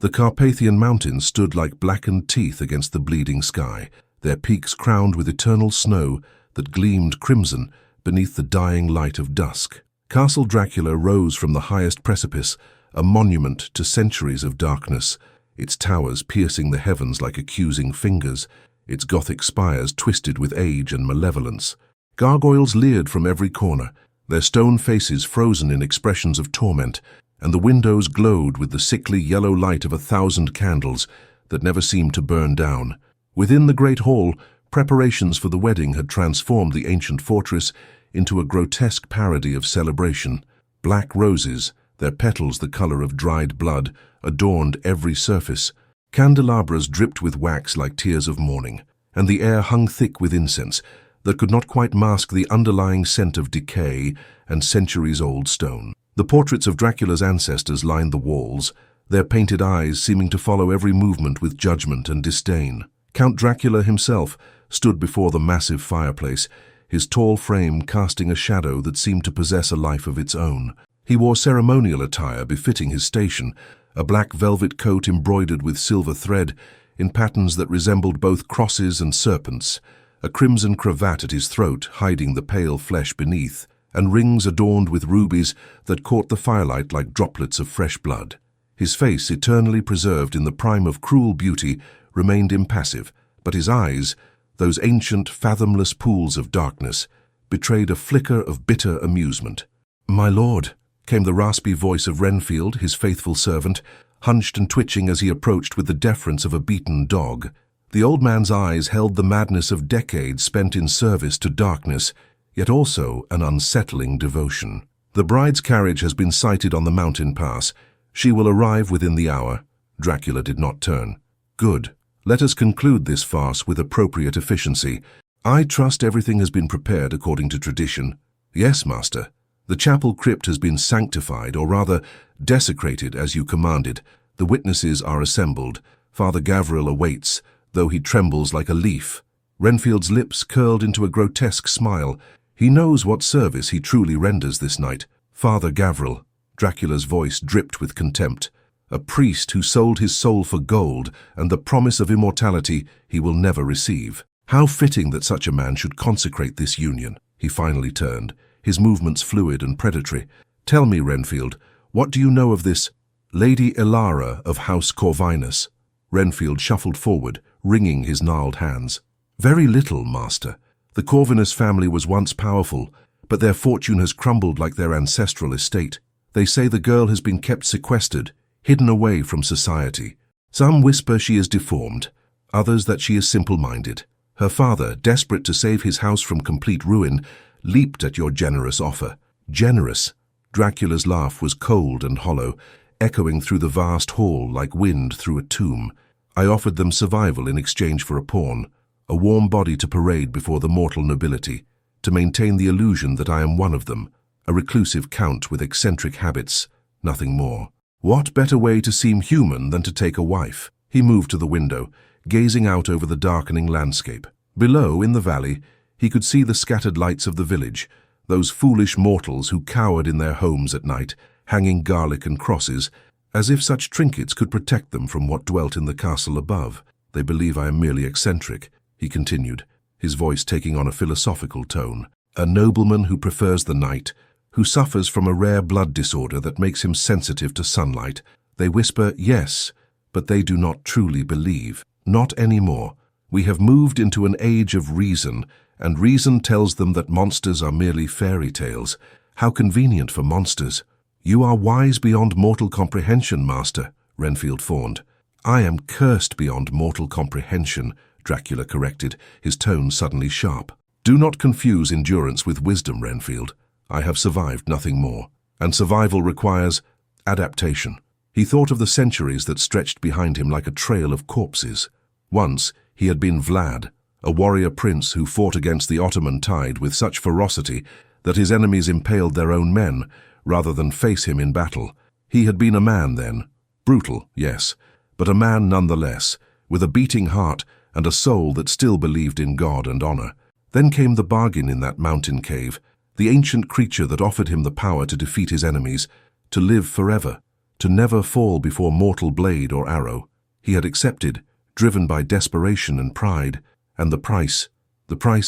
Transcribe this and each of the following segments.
The Carpathian Mountains stood like blackened teeth against the bleeding sky, their peaks crowned with eternal snow that gleamed crimson beneath the dying light of dusk. Castle Dracula rose from the highest precipice, a monument to centuries of darkness, its towers piercing the heavens like accusing fingers, its Gothic spires twisted with age and malevolence. Gargoyles leered from every corner, their stone faces frozen in expressions of torment, and the windows glowed with the sickly yellow light of 1,000 candles that never seemed to burn down. Within the great hall, preparations for the wedding had transformed the ancient fortress into a grotesque parody of celebration. Black roses, their petals the color of dried blood, adorned every surface. Candelabras dripped with wax like tears of mourning, and the air hung thick with incense that could not quite mask the underlying scent of decay and centuries-old stone. The portraits of Dracula's ancestors lined the walls, their painted eyes seeming to follow every movement with judgment and disdain. Count Dracula himself stood before the massive fireplace, his tall frame casting a shadow that seemed to possess a life of its own. He wore ceremonial attire befitting his station, a black velvet coat embroidered with silver thread in patterns that resembled both crosses and serpents, a crimson cravat at his throat hiding the pale flesh beneath, and rings adorned with rubies that caught the firelight like droplets of fresh blood. His face, eternally preserved in the prime of cruel beauty, remained impassive, but his eyes, those ancient, fathomless pools of darkness, betrayed a flicker of bitter amusement. "My lord," came the raspy voice of Renfield, his faithful servant, hunched and twitching as he approached with the deference of a beaten dog. The old man's eyes held the madness of decades spent in service to darkness, yet also an unsettling devotion. "The bride's carriage has been sighted on the mountain pass. She will arrive within the hour." Dracula did not turn. "Good. Let us conclude this farce with appropriate efficiency. I trust everything has been prepared according to tradition." "Yes, master. The chapel crypt has been sanctified, or rather desecrated as you commanded. The witnesses are assembled. Father Gavril awaits, though he trembles like a leaf." Renfield's lips curled into a grotesque smile. He knows what service he truly renders this night. "Father Gavril," Dracula's voice dripped with contempt, "a priest who sold his soul for gold and the promise of immortality he will never receive. How fitting that such a man should consecrate this union." He finally turned, his movements fluid and predatory. "Tell me, Renfield, what do you know of this Lady Elara of House Corvinus?" Renfield shuffled forward, wringing his gnarled hands. "Very little, master. The Corvinus family was once powerful, but their fortune has crumbled like their ancestral estate. They say the girl has been kept sequestered, hidden away from society. Some whisper she is deformed, others that she is simple-minded. Her father, desperate to save his house from complete ruin, leaped at your generous offer." "Generous?" Dracula's laugh was cold and hollow, echoing through the vast hall like wind through a tomb. "I offered them survival in exchange for a pawn, a warm body to parade before the mortal nobility, to maintain the illusion that I am one of them, a reclusive count with eccentric habits, nothing more. What better way to seem human than to take a wife?" He moved to the window, gazing out over the darkening landscape. Below, in the valley, he could see the scattered lights of the village, those foolish mortals who cowered in their homes at night, hanging garlic and crosses, as if such trinkets could protect them from what dwelt in the castle above. "They believe I am merely eccentric," he continued, his voice taking on a philosophical tone. "A nobleman who prefers the night, who suffers from a rare blood disorder that makes him sensitive to sunlight. They whisper, yes, but they do not truly believe. Not anymore. We have moved into an age of reason, and reason tells them that monsters are merely fairy tales. How convenient for monsters." "You are wise beyond mortal comprehension, master," Renfield fawned. "I am cursed beyond mortal comprehension," Dracula corrected, his tone suddenly sharp. "Do not confuse endurance with wisdom, Renfield. I have survived nothing more, and survival requires adaptation." He thought of the centuries that stretched behind him like a trail of corpses. Once he had been Vlad, a warrior prince who fought against the Ottoman tide with such ferocity that his enemies impaled their own men rather than face him in battle. He had been a man then, brutal, yes, but a man nonetheless, with a beating heart and a soul that still believed in God and honor. Then came the bargain in that mountain cave, the ancient creature that offered him the power to defeat his enemies, to live forever, to never fall before mortal blade or arrow. He had accepted, driven by desperation and pride, and the price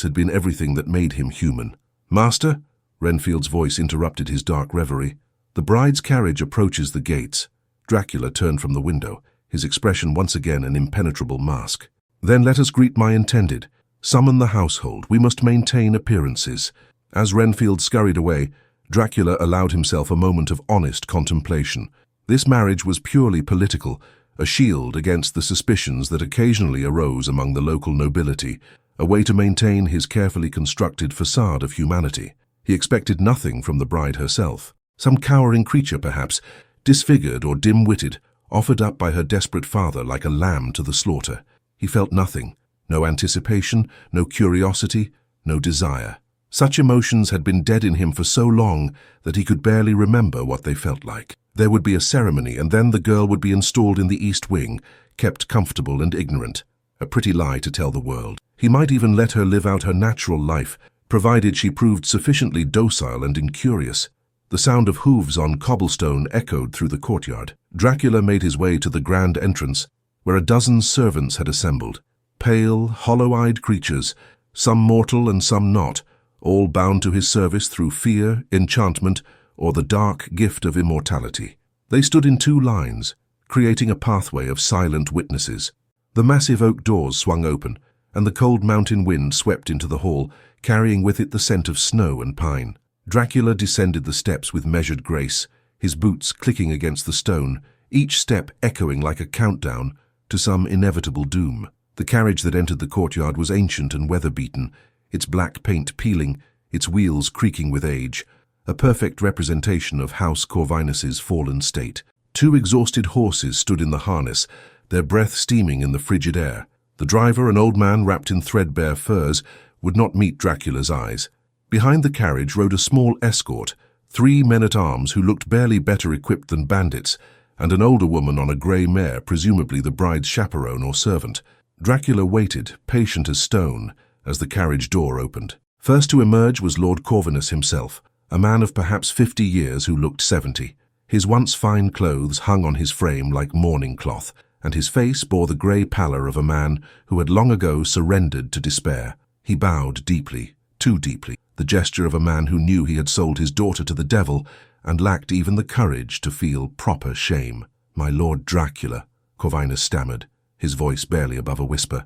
had been everything that made him human. "Master," Renfield's voice interrupted his dark reverie. "The bride's carriage approaches the gates." Dracula turned from the window, his expression once again an impenetrable mask. "Then let us greet my intended. Summon the household. We must maintain appearances." As Renfield scurried away, Dracula allowed himself a moment of honest contemplation. This marriage was purely political, a shield against the suspicions that occasionally arose among the local nobility, a way to maintain his carefully constructed facade of humanity. He expected nothing from the bride herself. Some cowering creature, perhaps, disfigured or dim-witted, offered up by her desperate father like a lamb to the slaughter. He felt nothing, no anticipation, no curiosity, no desire. Such emotions had been dead in him for so long that he could barely remember what they felt like. There would be a ceremony, and then the girl would be installed in the East Wing, kept comfortable and ignorant. A pretty lie to tell the world. He might even let her live out her natural life, provided she proved sufficiently docile and incurious. The sound of hooves on cobblestone echoed through the courtyard. Dracula made his way to the grand entrance, where a dozen servants had assembled. Pale, hollow-eyed creatures, some mortal and some not, all bound to his service through fear, enchantment, or the dark gift of immortality. They stood in two lines, creating a pathway of silent witnesses. The massive oak doors swung open, and the cold mountain wind swept into the hall, carrying with it the scent of snow and pine. Dracula descended the steps with measured grace, his boots clicking against the stone, each step echoing like a countdown to some inevitable doom. The carriage that entered the courtyard was ancient and weather-beaten, its black paint peeling, its wheels creaking with age, a perfect representation of House Corvinus's fallen state. Two exhausted horses stood in the harness, their breath steaming in the frigid air. The driver, an old man wrapped in threadbare furs, would not meet Dracula's eyes. Behind the carriage rode a small escort, 3 men-at-arms who looked barely better equipped than bandits, and an older woman on a grey mare, presumably the bride's chaperone or servant. Dracula waited, patient as stone, as the carriage door opened. First to emerge was Lord Corvinus himself, a man of perhaps 50 years who looked 70. His once fine clothes hung on his frame like mourning cloth, and his face bore the grey pallor of a man who had long ago surrendered to despair. He bowed deeply, too deeply, the gesture of a man who knew he had sold his daughter to the devil and lacked even the courage to feel proper shame. "My Lord Dracula," Corvinus stammered, his voice barely above a whisper.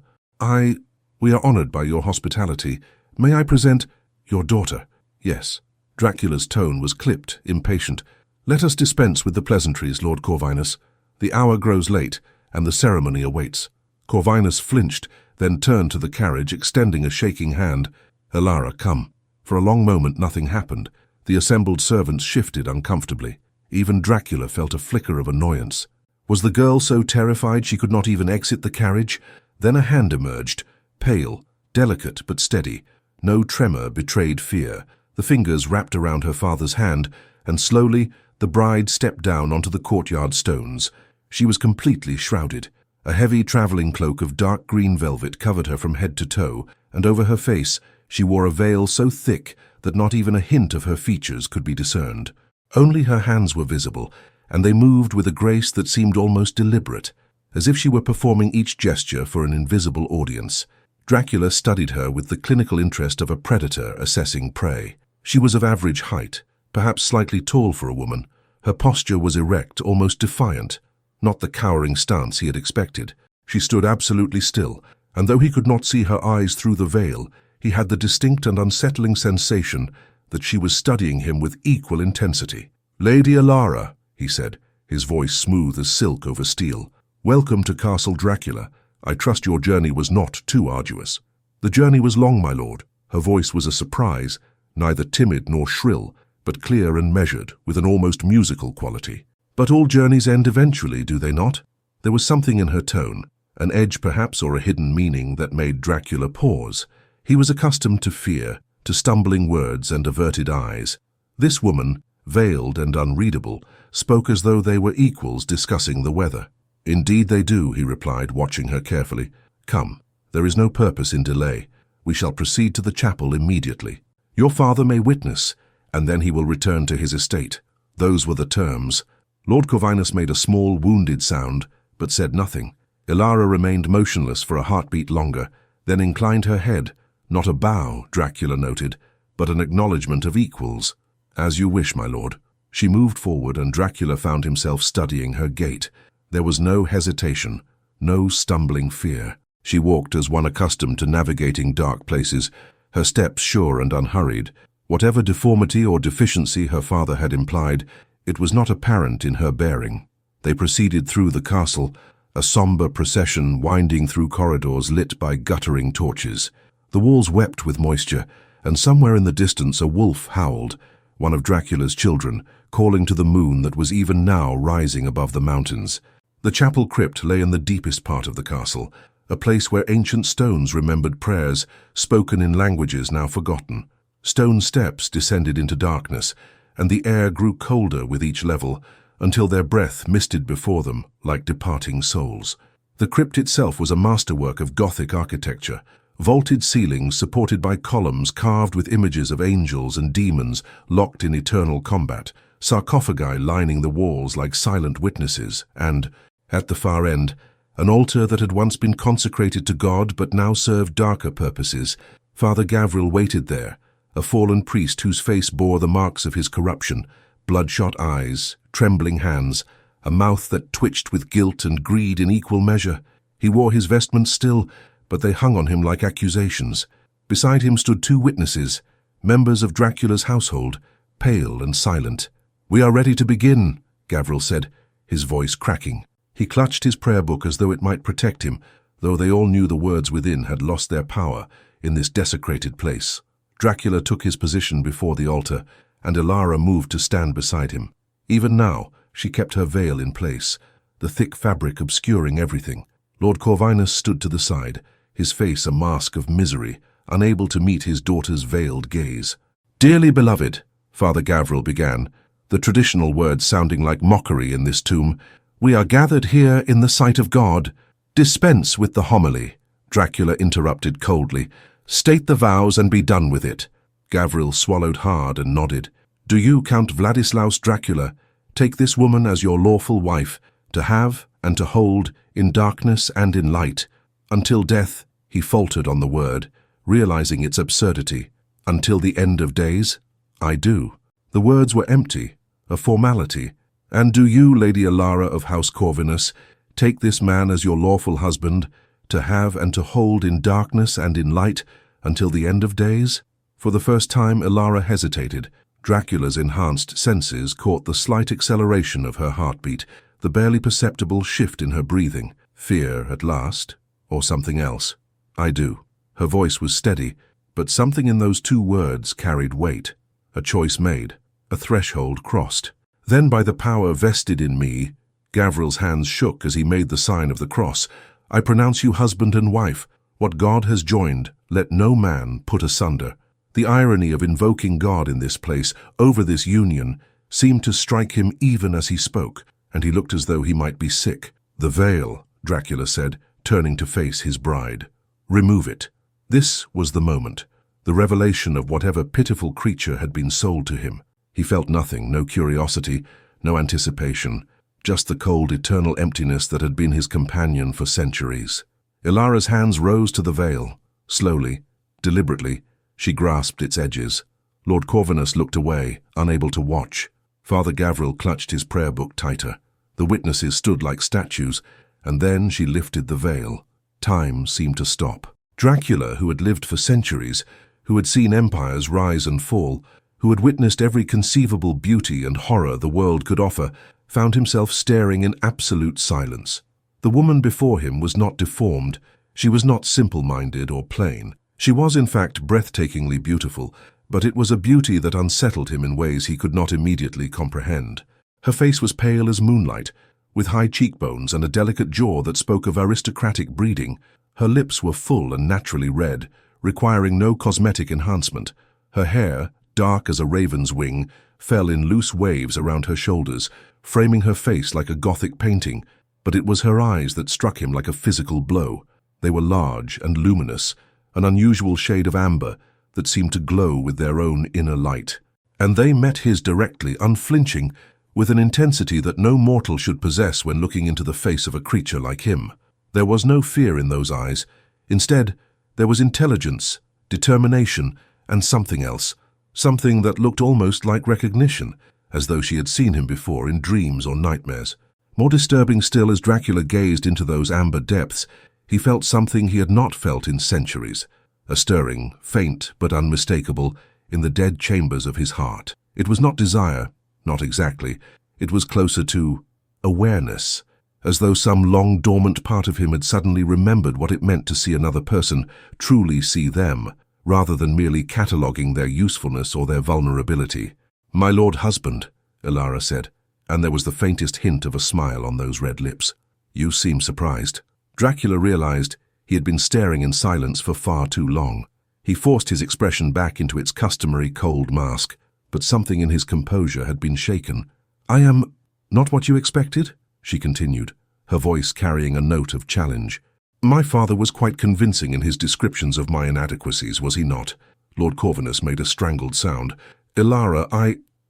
We are honored by your hospitality. May I present your daughter?" "Yes." Dracula's tone was clipped, impatient. "Let us dispense with the pleasantries, Lord Corvinus. The hour grows late, and the ceremony awaits." Corvinus flinched, then turned to the carriage, extending a shaking hand. "Elara, come." For a long moment nothing happened. The assembled servants shifted uncomfortably. Even Dracula felt a flicker of annoyance. Was the girl so terrified she could not even exit the carriage? Then a hand emerged, pale, delicate but steady. No tremor betrayed fear. The fingers wrapped around her father's hand, and slowly the bride stepped down onto the courtyard stones. She was completely shrouded. A heavy traveling cloak of dark green velvet covered her from head to toe, and over her face she wore a veil so thick that not even a hint of her features could be discerned. Only her hands were visible, and they moved with a grace that seemed almost deliberate, as if she were performing each gesture for an invisible audience. Dracula studied her with the clinical interest of a predator assessing prey. She was of average height, perhaps slightly tall for a woman. Her posture was erect, almost defiant, not the cowering stance he had expected. She stood absolutely still, and though he could not see her eyes through the veil, he had the distinct and unsettling sensation that she was studying him with equal intensity. "Lady Elara," he said, his voice smooth as silk over steel. "Welcome to Castle Dracula. I trust your journey was not too arduous." "The journey was long, my lord." Her voice was a surprise, neither timid nor shrill, but clear and measured, with an almost musical quality. "But all journeys end eventually, do they not?" There was something in her tone, an edge perhaps or a hidden meaning that made Dracula pause. He was accustomed to fear, to stumbling words and averted eyes. This woman, veiled and unreadable, spoke as though they were equals discussing the weather. "Indeed they do," he replied, watching her carefully. "Come, there is no purpose in delay. We shall proceed to the chapel immediately. Your father may witness, and then he will return to his estate." Those were the terms. Lord Corvinus made a small, wounded sound, but said nothing. Elara remained motionless for a heartbeat longer, then inclined her head. Not a bow, Dracula noted, but an acknowledgement of equals. As you wish, my lord. She moved forward, and Dracula found himself studying her gait. There was no hesitation, no stumbling fear. She walked as one accustomed to navigating dark places, her steps sure and unhurried. Whatever deformity or deficiency her father had implied, it was not apparent in her bearing. They proceeded through the castle, a somber procession winding through corridors lit by guttering torches. The walls wept with moisture, and somewhere in the distance a wolf howled, one of Dracula's children, calling to the moon that was even now rising above the mountains. The chapel crypt lay in the deepest part of the castle, a place where ancient stones remembered prayers, spoken in languages now forgotten. Stone steps descended into darkness, and the air grew colder with each level, until their breath misted before them like departing souls. The crypt itself was a masterwork of Gothic architecture, vaulted ceilings supported by columns carved with images of angels and demons locked in eternal combat, sarcophagi lining the walls like silent witnesses, and, at the far end, an altar that had once been consecrated to God but now served darker purposes. Father Gavril waited there, a fallen priest whose face bore the marks of his corruption, bloodshot eyes, trembling hands, a mouth that twitched with guilt and greed in equal measure. He wore his vestments still, but they hung on him like accusations. Beside him stood two witnesses, members of Dracula's household, pale and silent. "We are ready to begin," Gavril said, his voice cracking. He clutched his prayer book as though it might protect him, though they all knew the words within had lost their power in this desecrated place. Dracula took his position before the altar, and Elara moved to stand beside him. Even now, she kept her veil in place, the thick fabric obscuring everything. Lord Corvinus stood to the side, his face a mask of misery, unable to meet his daughter's veiled gaze. "Dearly beloved," Father Gavril began, the traditional words sounding like mockery in this tomb, "we are gathered here in the sight of God." "Dispense with the homily," Dracula interrupted coldly. "State the vows and be done with it." Gavril swallowed hard and nodded. "Do you, Count Vladislaus Dracula, take this woman as your lawful wife, to have and to hold in darkness and in light, until death," he faltered on the word, realizing its absurdity, "until the end of days?" "I do." The words were empty, a formality. "And do you, Lady Elara of House Corvinus, take this man as your lawful husband, to have and to hold in darkness and in light, until the end of days?" For the first time Elara hesitated. Dracula's enhanced senses caught the slight acceleration of her heartbeat, the barely perceptible shift in her breathing. Fear at last, or something else? "I do." Her voice was steady, but something in those two words carried weight. A choice made, a threshold crossed. "Then by the power vested in me," Gavril's hands shook as he made the sign of the cross, "I pronounce you husband and wife. What God has joined, let no man put asunder." The irony of invoking God in this place, over this union, seemed to strike him even as he spoke, and he looked as though he might be sick. "The veil," Dracula said, turning to face his bride. "Remove it." This was the moment, the revelation of whatever pitiful creature had been sold to him. He felt nothing, no curiosity, no anticipation, just the cold, eternal emptiness that had been his companion for centuries. Elara's hands rose to the veil. Slowly, deliberately, she grasped its edges. Lord Corvinus looked away, unable to watch. Father Gavril clutched his prayer book tighter. The witnesses stood like statues, and then she lifted the veil. Time seemed to stop. Dracula, who had lived for centuries, who had seen empires rise and fall, who had witnessed every conceivable beauty and horror the world could offer, found himself staring in absolute silence. The woman before him was not deformed. She was not simple-minded or plain. She was, in fact, breathtakingly beautiful, but it was a beauty that unsettled him in ways he could not immediately comprehend. Her face was pale as moonlight, with high cheekbones and a delicate jaw that spoke of aristocratic breeding. Her lips were full and naturally red, requiring no cosmetic enhancement. Her hair, dark as a raven's wing, fell in loose waves around her shoulders, framing her face like a Gothic painting, but it was her eyes that struck him like a physical blow. They were large and luminous, an unusual shade of amber that seemed to glow with their own inner light. And they met his directly, unflinching, with an intensity that no mortal should possess when looking into the face of a creature like him. There was no fear in those eyes. Instead, there was intelligence, determination, and something else, something that looked almost like recognition, as though she had seen him before in dreams or nightmares. More disturbing still, as Dracula gazed into those amber depths, he felt something he had not felt in centuries, a stirring, faint but unmistakable, in the dead chambers of his heart. It was not desire, not exactly. It was closer to awareness, as though some long-dormant part of him had suddenly remembered what it meant to see another person, truly see them, rather than merely cataloguing their usefulness or their vulnerability. "My lord husband," Elara said, and there was the faintest hint of a smile on those red lips. "You seem surprised." Dracula realized he had been staring in silence for far too long. He forced his expression back into its customary cold mask, but something in his composure had been shaken. "I am not what you expected?" she continued, her voice carrying a note of challenge. "My father was quite convincing in his descriptions of my inadequacies, was he not?" Lord Corvinus made a strangled sound. "Elara,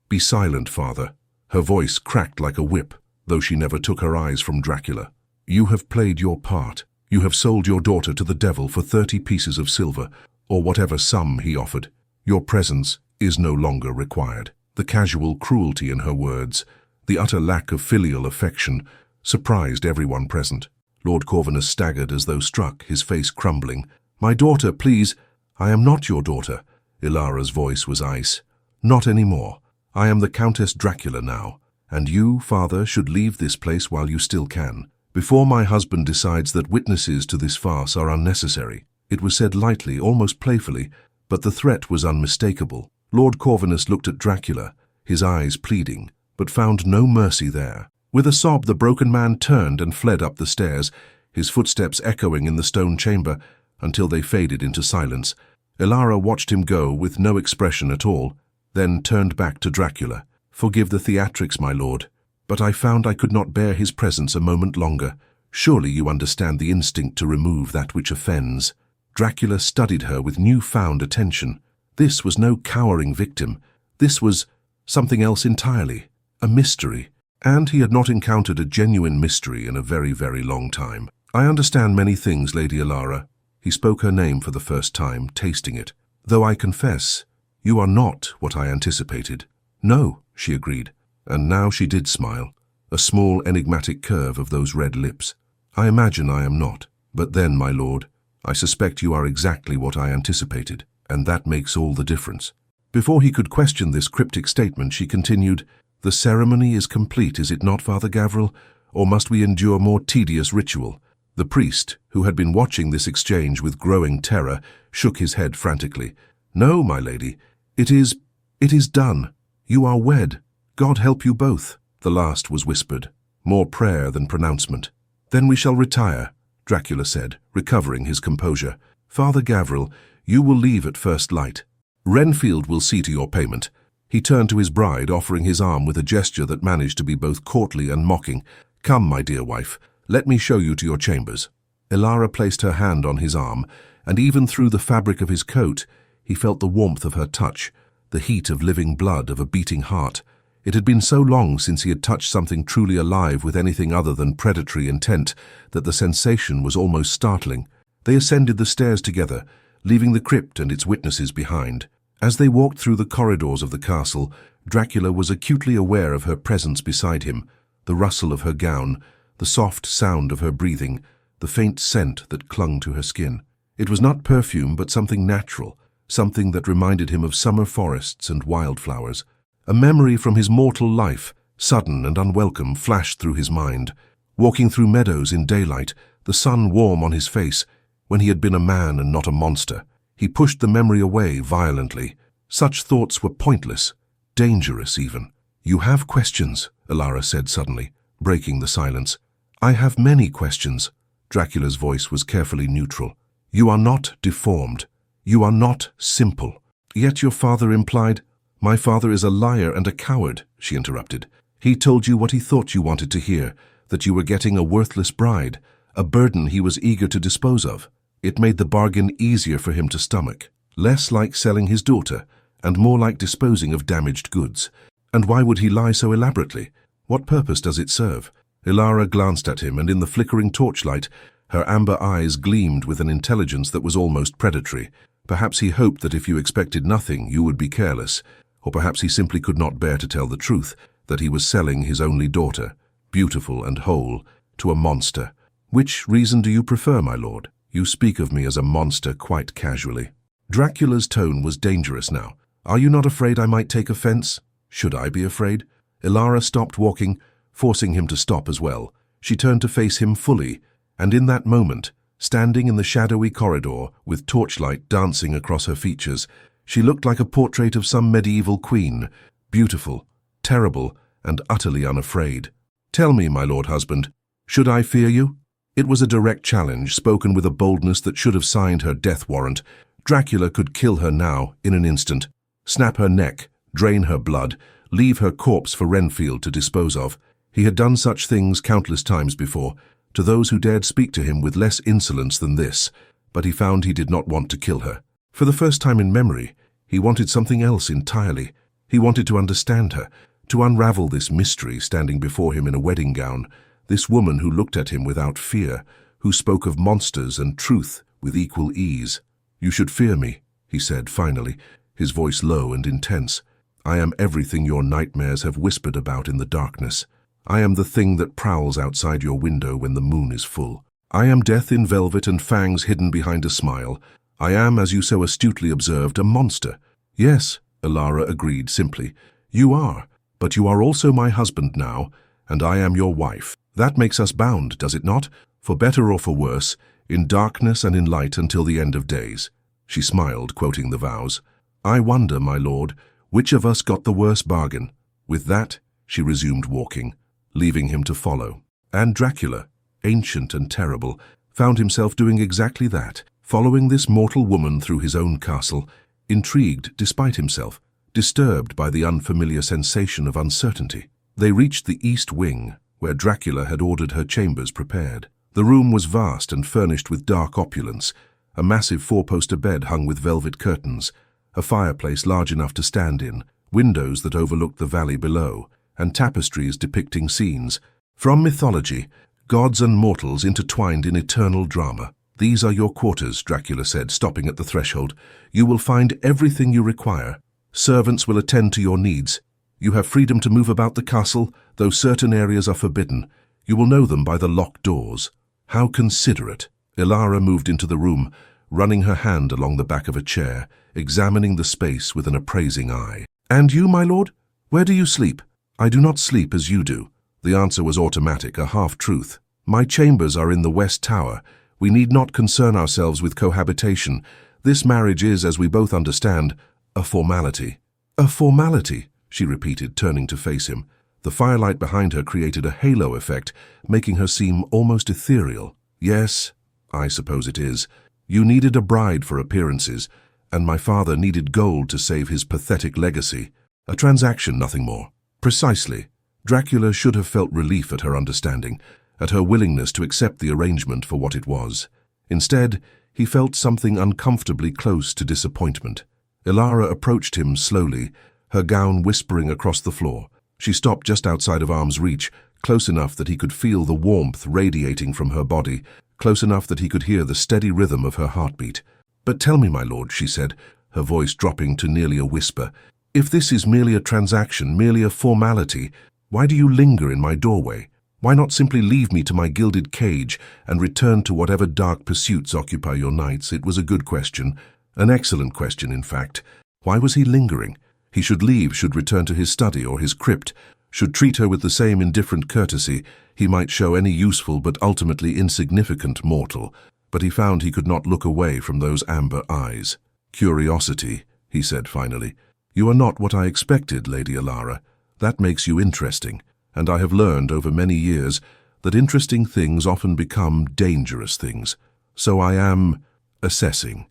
Be silent, father." Her voice cracked like a whip, though she never took her eyes from Dracula. "You have played your part. You have sold your daughter to the devil for 30 pieces of silver, or whatever sum he offered. Your presence is no longer required." The casual cruelty in her words, the utter lack of filial affection, surprised everyone present. Lord Corvinus staggered as though struck, his face crumbling. "My daughter, please." "I am not your daughter." Elara's voice was ice. "Not anymore. I am the Countess Dracula now, and you, father, should leave this place while you still can, before my husband decides that witnesses to this farce are unnecessary." It was said lightly, almost playfully, but the threat was unmistakable. Lord Corvinus looked at Dracula, his eyes pleading, but found no mercy there. With a sob, the broken man turned and fled up the stairs, his footsteps echoing in the stone chamber until they faded into silence. Elara watched him go with no expression at all, then turned back to Dracula. "Forgive the theatrics, my lord, but I found I could not bear his presence a moment longer. Surely you understand the instinct to remove that which offends." Dracula studied her with new-found attention. This was no cowering victim. This was something else entirely, a mystery. And he had not encountered a genuine mystery in a very, very long time. "I understand many things, Lady Elara." He spoke her name for the first time, tasting it. "Though I confess, you are not what I anticipated." "No," she agreed, and now she did smile, a small enigmatic curve of those red lips. "I imagine I am not. But then, my lord, I suspect you are exactly what I anticipated, and that makes all the difference." Before he could question this cryptic statement, she continued, "The ceremony is complete, is it not, Father Gavril? Or must we endure more tedious ritual?" The priest, who had been watching this exchange with growing terror, shook his head frantically. "No, my lady, it is done. You are wed. God help you both." The last was whispered, more prayer than pronouncement. "Then we shall retire," Dracula said, recovering his composure. "Father Gavril, you will leave at first light. Renfield will see to your payment." He turned to his bride, offering his arm with a gesture that managed to be both courtly and mocking. "Come, my dear wife, let me show you to your chambers." Elara placed her hand on his arm, and even through the fabric of his coat, he felt the warmth of her touch, the heat of living blood, of a beating heart. It had been so long since he had touched something truly alive with anything other than predatory intent that the sensation was almost startling. They ascended the stairs together, leaving the crypt and its witnesses behind. As they walked through the corridors of the castle, Dracula was acutely aware of her presence beside him, the rustle of her gown, the soft sound of her breathing, the faint scent that clung to her skin. It was not perfume, but something natural, something that reminded him of summer forests and wildflowers. A memory from his mortal life, sudden and unwelcome, flashed through his mind. Walking through meadows in daylight, the sun warm on his face, when he had been a man and not a monster. He pushed the memory away violently. Such thoughts were pointless, dangerous even. "You have questions," Elara said suddenly, breaking the silence. "I have many questions." Dracula's voice was carefully neutral. "You are not deformed. You are not simple." "Yet your father implied—" "My father is a liar and a coward," she interrupted. "He told you what he thought you wanted to hear, that you were getting a worthless bride, a burden he was eager to dispose of. It made the bargain easier for him to stomach, less like selling his daughter, and more like disposing of damaged goods. And why would he lie so elaborately? What purpose does it serve? Elara glanced at him, and in the flickering torchlight, her amber eyes gleamed with an intelligence that was almost predatory. Perhaps he hoped that if you expected nothing, you would be careless. Or perhaps he simply could not bear to tell the truth, that he was selling his only daughter, beautiful and whole, to a monster. Which reason do you prefer, my lord? You speak of me as a monster quite casually. Dracula's tone was dangerous now. Are you not afraid I might take offense? Should I be afraid? Elara stopped walking, forcing him to stop as well. She turned to face him fully, and in that moment, standing in the shadowy corridor with torchlight dancing across her features, she looked like a portrait of some medieval queen, beautiful, terrible, and utterly unafraid. Tell me, my lord husband, should I fear you? It was a direct challenge, spoken with a boldness that should have signed her death warrant. Dracula could kill her now, in an instant, snap her neck, drain her blood, leave her corpse for Renfield to dispose of. He had done such things countless times before, to those who dared speak to him with less insolence than this, but he found he did not want to kill her. For the first time in memory, he wanted something else entirely. He wanted to understand her, to unravel this mystery standing before him in a wedding gown, this woman who looked at him without fear, who spoke of monsters and truth with equal ease. You should fear me, he said finally, his voice low and intense. I am everything your nightmares have whispered about in the darkness. I am the thing that prowls outside your window when the moon is full. I am death in velvet and fangs hidden behind a smile. I am, as you so astutely observed, a monster. Yes, Elara agreed simply. You are, but you are also my husband now, and I am your wife. That makes us bound, does it not? For better or for worse, in darkness and in light until the end of days. She smiled, quoting the vows. I wonder, my lord, which of us got the worse bargain? With that, she resumed walking, leaving him to follow. And Dracula, ancient and terrible, found himself doing exactly that, following this mortal woman through his own castle, intrigued despite himself, disturbed by the unfamiliar sensation of uncertainty. They reached the east wing, where Dracula had ordered her chambers prepared. The room was vast and furnished with dark opulence, a massive four-poster bed hung with velvet curtains, a fireplace large enough to stand in, windows that overlooked the valley below, and tapestries depicting scenes from mythology, gods and mortals intertwined in eternal drama. These are your quarters, Dracula said, stopping at the threshold. You will find everything you require. Servants will attend to your needs. You have freedom to move about the castle, though certain areas are forbidden. You will know them by the locked doors. How considerate. Elara moved into the room, running her hand along the back of a chair, examining the space with an appraising eye. And you, my lord? Where do you sleep? I do not sleep as you do. The answer was automatic, a half-truth. My chambers are in the West Tower. We need not concern ourselves with cohabitation. This marriage is, as we both understand, a formality. A formality, she repeated, turning to face him. The firelight behind her created a halo effect, making her seem almost ethereal. Yes, I suppose it is. You needed a bride for appearances, and my father needed gold to save his pathetic legacy. A transaction, nothing more. Precisely. Dracula should have felt relief at her understanding, at her willingness to accept the arrangement for what it was. Instead, he felt something uncomfortably close to disappointment. Elara approached him slowly, her gown whispering across the floor. She stopped just outside of arm's reach, close enough that he could feel the warmth radiating from her body, close enough that he could hear the steady rhythm of her heartbeat. But tell me, my lord, she said, her voice dropping to nearly a whisper, if this is merely a transaction, merely a formality, why do you linger in my doorway? Why not simply leave me to my gilded cage and return to whatever dark pursuits occupy your nights? It was a good question, an excellent question, in fact. Why was he lingering? He should leave, should return to his study or his crypt, should treat her with the same indifferent courtesy he might show any useful but ultimately insignificant mortal. But he found he could not look away from those amber eyes. Curiosity, he said finally. You are not what I expected, Lady Elara. That makes you interesting, and I have learned over many years that interesting things often become dangerous things. So I am assessing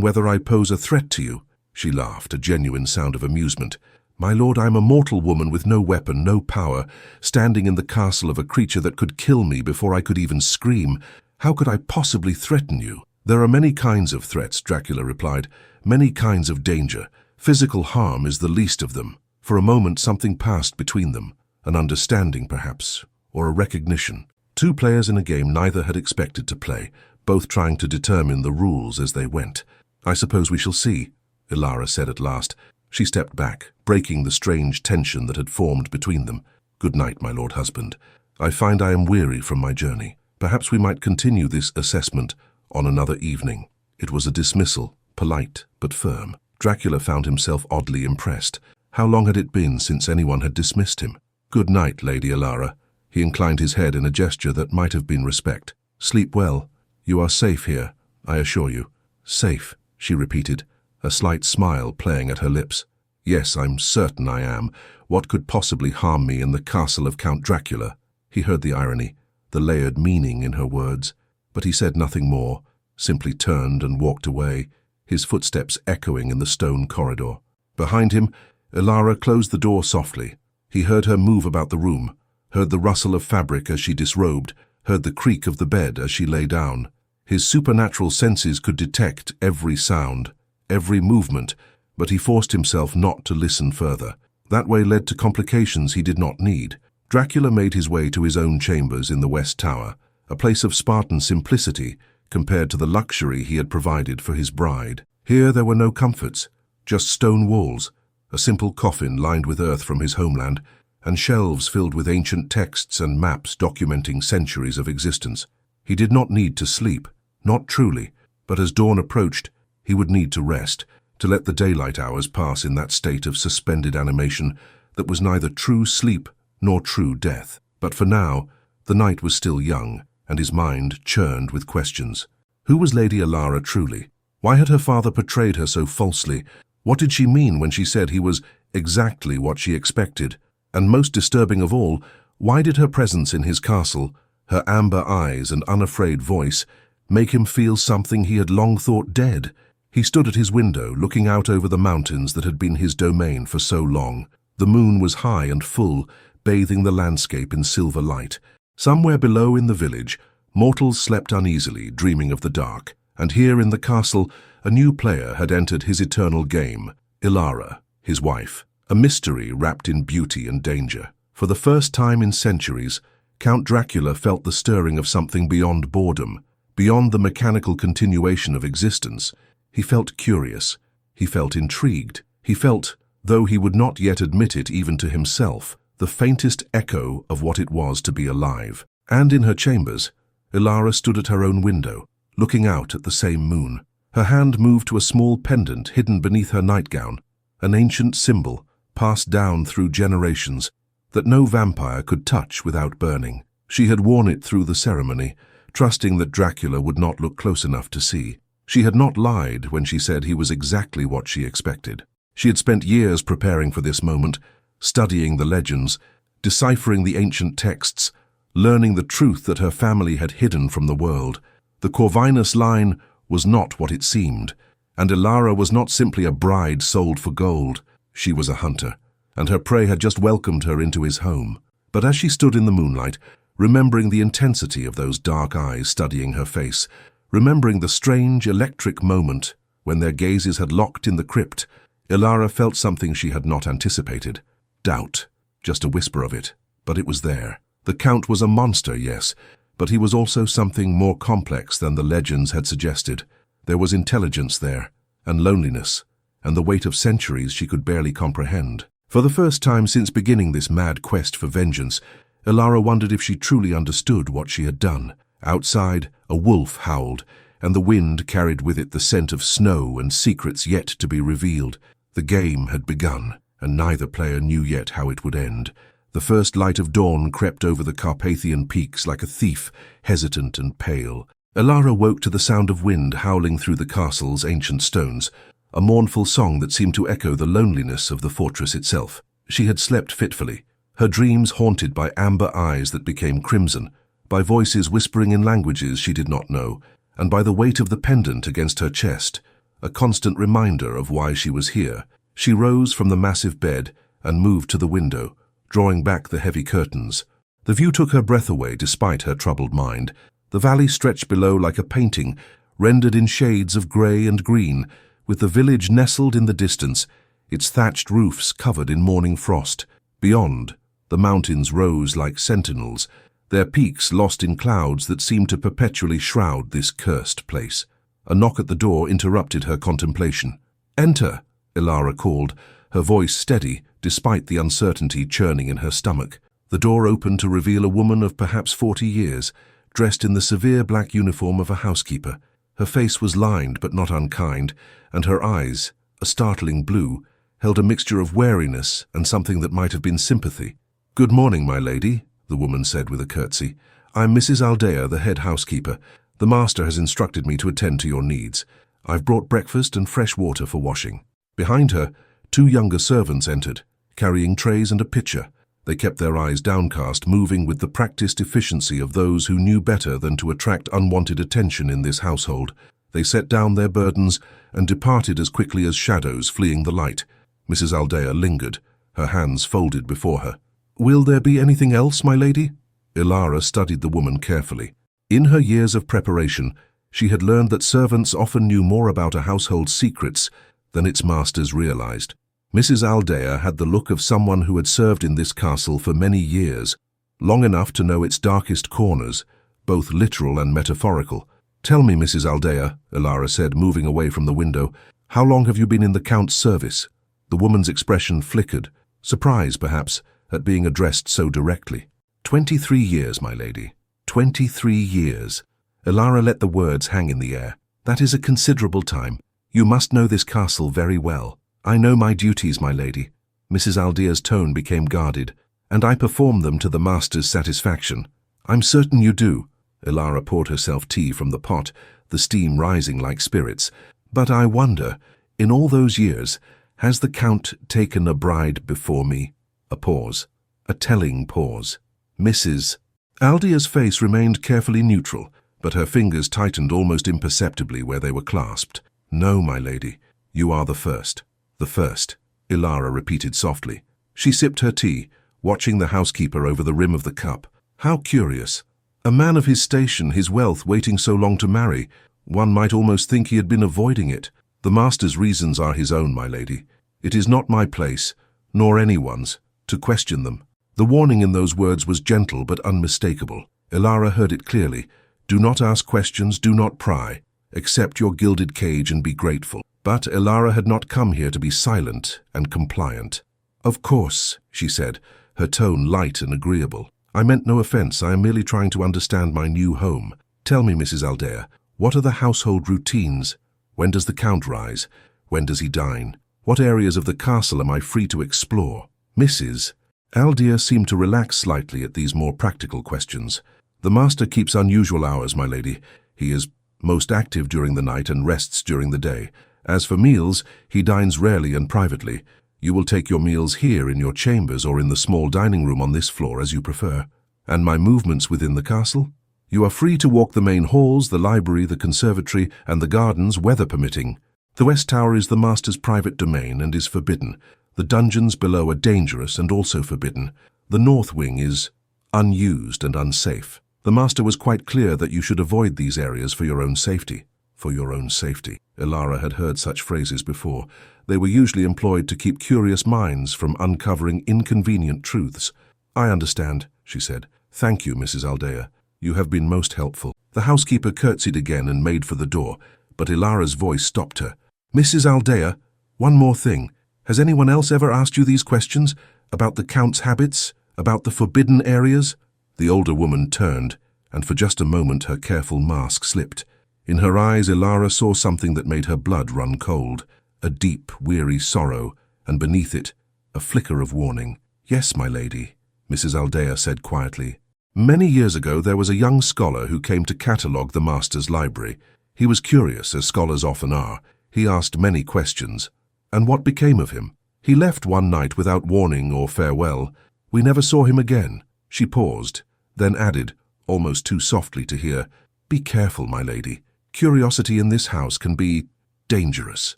whether I pose a threat to you. She laughed, a genuine sound of amusement. My lord, I am a mortal woman with no weapon, no power, standing in the castle of a creature that could kill me before I could even scream. How could I possibly threaten you? There are many kinds of threats, Dracula replied, many kinds of danger. Physical harm is the least of them. For a moment something passed between them, an understanding perhaps, or a recognition. Two players in a game neither had expected to play, both trying to determine the rules as they went. "I suppose we shall see," Elara said at last. She stepped back, breaking the strange tension that had formed between them. "Good night, my lord husband. I find I am weary from my journey. Perhaps we might continue this assessment on another evening." It was a dismissal, polite but firm. Dracula found himself oddly impressed. How long had it been since anyone had dismissed him? "Good night, Lady Elara." He inclined his head in a gesture that might have been respect. "Sleep well. You are safe here, I assure you." "Safe," she repeated, a slight smile playing at her lips. "Yes, I'm certain I am. What could possibly harm me in the castle of Count Dracula?" He heard the irony, the layered meaning in her words, but he said nothing more, simply turned and walked away, his footsteps echoing in the stone corridor. Behind him, Elara closed the door softly. He heard her move about the room, heard the rustle of fabric as she disrobed, heard the creak of the bed as she lay down. His supernatural senses could detect every sound, every movement, but he forced himself not to listen further. That way led to complications he did not need. Dracula made his way to his own chambers in the West Tower, a place of Spartan simplicity compared to the luxury he had provided for his bride. Here there were no comforts, just stone walls, a simple coffin lined with earth from his homeland, and shelves filled with ancient texts and maps documenting centuries of existence. He did not need to sleep, not truly, but as dawn approached, he would need to rest, to let the daylight hours pass in that state of suspended animation that was neither true sleep nor true death. But for now, the night was still young, and his mind churned with questions. Who was Lady Elara truly? Why had her father portrayed her so falsely? What did she mean when she said he was exactly what she expected? And most disturbing of all, why did her presence in his castle, her amber eyes and unafraid voice, make him feel something he had long thought dead? He stood at his window, looking out over the mountains that had been his domain for so long. The moon was high and full, bathing the landscape in silver light. Somewhere below in the village, mortals slept uneasily, dreaming of the dark. And here in the castle, a new player had entered his eternal game, Elara, his wife. A mystery wrapped in beauty and danger. For the first time in centuries, Count Dracula felt the stirring of something beyond boredom, beyond the mechanical continuation of existence. He felt curious. He felt intrigued. He felt, though he would not yet admit it even to himself, the faintest echo of what it was to be alive. And in her chambers, Elara stood at her own window, looking out at the same moon. Her hand moved to a small pendant hidden beneath her nightgown, an ancient symbol, passed down through generations, that no vampire could touch without burning. She had worn it through the ceremony, trusting that Dracula would not look close enough to see. She had not lied when she said he was exactly what she expected. She had spent years preparing for this moment, studying the legends, deciphering the ancient texts, learning the truth that her family had hidden from the world. The Corvinus line was not what it seemed, and Elara was not simply a bride sold for gold. She was a hunter, and her prey had just welcomed her into his home. But as she stood in the moonlight, remembering the intensity of those dark eyes studying her face, remembering the strange, electric moment when their gazes had locked in the crypt, Elara felt something she had not anticipated. Doubt, just a whisper of it, but it was there. The Count was a monster, yes, but he was also something more complex than the legends had suggested. There was intelligence there, and loneliness, and the weight of centuries she could barely comprehend. For the first time since beginning this mad quest for vengeance, Elara wondered if she truly understood what she had done. Outside, a wolf howled, and the wind carried with it the scent of snow and secrets yet to be revealed. The game had begun, and neither player knew yet how it would end. The first light of dawn crept over the Carpathian peaks like a thief, hesitant and pale. Elara woke to the sound of wind howling through the castle's ancient stones, a mournful song that seemed to echo the loneliness of the fortress itself. She had slept fitfully, her dreams haunted by amber eyes that became crimson, by voices whispering in languages she did not know, and by the weight of the pendant against her chest, a constant reminder of why she was here. She rose from the massive bed and moved to the window, drawing back the heavy curtains. The view took her breath away despite her troubled mind. The valley stretched below like a painting, rendered in shades of grey and green, with the village nestled in the distance, its thatched roofs covered in morning frost. Beyond, the mountains rose like sentinels, their peaks lost in clouds that seemed to perpetually shroud this cursed place. A knock at the door interrupted her contemplation. "Enter," Elara called, her voice steady despite the uncertainty churning in her stomach. The door opened to reveal a woman of perhaps 40 years, dressed in the severe black uniform of a housekeeper. Her face was lined but not unkind, and her eyes, a startling blue, held a mixture of wariness and something that might have been sympathy. "Good morning, my lady," the woman said with a curtsy. "I'm Mrs. Aldea, the head housekeeper. The master has instructed me to attend to your needs. I've brought breakfast and fresh water for washing." Behind her, 2 younger servants entered, carrying trays and a pitcher. They kept their eyes downcast, moving with the practiced efficiency of those who knew better than to attract unwanted attention in this household. They set down their burdens and departed as quickly as shadows fleeing the light. Mrs. Aldea lingered, her hands folded before her. "Will there be anything else, my lady?" Elara studied the woman carefully. In her years of preparation, she had learned that servants often knew more about a household's secrets than its masters realized. Mrs. Aldea had the look of someone who had served in this castle for many years, long enough to know its darkest corners, both literal and metaphorical. "Tell me, Mrs. Aldea," Elara said, moving away from the window, "how long have you been in the Count's service?" The woman's expression flickered, surprise perhaps, at being addressed so directly. 23 years, my lady. 23 years. Elara let the words hang in the air. "That is a considerable time. You must know this castle very well." "I know my duties, my lady." Mrs. Aldea's tone became guarded. "And I perform them to the master's satisfaction." "I'm certain you do." Elara poured herself tea from the pot, the steam rising like spirits. "But I wonder, in all those years, has the Count taken a bride before me?" A pause. A telling pause. "Mrs. Aldea's face remained carefully neutral, but her fingers tightened almost imperceptibly where they were clasped. "No, my lady. You are the first." "The first," Elara repeated softly. She sipped her tea, watching the housekeeper over the rim of the cup. How curious. A man of his station, his wealth, waiting so long to marry. One might almost think he had been avoiding it. "The master's reasons are his own, my lady. It is not my place, nor anyone's, to question them." The warning in those words was gentle but unmistakable. Elara heard it clearly. "Do not ask questions, do not pry. Accept your gilded cage and be grateful." But Elara had not come here to be silent and compliant. "Of course," she said, her tone light and agreeable. "I meant no offense. I am merely trying to understand my new home. Tell me, Mrs. Aldea, what are the household routines? When does the Count rise? When does he dine? What areas of the castle am I free to explore?" Mrs. Aldea seemed to relax slightly at these more practical questions. "The master keeps unusual hours, my lady. He is most active during the night and rests during the day. As for meals, he dines rarely and privately. You will take your meals here in your chambers or in the small dining room on this floor as you prefer. And my movements within the castle? You are free to walk the main halls, the library, the conservatory, and the gardens, weather permitting. The West Tower is the master's private domain and is forbidden. The dungeons below are dangerous and also forbidden. The north wing is unused and unsafe. The master was quite clear that you should avoid these areas for your own safety." For your own safety. Elara had heard such phrases before. They were usually employed to keep curious minds from uncovering inconvenient truths. "I understand," she said. "Thank you, Mrs. Aldea. You have been most helpful." The housekeeper curtsied again and made for the door, but Elara's voice stopped her. "Mrs. Aldea, one more thing. Has anyone else ever asked you these questions? About the Count's habits? About the forbidden areas?" The older woman turned, and for just a moment her careful mask slipped. In her eyes, Elara saw something that made her blood run cold, a deep, weary sorrow, and beneath it, a flicker of warning. "Yes, my lady," Mrs. Aldea said quietly. "Many years ago there was a young scholar who came to catalogue the master's library. He was curious, as scholars often are. He asked many questions. And what became of him? He left one night without warning or farewell. We never saw him again." She paused, then added, almost too softly to hear, "Be careful, my lady. Curiosity in this house can be dangerous."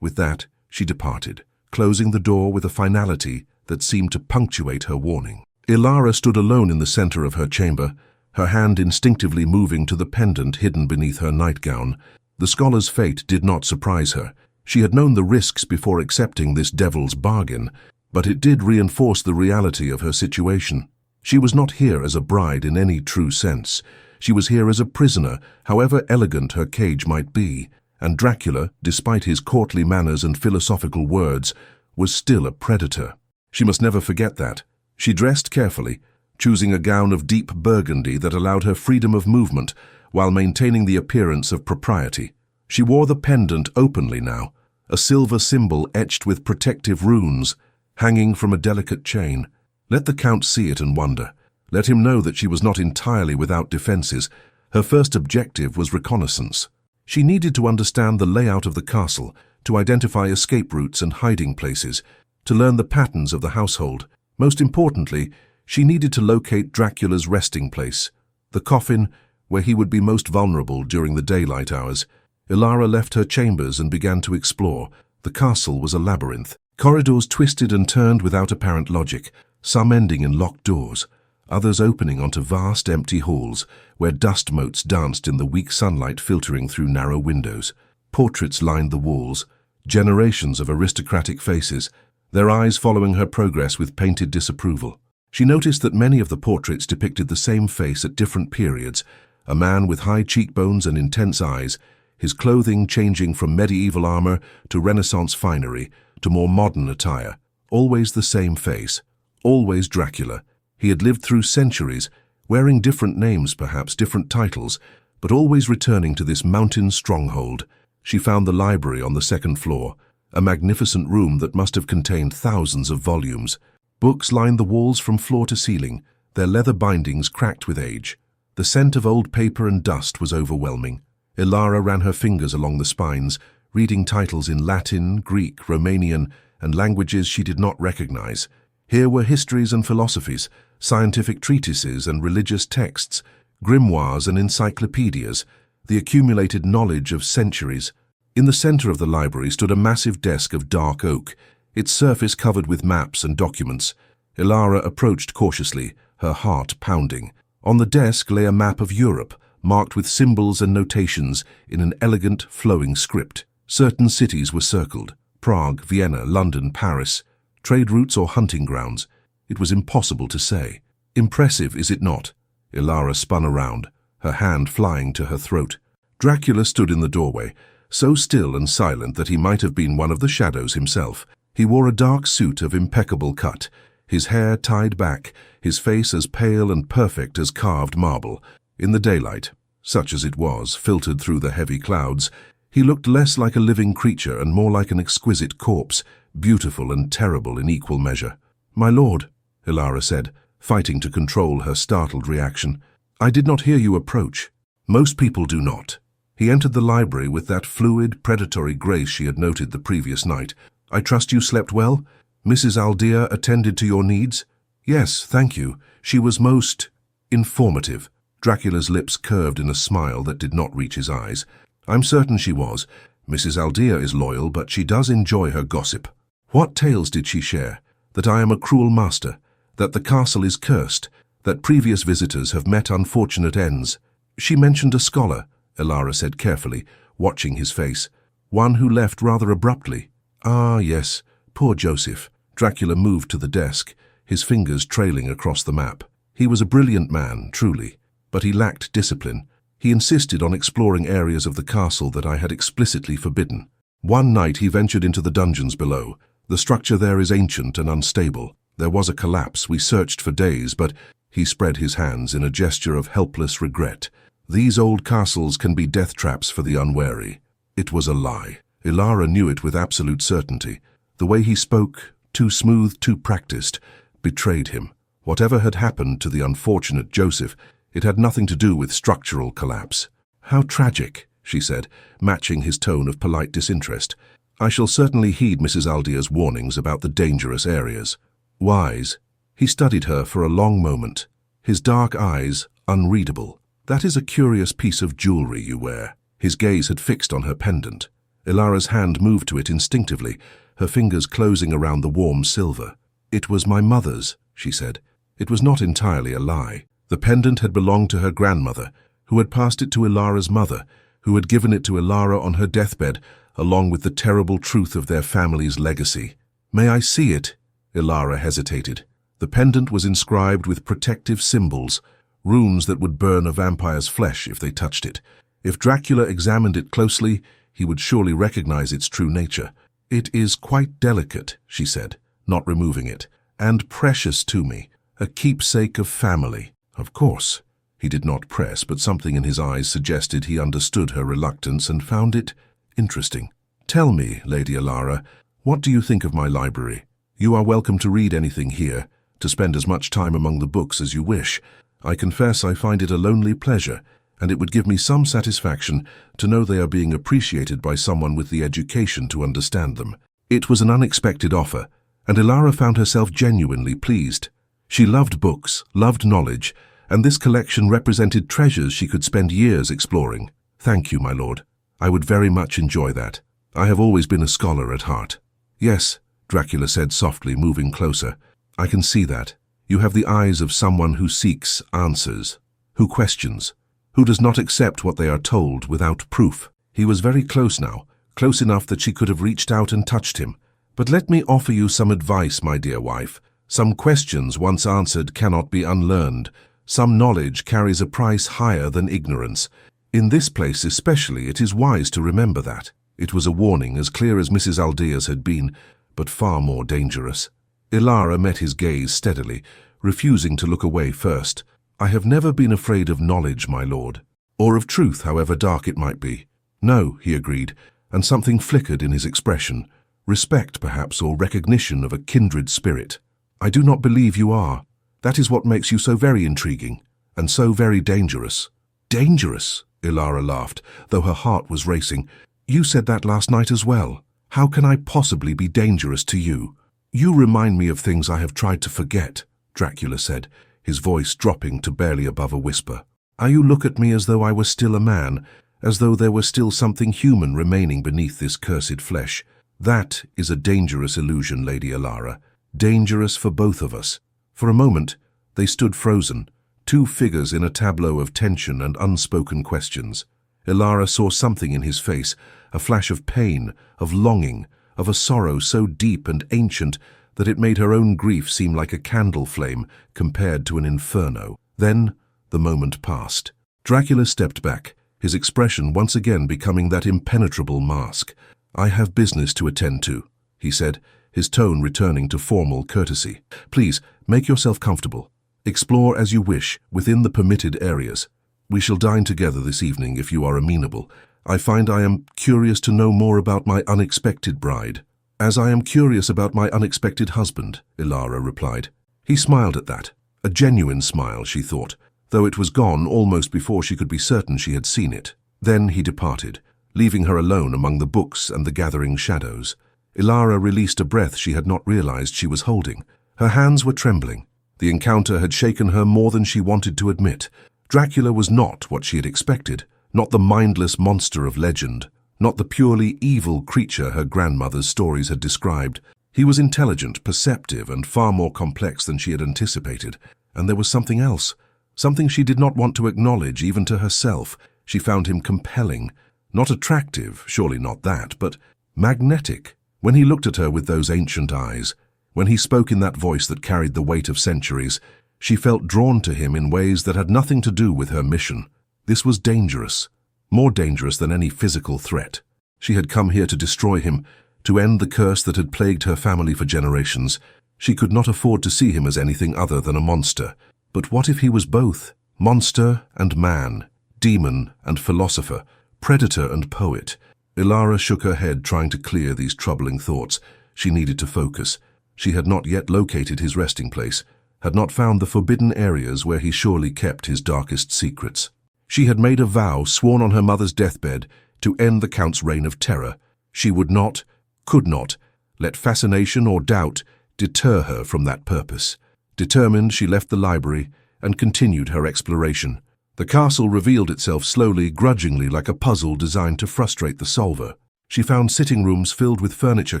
With that, she departed, closing the door with a finality that seemed to punctuate her warning. Elara stood alone in the center of her chamber, her hand instinctively moving to the pendant hidden beneath her nightgown. The scholar's fate did not surprise her. She had known the risks before accepting this devil's bargain, but it did reinforce the reality of her situation. She was not here as a bride in any true sense. She was here as a prisoner, however elegant her cage might be, and Dracula, despite his courtly manners and philosophical words, was still a predator. She must never forget that. She dressed carefully, choosing a gown of deep burgundy that allowed her freedom of movement while maintaining the appearance of propriety. She wore the pendant openly now, a silver symbol etched with protective runes, hanging from a delicate chain. Let the Count see it and wonder. Let him know that she was not entirely without defenses. Her first objective was reconnaissance. She needed to understand the layout of the castle, to identify escape routes and hiding places, to learn the patterns of the household. Most importantly, she needed to locate Dracula's resting place, the coffin where he would be most vulnerable during the daylight hours. Elara left her chambers and began to explore. The castle was a labyrinth. Corridors twisted and turned without apparent logic, some ending in locked doors, others opening onto vast empty halls where dust motes danced in the weak sunlight filtering through narrow windows. Portraits lined the walls, generations of aristocratic faces, their eyes following her progress with painted disapproval. She noticed that many of the portraits depicted the same face at different periods, a man with high cheekbones and intense eyes, his clothing changing from medieval armor to Renaissance finery to more modern attire. Always the same face, always Dracula. He had lived through centuries, wearing different names perhaps, different titles, but always returning to this mountain stronghold. She found the library on the second floor, a magnificent room that must have contained thousands of volumes. Books lined the walls from floor to ceiling, their leather bindings cracked with age. The scent of old paper and dust was overwhelming. Elara ran her fingers along the spines, reading titles in Latin, Greek, Romanian, and languages she did not recognize. Here were histories and philosophies, scientific treatises and religious texts, grimoires and encyclopedias, the accumulated knowledge of centuries. In the center of the library stood a massive desk of dark oak, its surface covered with maps and documents. Elara approached cautiously, her heart pounding. On the desk lay a map of Europe, marked with symbols and notations in an elegant, flowing script. Certain cities were circled: Prague, Vienna, London, Paris. Trade routes or hunting grounds. It was impossible to say. Impressive, is it not? Elara spun around, her hand flying to her throat. Dracula stood in the doorway, so still and silent that he might have been one of the shadows himself. He wore a dark suit of impeccable cut, his hair tied back, his face as pale and perfect as carved marble. In the daylight, such as it was, filtered through the heavy clouds, he looked less like a living creature and more like an exquisite corpse, beautiful and terrible in equal measure. "My lord," Elara said, fighting to control her startled reaction, "I did not hear you approach." Most people do not. He entered the library with that fluid, predatory grace she had noted the previous night. "I trust you slept well? Mrs. Aldea attended to your needs?" "Yes, thank you. She was most informative." Dracula's lips curved in a smile that did not reach his eyes. "I'm certain she was. Mrs. Aldea is loyal, but she does enjoy her gossip." "What tales did she share? That I am a cruel master, that the castle is cursed, that previous visitors have met unfortunate ends." "She mentioned a scholar," Elara said carefully, watching his face. "One who left rather abruptly." "Ah, yes, poor Joseph." Dracula moved to the desk, his fingers trailing across the map. "He was a brilliant man, truly, but he lacked discipline. He insisted on exploring areas of the castle that I had explicitly forbidden. One night he ventured into the dungeons below. The structure there is ancient and unstable. There was a collapse. We searched for days, but—" He spread his hands in a gesture of helpless regret. "These old castles can be death traps for the unwary." It was a lie. Elara knew it with absolute certainty. The way he spoke, too smooth, too practiced, betrayed him. Whatever had happened to the unfortunate Joseph, it had nothing to do with structural collapse. "How tragic," she said, matching his tone of polite disinterest. "I shall certainly heed Mrs. Aldea's warnings about the dangerous areas." Wise. He studied her for a long moment, his dark eyes unreadable. "That is a curious piece of jewelry you wear." His gaze had fixed on her pendant. Elara's hand moved to it instinctively, her fingers closing around the warm silver. "It was my mother's," she said. It was not entirely a lie. The pendant had belonged to her grandmother, who had passed it to Elara's mother, who had given it to Elara on her deathbed along with the terrible truth of their family's legacy. "May I see it?" Elara hesitated. The pendant was inscribed with protective symbols, runes that would burn a vampire's flesh if they touched it. If Dracula examined it closely, he would surely recognize its true nature. "It is quite delicate," she said, not removing it, "and precious to me, a keepsake of family." "Of course." He did not press, but something in his eyes suggested he understood her reluctance and found it interesting. "Tell me, Lady Elara, what do you think of my library? You are welcome to read anything here, to spend as much time among the books as you wish. I confess I find it a lonely pleasure, and it would give me some satisfaction to know they are being appreciated by someone with the education to understand them." It was an unexpected offer, and Elara found herself genuinely pleased. She loved books, loved knowledge, and this collection represented treasures she could spend years exploring. "Thank you, my lord. I would very much enjoy that. I have always been a scholar at heart." "Yes," Dracula said softly, moving closer. "I can see that. You have the eyes of someone who seeks answers, who questions, who does not accept what they are told without proof." He was very close now, close enough that she could have reached out and touched him. "But let me offer you some advice, my dear wife. Some questions once answered cannot be unlearned. Some knowledge carries a price higher than ignorance. In this place especially, it is wise to remember that." It was a warning as clear as Mrs. Aldea's had been, but far more dangerous. Elara met his gaze steadily, refusing to look away first. "I have never been afraid of knowledge, my lord, or of truth, however dark it might be." "No," he agreed, and something flickered in his expression. Respect, perhaps, or recognition of a kindred spirit. "I do not believe you are. That is what makes you so very intriguing, and so very dangerous." "Dangerous?" Elara laughed, though her heart was racing. "You said that last night as well. How can I possibly be dangerous to you?" "You remind me of things I have tried to forget," Dracula said, his voice dropping to barely above a whisper. "You look at me as though I were still a man, as though there were still something human remaining beneath this cursed flesh. That is a dangerous illusion, Lady Elara. Dangerous for both of us." For a moment, they stood frozen, two figures in a tableau of tension and unspoken questions. Elara saw something in his face, a flash of pain, of longing, of a sorrow so deep and ancient that it made her own grief seem like a candle flame compared to an inferno. Then the moment passed. Dracula stepped back, his expression once again becoming that impenetrable mask. "I have business to attend to," he said, his tone returning to formal courtesy. "Please, make yourself comfortable. Explore as you wish, within the permitted areas. We shall dine together this evening if you are amenable. I find I am curious to know more about my unexpected bride." "As I am curious about my unexpected husband," Elara replied. He smiled at that. A genuine smile, she thought, though it was gone almost before she could be certain she had seen it. Then he departed, leaving her alone among the books and the gathering shadows. Elara released a breath she had not realized she was holding. Her hands were trembling. The encounter had shaken her more than she wanted to admit. Dracula was not what she had expected, not the mindless monster of legend, not the purely evil creature her grandmother's stories had described. He was intelligent, perceptive, and far more complex than she had anticipated. And there was something else, something she did not want to acknowledge even to herself. She found him compelling, not attractive, surely not that, but magnetic. When he looked at her with those ancient eyes, when he spoke in that voice that carried the weight of centuries, she felt drawn to him in ways that had nothing to do with her mission. This was dangerous, more dangerous than any physical threat. She had come here to destroy him, to end the curse that had plagued her family for generations. She could not afford to see him as anything other than a monster. But what if he was both? Monster and man, demon and philosopher, predator and poet. Elara shook her head, trying to clear these troubling thoughts. She needed to focus. She had not yet located his resting place, had not found the forbidden areas where he surely kept his darkest secrets. She had made a vow, sworn on her mother's deathbed, to end the Count's reign of terror. She would not, could not, let fascination or doubt deter her from that purpose. Determined, she left the library and continued her exploration. The castle revealed itself slowly, grudgingly, like a puzzle designed to frustrate the solver. She found sitting rooms filled with furniture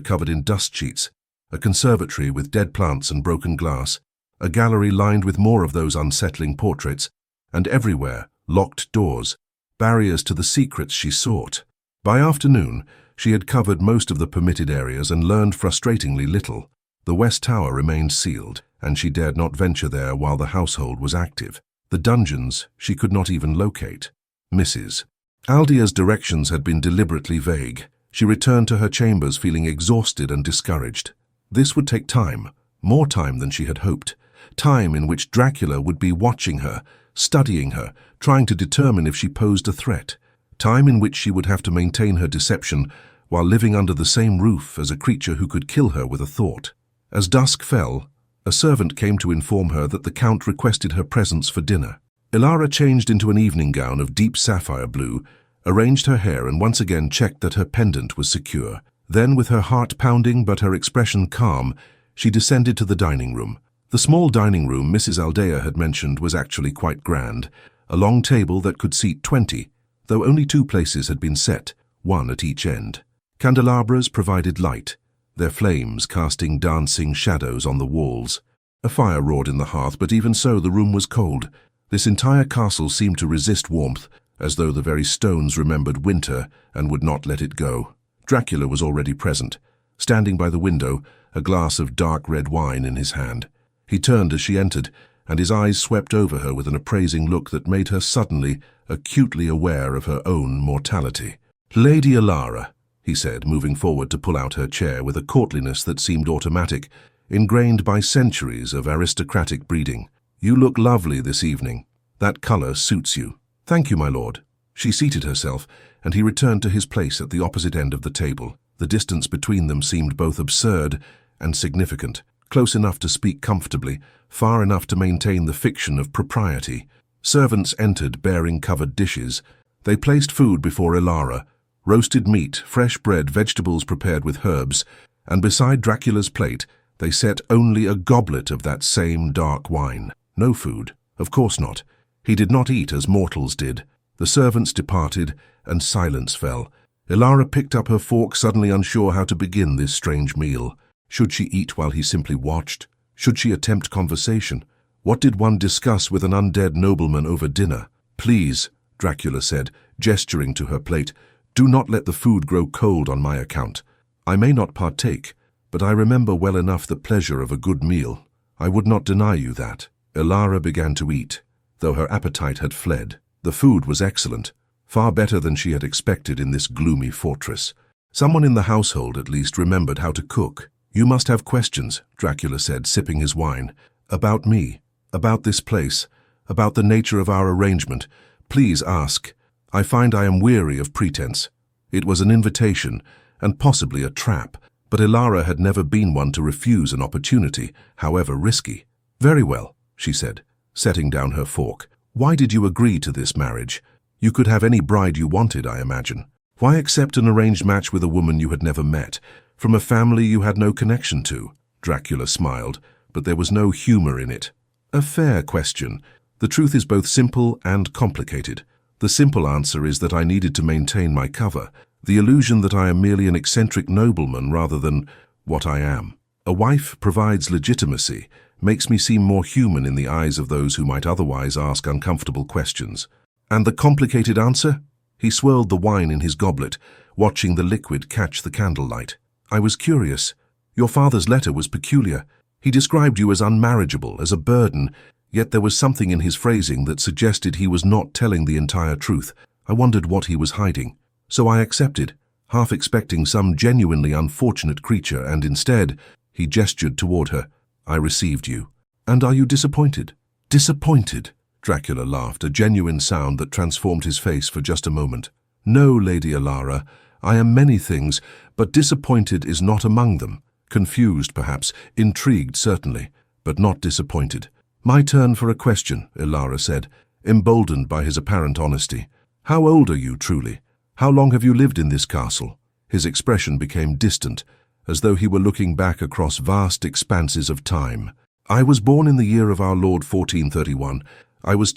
covered in dust sheets, a conservatory with dead plants and broken glass, a gallery lined with more of those unsettling portraits, and everywhere locked doors, barriers to the secrets she sought. By afternoon, She had covered most of the permitted areas and learned frustratingly little. The West Tower remained sealed, and she dared not venture there while the household was active. The dungeons she could not even locate. Mrs. Aldia's directions had been deliberately vague. She returned to her chambers feeling exhausted and discouraged. This would take time, more time than she had hoped. Time in which Dracula would be watching her, studying her, trying to determine if she posed a threat. Time in which she would have to maintain her deception while living under the same roof as a creature who could kill her with a thought. As dusk fell, a servant came to inform her that the Count requested her presence for dinner. Elara changed into an evening gown of deep sapphire blue, arranged her hair and once again checked that her pendant was secure. Then, with her heart pounding but her expression calm, she descended to the dining room. The small dining room Mrs. Aldea had mentioned was actually quite grand, a long table that could seat 20, though only 2 places had been set, one at each end. Candelabras provided light, their flames casting dancing shadows on the walls. A fire roared in the hearth, but even so the room was cold. This entire castle seemed to resist warmth, as though the very stones remembered winter and would not let it go. Dracula was already present, standing by the window, a glass of dark red wine in his hand. He turned as she entered, and his eyes swept over her with an appraising look that made her suddenly, acutely aware of her own mortality. "Lady Elara," he said, moving forward to pull out her chair with a courtliness that seemed automatic, ingrained by centuries of aristocratic breeding. "You look lovely this evening. That colour suits you." "Thank you, my lord." She seated herself, and he returned to his place at the opposite end of the table. The distance between them seemed both absurd and significant, close enough to speak comfortably, far enough to maintain the fiction of propriety. Servants entered bearing covered dishes. They placed food before Elara, roasted meat, fresh bread, vegetables prepared with herbs, and beside Dracula's plate they set only a goblet of that same dark wine. No food. Of course not. He did not eat as mortals did. The servants departed, and silence fell. Elara picked up her fork, suddenly unsure how to begin this strange meal. Should she eat while he simply watched? Should she attempt conversation? What did one discuss with an undead nobleman over dinner? "Please," Dracula said, gesturing to her plate, "do not let the food grow cold on my account. I may not partake, but I remember well enough the pleasure of a good meal. I would not deny you that." Elara began to eat, though her appetite had fled. The food was excellent, far better than she had expected in this gloomy fortress. Someone in the household at least remembered how to cook. "You must have questions," Dracula said, sipping his wine. "About me, about this place, about the nature of our arrangement. Please ask. I find I am weary of pretense." It was an invitation, and possibly a trap, but Elara had never been one to refuse an opportunity, however risky. "Very well," she said, setting down her fork. "Why did you agree to this marriage? You could have any bride you wanted, I imagine. Why accept an arranged match with a woman you had never met, from a family you had no connection to?" Dracula smiled, but there was no humor in it. "A fair question. The truth is both simple and complicated. The simple answer is that I needed to maintain my cover, the illusion that I am merely an eccentric nobleman rather than what I am. A wife provides legitimacy, makes me seem more human in the eyes of those who might otherwise ask uncomfortable questions. And the complicated answer?" He swirled the wine in his goblet, watching the liquid catch the candlelight. "I was curious. Your father's letter was peculiar. He described you as unmarriageable, as a burden, yet there was something in his phrasing that suggested he was not telling the entire truth. I wondered what he was hiding. So I accepted, half expecting some genuinely unfortunate creature, and instead," he gestured toward her, "I received you. And are you disappointed?" "Disappointed?" Dracula laughed, a genuine sound that transformed his face for just a moment. "No, Lady Elara, I am many things, but disappointed is not among them. Confused, perhaps, intrigued, certainly, but not disappointed." "My turn for a question," Elara said, emboldened by his apparent honesty. "How old are you, truly? How long have you lived in this castle?" His expression became distant, as though he were looking back across vast expanses of time. "I was born in the year of our Lord 1431. I was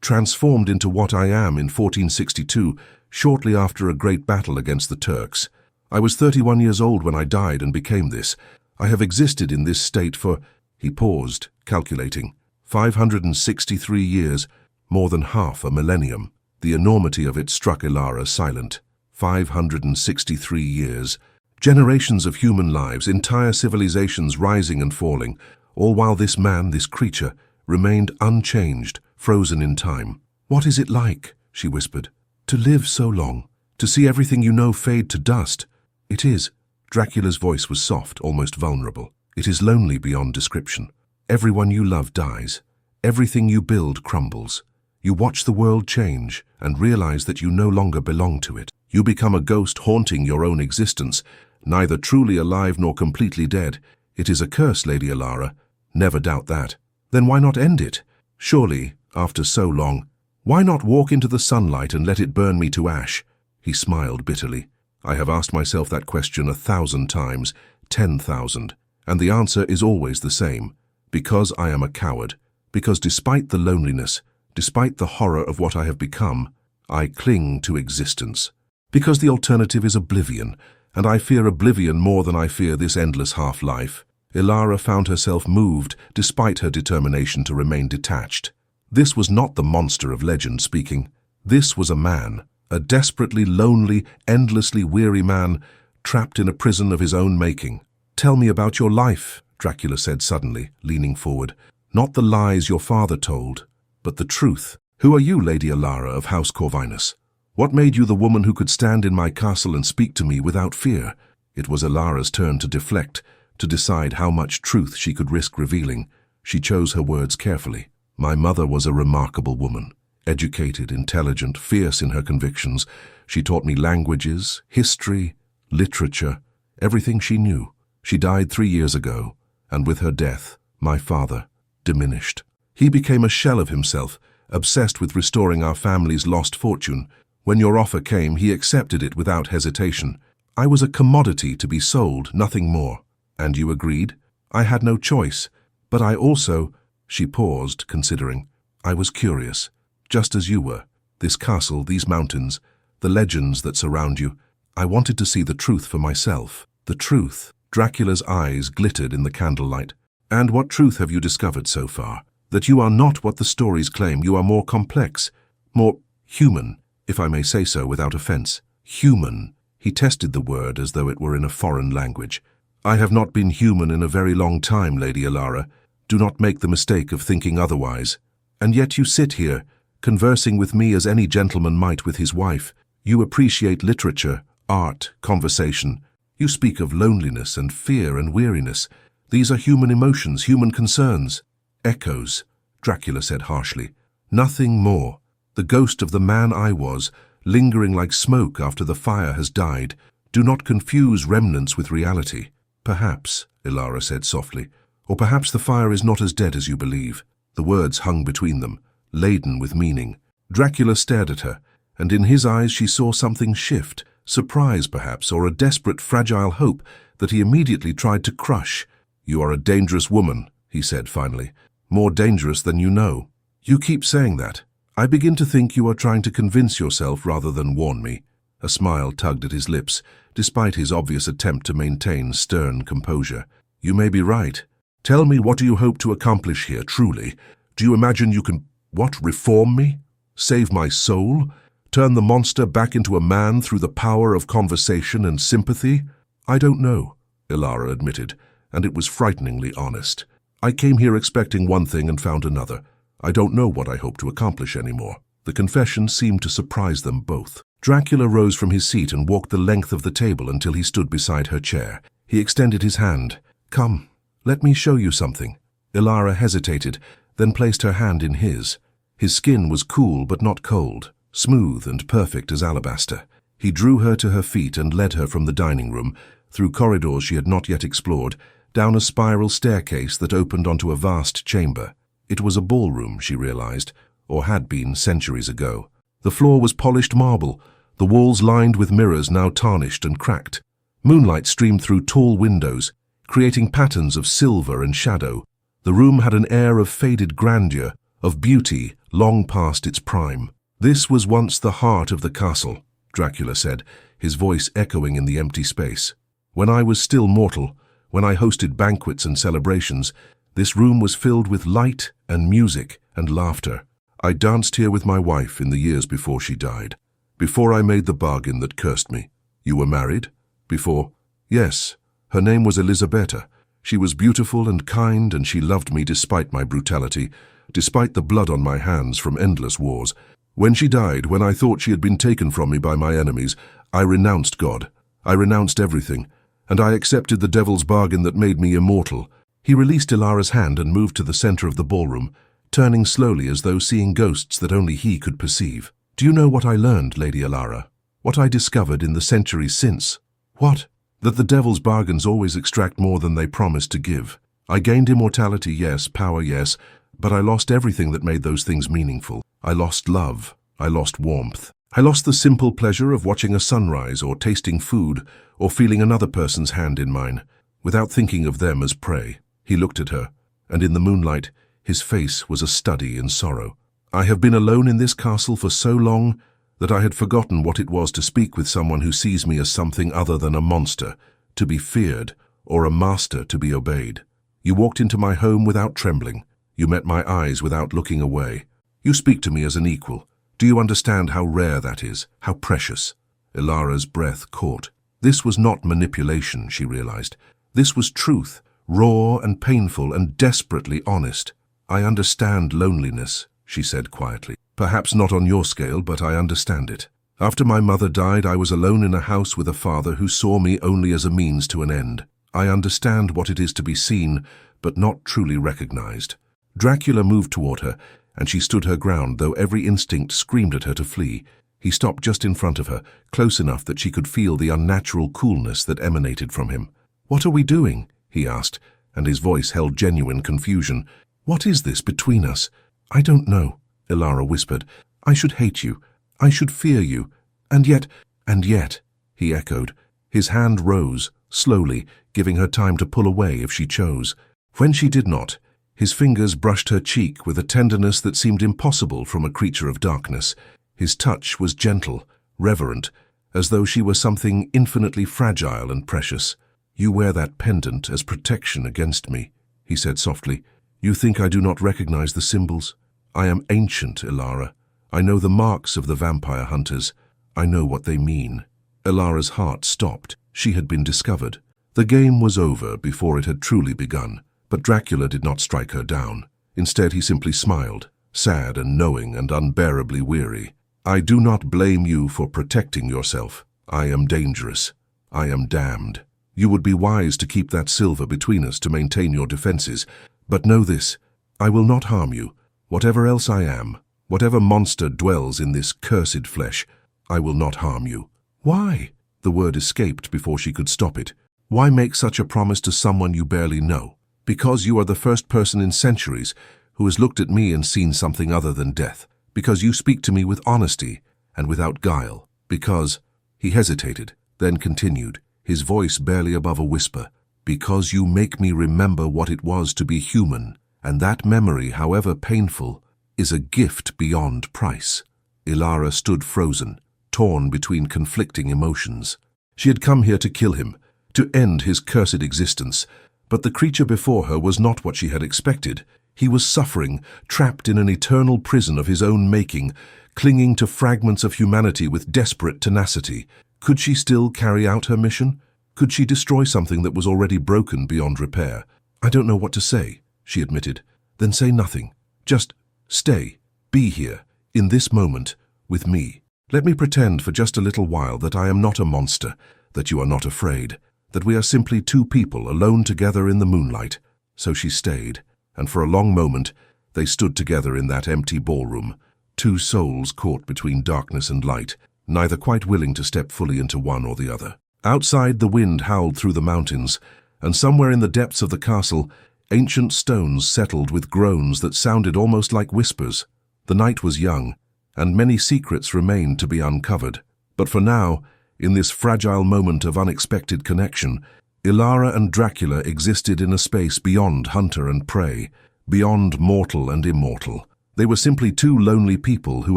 transformed into what I am in 1462, shortly after a great battle against the Turks. I was 31 years old when I died and became this. I have existed in this state for—" He paused, calculating. 563 years, more than half a millennium. The enormity of it struck Elara silent. 563 years. Generations of human lives, entire civilizations rising and falling, all while this man, this creature, remained unchanged, frozen in time. "What is it like," she whispered, "to live so long, to see everything you know fade to dust?" "It is." Dracula's voice was soft, almost vulnerable. "It is lonely beyond description. Everyone you love dies. Everything you build crumbles. You watch the world change and realize that you no longer belong to it. You become a ghost haunting your own existence, neither truly alive nor completely dead. It is a curse, Lady Elara. Never doubt that. Then why not end it? Surely, after so long, why not walk into the sunlight and let it burn me to ash?" He smiled bitterly. "I have asked myself that question 1,000 times, 10,000, and the answer is always the same. Because I am a coward. Because despite the loneliness, despite the horror of what I have become, I cling to existence. Because the alternative is oblivion, and I fear oblivion more than I fear this endless half-life." Elara found herself moved despite her determination to remain detached. This was not the monster of legend speaking. This was a man, a desperately lonely, endlessly weary man, trapped in a prison of his own making. "Tell me about your life," Dracula said suddenly, leaning forward. "Not the lies your father told, but the truth. Who are you, Lady Elara of House Corvinus? What made you the woman who could stand in my castle and speak to me without fear?" It was Elara's turn to deflect, to decide how much truth she could risk revealing. She chose her words carefully. "My mother was a remarkable woman. Educated, intelligent, fierce in her convictions. She taught me languages, history, literature, everything she knew. She died 3 years ago, and with her death, my father diminished. He became a shell of himself, obsessed with restoring our family's lost fortune. When your offer came, he accepted it without hesitation. I was a commodity to be sold, nothing more. And you agreed? I had no choice. But I also—" She paused, considering. "I was curious, just as you were. This castle, these mountains, the legends that surround you. I wanted to see the truth for myself." "The truth?" Dracula's eyes glittered in the candlelight. "And what truth have you discovered so far? That you are not what the stories claim. You are more complex, more human, if I may say so without offense. Human." He tested the word as though it were in a foreign language. "I have not been human in a very long time, Lady Elara. Do not make the mistake of thinking otherwise. And yet you sit here, conversing with me as any gentleman might with his wife. You appreciate literature, art, conversation. You speak of loneliness and fear and weariness. These are human emotions, human concerns." "Echoes," Dracula said harshly. "Nothing more. The ghost of the man I was, lingering like smoke after the fire has died. Do not confuse remnants with reality." "Perhaps," Elara said softly, "or perhaps the fire is not as dead as you believe." The words hung between them, laden with meaning. Dracula stared at her, and in his eyes she saw something shift, surprise perhaps, or a desperate, fragile hope that he immediately tried to crush. "You are a dangerous woman," he said finally. "More dangerous than you know." "You keep saying that. I begin to think you are trying to convince yourself rather than warn me." A smile tugged at his lips, despite his obvious attempt to maintain stern composure. "You may be right. Tell me, what do you hope to accomplish here, truly? Do you imagine you can, reform me? Save my soul? Turn the monster back into a man through the power of conversation and sympathy?" "I don't know," Elara admitted, and it was frighteningly honest. "I came here expecting one thing and found another. I don't know what I hope to accomplish anymore." The confession seemed to surprise them both. Dracula rose from his seat and walked the length of the table until he stood beside her chair. He extended his hand. "Come, let me show you something." Elara hesitated, then placed her hand in his. His skin was cool but not cold, smooth and perfect as alabaster. He drew her to her feet and led her from the dining room, through corridors she had not yet explored, down a spiral staircase that opened onto a vast chamber. It was a ballroom, she realized, or had been centuries ago. The floor was polished marble, the walls lined with mirrors now tarnished and cracked. Moonlight streamed through tall windows, creating patterns of silver and shadow. The room had an air of faded grandeur, of beauty long past its prime. "This was once the heart of the castle," Dracula said, his voice echoing in the empty space. "When I was still mortal, when I hosted banquets and celebrations, this room was filled with light and music and laughter. I danced here with my wife in the years before she died. Before I made the bargain that cursed me. You were married? Before? Yes. Her name was Elisabetta. She was beautiful and kind, and she loved me despite my brutality, despite the blood on my hands from endless wars. When she died, when I thought she had been taken from me by my enemies, I renounced God. I renounced everything, and I accepted the devil's bargain that made me immortal. He released Elara's hand and moved to the center of the ballroom, turning slowly as though seeing ghosts that only he could perceive. Do you know what I learned, Lady Elara? What I discovered in the centuries since? What? That the devil's bargains always extract more than they promise to give. I gained immortality, yes, power, yes, but I lost everything that made those things meaningful. I lost love. I lost warmth. I lost the simple pleasure of watching a sunrise or tasting food or feeling another person's hand in mine, without thinking of them as prey. He looked at her, and in the moonlight, his face was a study in sorrow. I have been alone in this castle for so long that I had forgotten what it was to speak with someone who sees me as something other than a monster, to be feared, or a master to be obeyed. You walked into my home without trembling. You met my eyes without looking away. You speak to me as an equal. Do you understand how rare that is, how precious? Elara's breath caught. This was not manipulation, she realized. This was truth, raw and painful and desperately honest. I understand loneliness, she said quietly. Perhaps not on your scale, but I understand it. After my mother died, I was alone in a house with a father who saw me only as a means to an end. I understand what it is to be seen, but not truly recognized. Dracula moved toward her, and she stood her ground, though every instinct screamed at her to flee. He stopped just in front of her, close enough that she could feel the unnatural coolness that emanated from him. "What are we doing?" he asked, and his voice held genuine confusion. "What is this between us?" "I don't know," Elara whispered. "I should hate you. I should fear you. And yet, he echoed. His hand rose, slowly, giving her time to pull away if she chose. When she did not, his fingers brushed her cheek with a tenderness that seemed impossible from a creature of darkness. His touch was gentle, reverent, as though she were something infinitely fragile and precious. "You wear that pendant as protection against me," he said softly. "You think I do not recognize the symbols? I am ancient, Elara. I know the marks of the vampire hunters. I know what they mean." Elara's heart stopped. She had been discovered. The game was over before it had truly begun, but Dracula did not strike her down. Instead, he simply smiled, sad and knowing and unbearably weary. "I do not blame you for protecting yourself. I am dangerous. I am damned. You would be wise to keep that silver between us to maintain your defenses. But know this, I will not harm you. Whatever else I am, whatever monster dwells in this cursed flesh, I will not harm you." "Why?" The word escaped before she could stop it. "Why make such a promise to someone you barely know? Because you are the first person in centuries who has looked at me and seen something other than death. Because you speak to me with honesty and without guile. Because—" He hesitated, then continued, his voice barely above a whisper. "Because you make me remember what it was to be human, and that memory, however painful, is a gift beyond price." Elara stood frozen, torn between conflicting emotions. She had come here to kill him, to end his cursed existence, but the creature before her was not what she had expected. He was suffering, trapped in an eternal prison of his own making, clinging to fragments of humanity with desperate tenacity. Could she still carry out her mission? Could she destroy something that was already broken beyond repair? "I don't know what to say," she admitted. "Then say nothing. Just stay, be here, in this moment, with me. Let me pretend for just a little while that I am not a monster, that you are not afraid, that we are simply two people alone together in the moonlight." So she stayed, and for a long moment they stood together in that empty ballroom, two souls caught between darkness and light, neither quite willing to step fully into one or the other. Outside, the wind howled through the mountains, and somewhere in the depths of the castle, ancient stones settled with groans that sounded almost like whispers. The night was young, and many secrets remained to be uncovered. But for now, in this fragile moment of unexpected connection, Elara and Dracula existed in a space beyond hunter and prey, beyond mortal and immortal. They were simply two lonely people who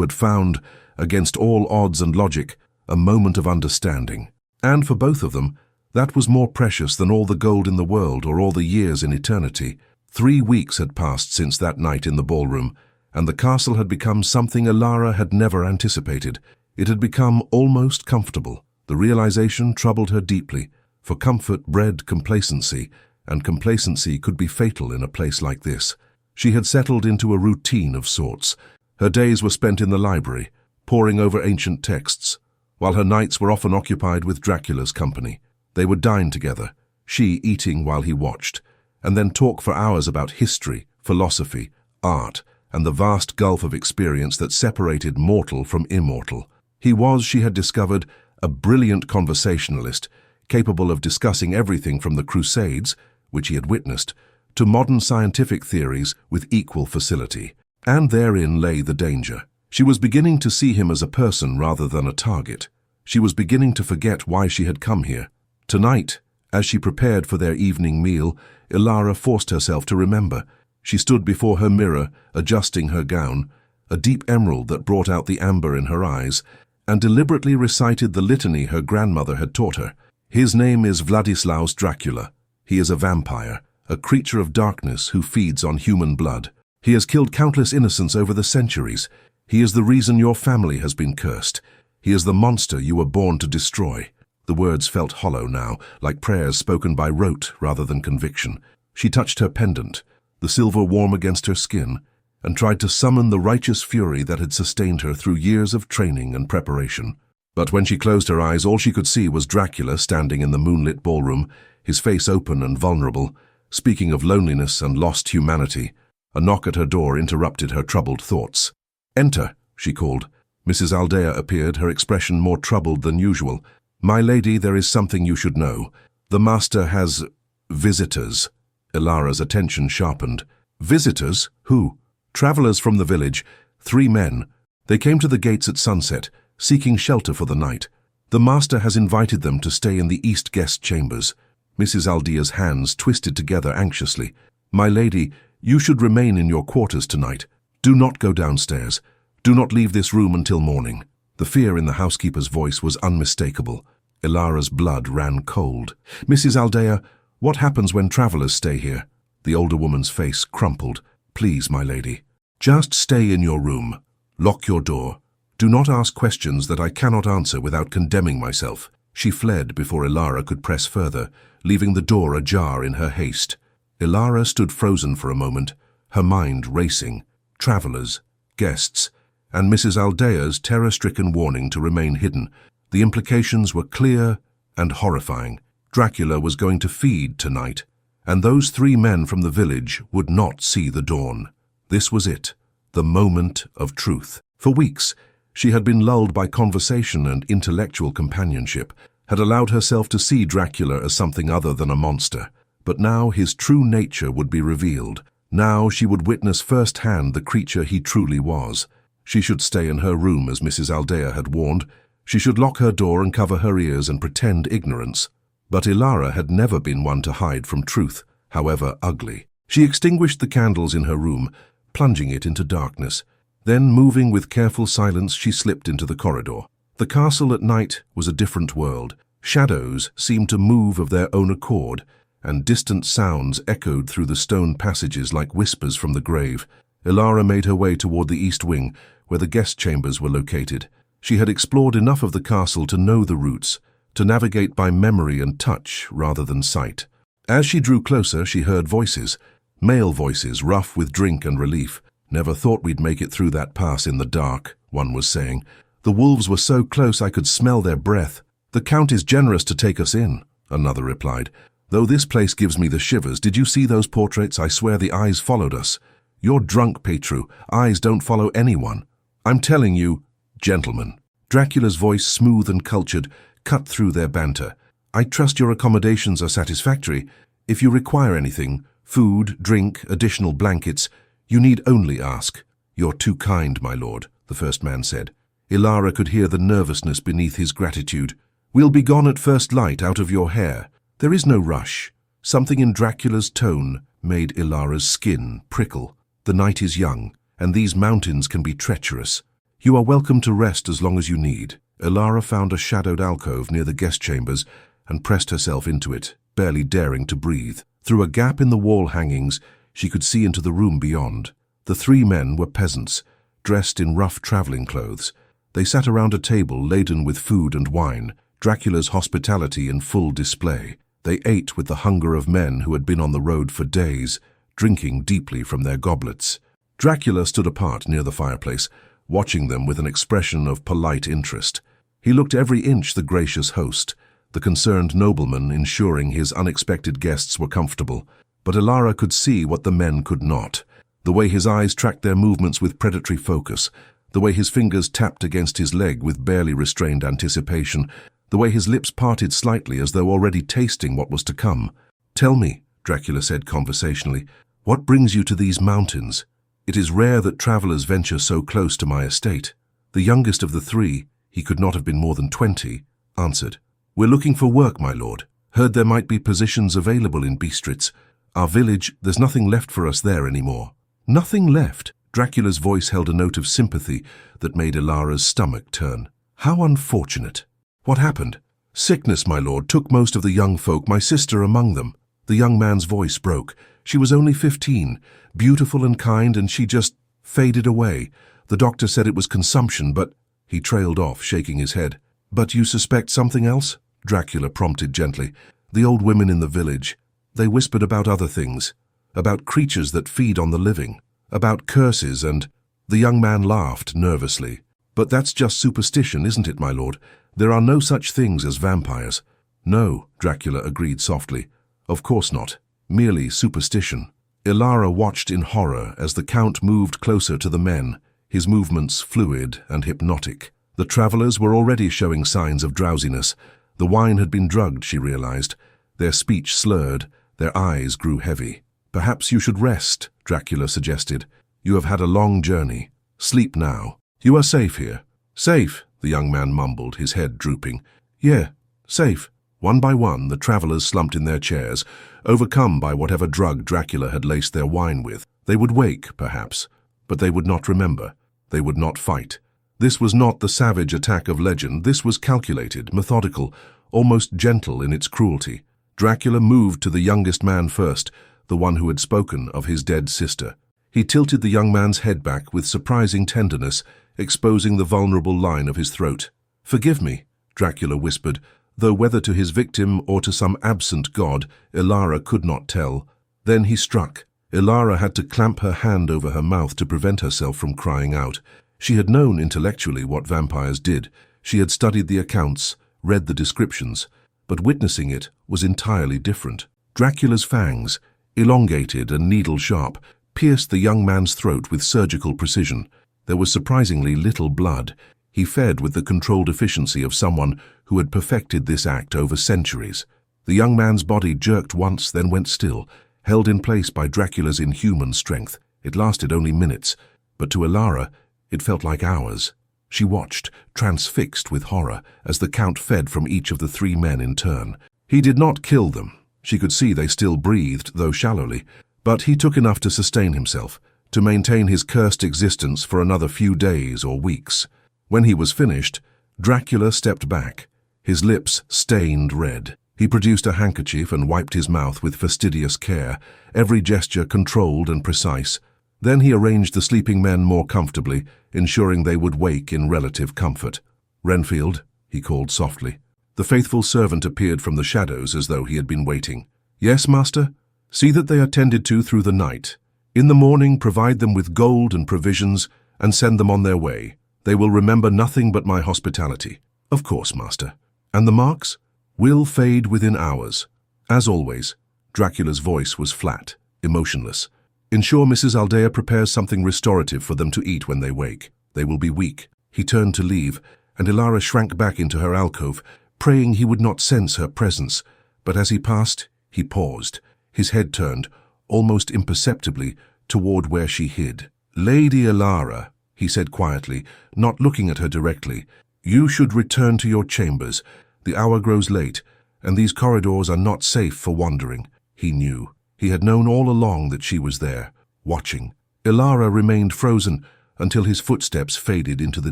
had found, against all odds and logic, a moment of understanding. And for both of them, that was more precious than all the gold in the world or all the years in eternity. 3 weeks had passed since that night in the ballroom, and the castle had become something Elara had never anticipated. It had become almost comfortable. The realization troubled her deeply, for comfort bred complacency, and complacency could be fatal in a place like this. She had settled into a routine of sorts. Her days were spent in the library, poring over ancient texts, while her nights were often occupied with Dracula's company. They would dine together, she eating while he watched, and then talk for hours about history, philosophy, art, and the vast gulf of experience that separated mortal from immortal. He was, she had discovered, a brilliant conversationalist, capable of discussing everything from the Crusades, which he had witnessed, to modern scientific theories with equal facility. And therein lay the danger. She was beginning to see him as a person rather than a target. She was beginning to forget why she had come here. Tonight, as she prepared for their evening meal, Elara forced herself to remember. She stood before her mirror, adjusting her gown, a deep emerald that brought out the amber in her eyes, and deliberately recited the litany her grandmother had taught her. His name is Vladislaus Dracula. He is a vampire, a creature of darkness who feeds on human blood. He has killed countless innocents over the centuries. He is the reason your family has been cursed. He is the monster you were born to destroy. The words felt hollow now, like prayers spoken by rote rather than conviction. She touched her pendant, the silver warm against her skin, and tried to summon the righteous fury that had sustained her through years of training and preparation. But when she closed her eyes, all she could see was Dracula standing in the moonlit ballroom, his face open and vulnerable, speaking of loneliness and lost humanity. A knock at her door interrupted her troubled thoughts. "Enter," she called. Mrs. Aldea appeared, her expression more troubled than usual. "My lady, there is something you should know. The master has visitors." Elara's attention sharpened. "Visitors? Who?" "Travelers from the village, 3 men. They came to the gates at sunset, seeking shelter for the night. The master has invited them to stay in the east guest chambers." Mrs. Aldea's hands twisted together anxiously. "My lady, you should remain in your quarters tonight. Do not go downstairs. Do not leave this room until morning." The fear in the housekeeper's voice was unmistakable. Elara's blood ran cold. "Mrs. Aldea, what happens when travelers stay here?" The older woman's face crumpled. "Please, my lady, just stay in your room. Lock your door. Do not ask questions that I cannot answer without condemning myself." She fled before Elara could press further, leaving the door ajar in her haste. Elara stood frozen for a moment, her mind racing. Travelers, guests, and Mrs. Aldea's terror-stricken warning to remain hidden. The implications were clear and horrifying. Dracula was going to feed tonight, and those 3 men from the village would not see the dawn. This was it, the moment of truth. For weeks, she had been lulled by conversation and intellectual companionship, had allowed herself to see Dracula as something other than a monster. But now his true nature would be revealed. Now she would witness firsthand the creature he truly was. She should stay in her room as Mrs. Aldea had warned. She should lock her door and cover her ears and pretend ignorance. But Elara had never been one to hide from truth, however ugly. She extinguished the candles in her room, plunging it into darkness. Then, moving with careful silence, she slipped into the corridor. The castle at night was a different world. Shadows seemed to move of their own accord, and distant sounds echoed through the stone passages like whispers from the grave. Elara made her way toward the east wing, where the guest chambers were located. She had explored enough of the castle to know the routes, to navigate by memory and touch rather than sight. As she drew closer, she heard voices, male voices rough with drink and relief. "Never thought we'd make it through that pass in the dark," one was saying. "The wolves were so close I could smell their breath." "The Count is generous to take us in," another replied. "Though this place gives me the shivers. Did you see those portraits? I swear the eyes followed us." "You're drunk, Petru. Eyes don't follow anyone." "I'm telling you, gentlemen." Dracula's voice, smooth and cultured, cut through their banter. "I trust your accommodations are satisfactory. If you require anything, food, drink, additional blankets, you need only ask." "You're too kind, my lord," the first man said. Elara could hear the nervousness beneath his gratitude. "We'll be gone at first light, out of your hair. There is no rush." Something in Dracula's tone made Elara's skin prickle. "The night is young, and these mountains can be treacherous. You are welcome to rest as long as you need." Elara found a shadowed alcove near the guest chambers and pressed herself into it, barely daring to breathe. Through a gap in the wall hangings, she could see into the room beyond. The 3 men were peasants, dressed in rough traveling clothes. They sat around a table laden with food and wine, Dracula's hospitality in full display. They ate with the hunger of men who had been on the road for days, drinking deeply from their goblets. Dracula stood apart near the fireplace, watching them with an expression of polite interest. He looked every inch the gracious host, the concerned nobleman ensuring his unexpected guests were comfortable. But Elara could see what the men could not. The way his eyes tracked their movements with predatory focus, the way his fingers tapped against his leg with barely restrained anticipation, the way his lips parted slightly as though already tasting what was to come. "Tell me," Dracula said conversationally, "what brings you to these mountains? It is rare that travelers venture so close to my estate." The youngest of the three, he could not have been more than 20, answered, "We're looking for work, my lord. Heard there might be positions available in Bistritz. Our village, there's nothing left for us there anymore." "Nothing left?" Dracula's voice held a note of sympathy that made Elara's stomach turn. "How unfortunate. What happened?" "Sickness, my lord, took most of the young folk, my sister among them." The young man's voice broke. "She was only 15, beautiful and kind, and she just faded away. The doctor said it was consumption, but—" He trailed off, shaking his head. "But you suspect something else?" Dracula prompted gently. "The old women in the village, they whispered about other things, about creatures that feed on the living, about curses and—" The young man laughed nervously. "But that's just superstition, isn't it, my lord? There are no such things as vampires." "No," Dracula agreed softly. "Of course not. Merely superstition." Elara watched in horror as the Count moved closer to the men, his movements fluid and hypnotic. The travelers were already showing signs of drowsiness. The wine had been drugged, she realized. Their speech slurred, their eyes grew heavy. "Perhaps you should rest," Dracula suggested. "You have had a long journey. Sleep now. You are safe here." "Safe," the young man mumbled, his head drooping. "Yeah, safe." One by one, the travelers slumped in their chairs, overcome by whatever drug Dracula had laced their wine with. They would wake, perhaps, but they would not remember. They would not fight. This was not the savage attack of legend. This was calculated, methodical, almost gentle in its cruelty. Dracula moved to the youngest man first, the one who had spoken of his dead sister. He tilted the young man's head back with surprising tenderness, exposing the vulnerable line of his throat. "Forgive me," Dracula whispered, though whether to his victim or to some absent god, Elara could not tell. Then he struck. Elara had to clamp her hand over her mouth to prevent herself from crying out. She had known intellectually what vampires did. She had studied the accounts, read the descriptions, but witnessing it was entirely different. Dracula's fangs, elongated and needle-sharp, pierced the young man's throat with surgical precision. There was surprisingly little blood. He fed with the controlled efficiency of someone who had perfected this act over centuries. The young man's body jerked once, then went still, held in place by Dracula's inhuman strength. It lasted only minutes, but to Elara, it felt like hours. She watched, transfixed with horror, as the Count fed from each of the three men in turn. He did not kill them. She could see they still breathed, though shallowly, but he took enough to sustain himself, to maintain his cursed existence for another few days or weeks. When he was finished, Dracula stepped back, his lips stained red. He produced a handkerchief and wiped his mouth with fastidious care, every gesture controlled and precise. Then he arranged the sleeping men more comfortably, ensuring they would wake in relative comfort. "Renfield," he called softly. The faithful servant appeared from the shadows as though he had been waiting. "Yes, master? See that they are tended to through the night. In the morning provide them with gold and provisions and send them on their way. They will remember nothing but my hospitality." "Of course, master." "And the marks?" "Will fade within hours." As always, Dracula's voice was flat, emotionless. "Ensure Mrs. Aldea prepares something restorative for them to eat when they wake. They will be weak." He turned to leave, and Elara shrank back into her alcove, praying he would not sense her presence. But as he passed, he paused, his head turned, almost imperceptibly, toward where she hid. "Lady Elara," he said quietly, not looking at her directly, "you should return to your chambers. The hour grows late, and these corridors are not safe for wandering." He knew. He had known all along that she was there, watching. Elara remained frozen until his footsteps faded into the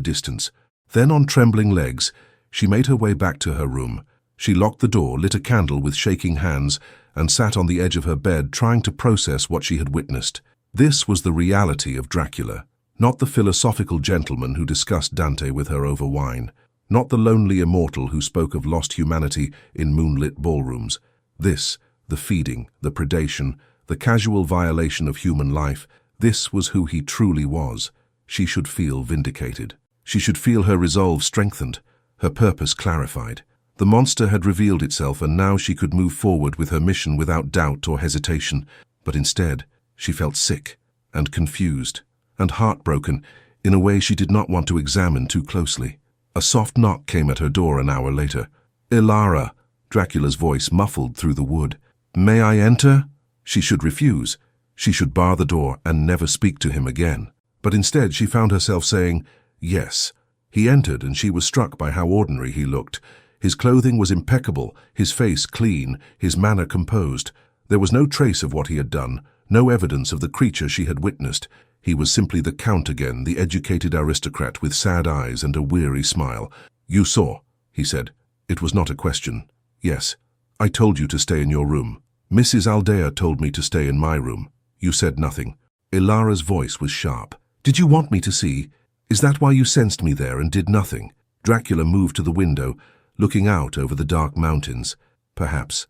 distance. Then, on trembling legs, she made her way back to her room. She locked the door, lit a candle with shaking hands, and sat on the edge of her bed trying to process what she had witnessed. This was the reality of Dracula. Not the philosophical gentleman who discussed Dante with her over wine. Not the lonely immortal who spoke of lost humanity in moonlit ballrooms. This, the feeding, the predation, the casual violation of human life, this was who he truly was. She should feel vindicated. She should feel her resolve strengthened, her purpose clarified. The monster had revealed itself, and now she could move forward with her mission without doubt or hesitation. But instead, she felt sick and confused and heartbroken in a way she did not want to examine too closely. A soft knock came at her door an hour later. "Elara," Dracula's voice muffled through the wood. "May I enter?" She should refuse. She should bar the door and never speak to him again. But instead she found herself saying, yes. He entered, and she was struck by how ordinary he looked. His clothing was impeccable, his face clean, his manner composed. There was no trace of what he had done, no evidence of the creature she had witnessed. He was simply the Count again, the educated aristocrat with sad eyes and a weary smile. "You saw," he said. It was not a question. "Yes. I told you to stay in your room. Mrs. Aldea told me to stay in my room. You said nothing." Elara's voice was sharp. "Did you want me to see? Is that why you sensed me there and did nothing?" Dracula moved to the window, looking out over the dark mountains. Perhaps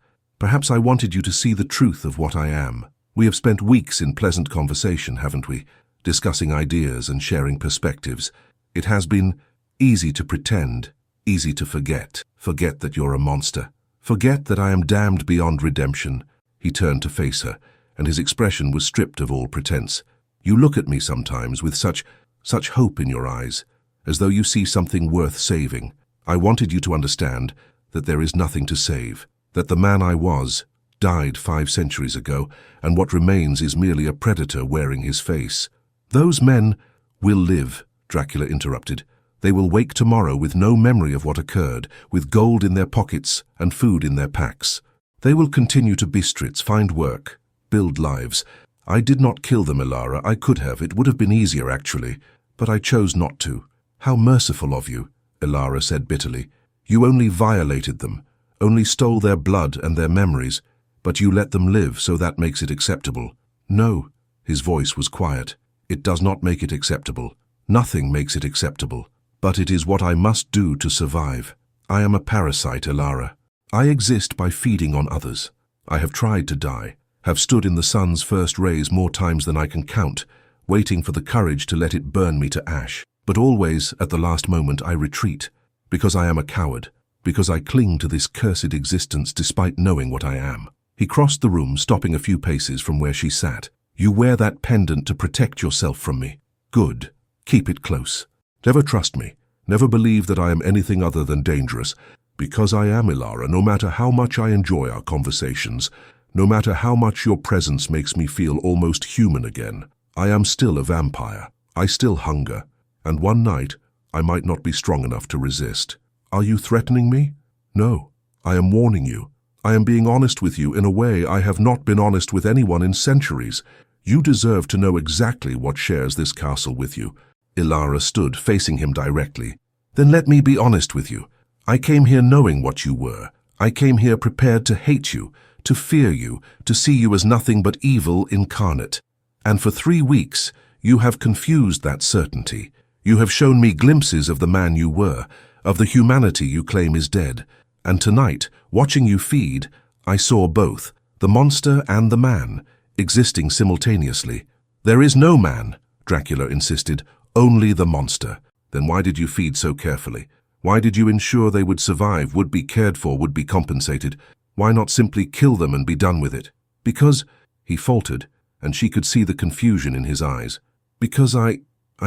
I wanted you to see the truth of what I am. We have spent weeks in pleasant conversation, haven't we? Discussing ideas and sharing perspectives. It has been easy to pretend, easy to forget. Forget that you're a monster. Forget that I am damned beyond redemption." He turned to face her, and his expression was stripped of all pretense. "You look at me sometimes with such hope in your eyes, as though you see something worth saving. I wanted you to understand that there is nothing to save, that the man I was died 5 centuries ago, and what remains is merely a predator wearing his face." "Those men will live," Dracula interrupted. "They will wake tomorrow with no memory of what occurred, with gold in their pockets and food in their packs. They will continue to Bistritz, find work, build lives. I did not kill them, Elara. I could have. It would have been easier, actually. But I chose not to." "How merciful of you," Elara said bitterly. "You only violated them, only stole their blood and their memories, but you let them live, so that makes it acceptable." "No," his voice was quiet. "It does not make it acceptable. Nothing makes it acceptable. But it is what I must do to survive. I am a parasite, Elara. I exist by feeding on others. I have tried to die, have stood in the sun's first rays more times than I can count, waiting for the courage to let it burn me to ash. But always, at the last moment, I retreat, because I am a coward, because I cling to this cursed existence despite knowing what I am." He crossed the room, stopping a few paces from where she sat. "You wear that pendant to protect yourself from me. Good. Keep it close. Never trust me. Never believe that I am anything other than dangerous. Because I am, Elara, no matter how much I enjoy our conversations, no matter how much your presence makes me feel almost human again, I am still a vampire. I still hunger. And one night, I might not be strong enough to resist. Are you threatening me? No. I am warning you. I am being honest with you in a way I have not been honest with anyone in centuries. You deserve to know exactly what shares this castle with you." Elara stood, facing him directly. "Then let me be honest with you. I came here knowing what you were. I came here prepared to hate you, to fear you, to see you as nothing but evil incarnate. And for 3 weeks, you have confused that certainty. You have shown me glimpses of the man you were, of the humanity you claim is dead. And tonight, watching you feed, I saw both, the monster and the man, existing simultaneously." "There is no man," Dracula insisted, "only the monster." "Then why did you feed so carefully? Why did you ensure they would survive, would be cared for, would be compensated? Why not simply kill them and be done with it?" "Because," he faltered, and she could see the confusion in his eyes. "Because I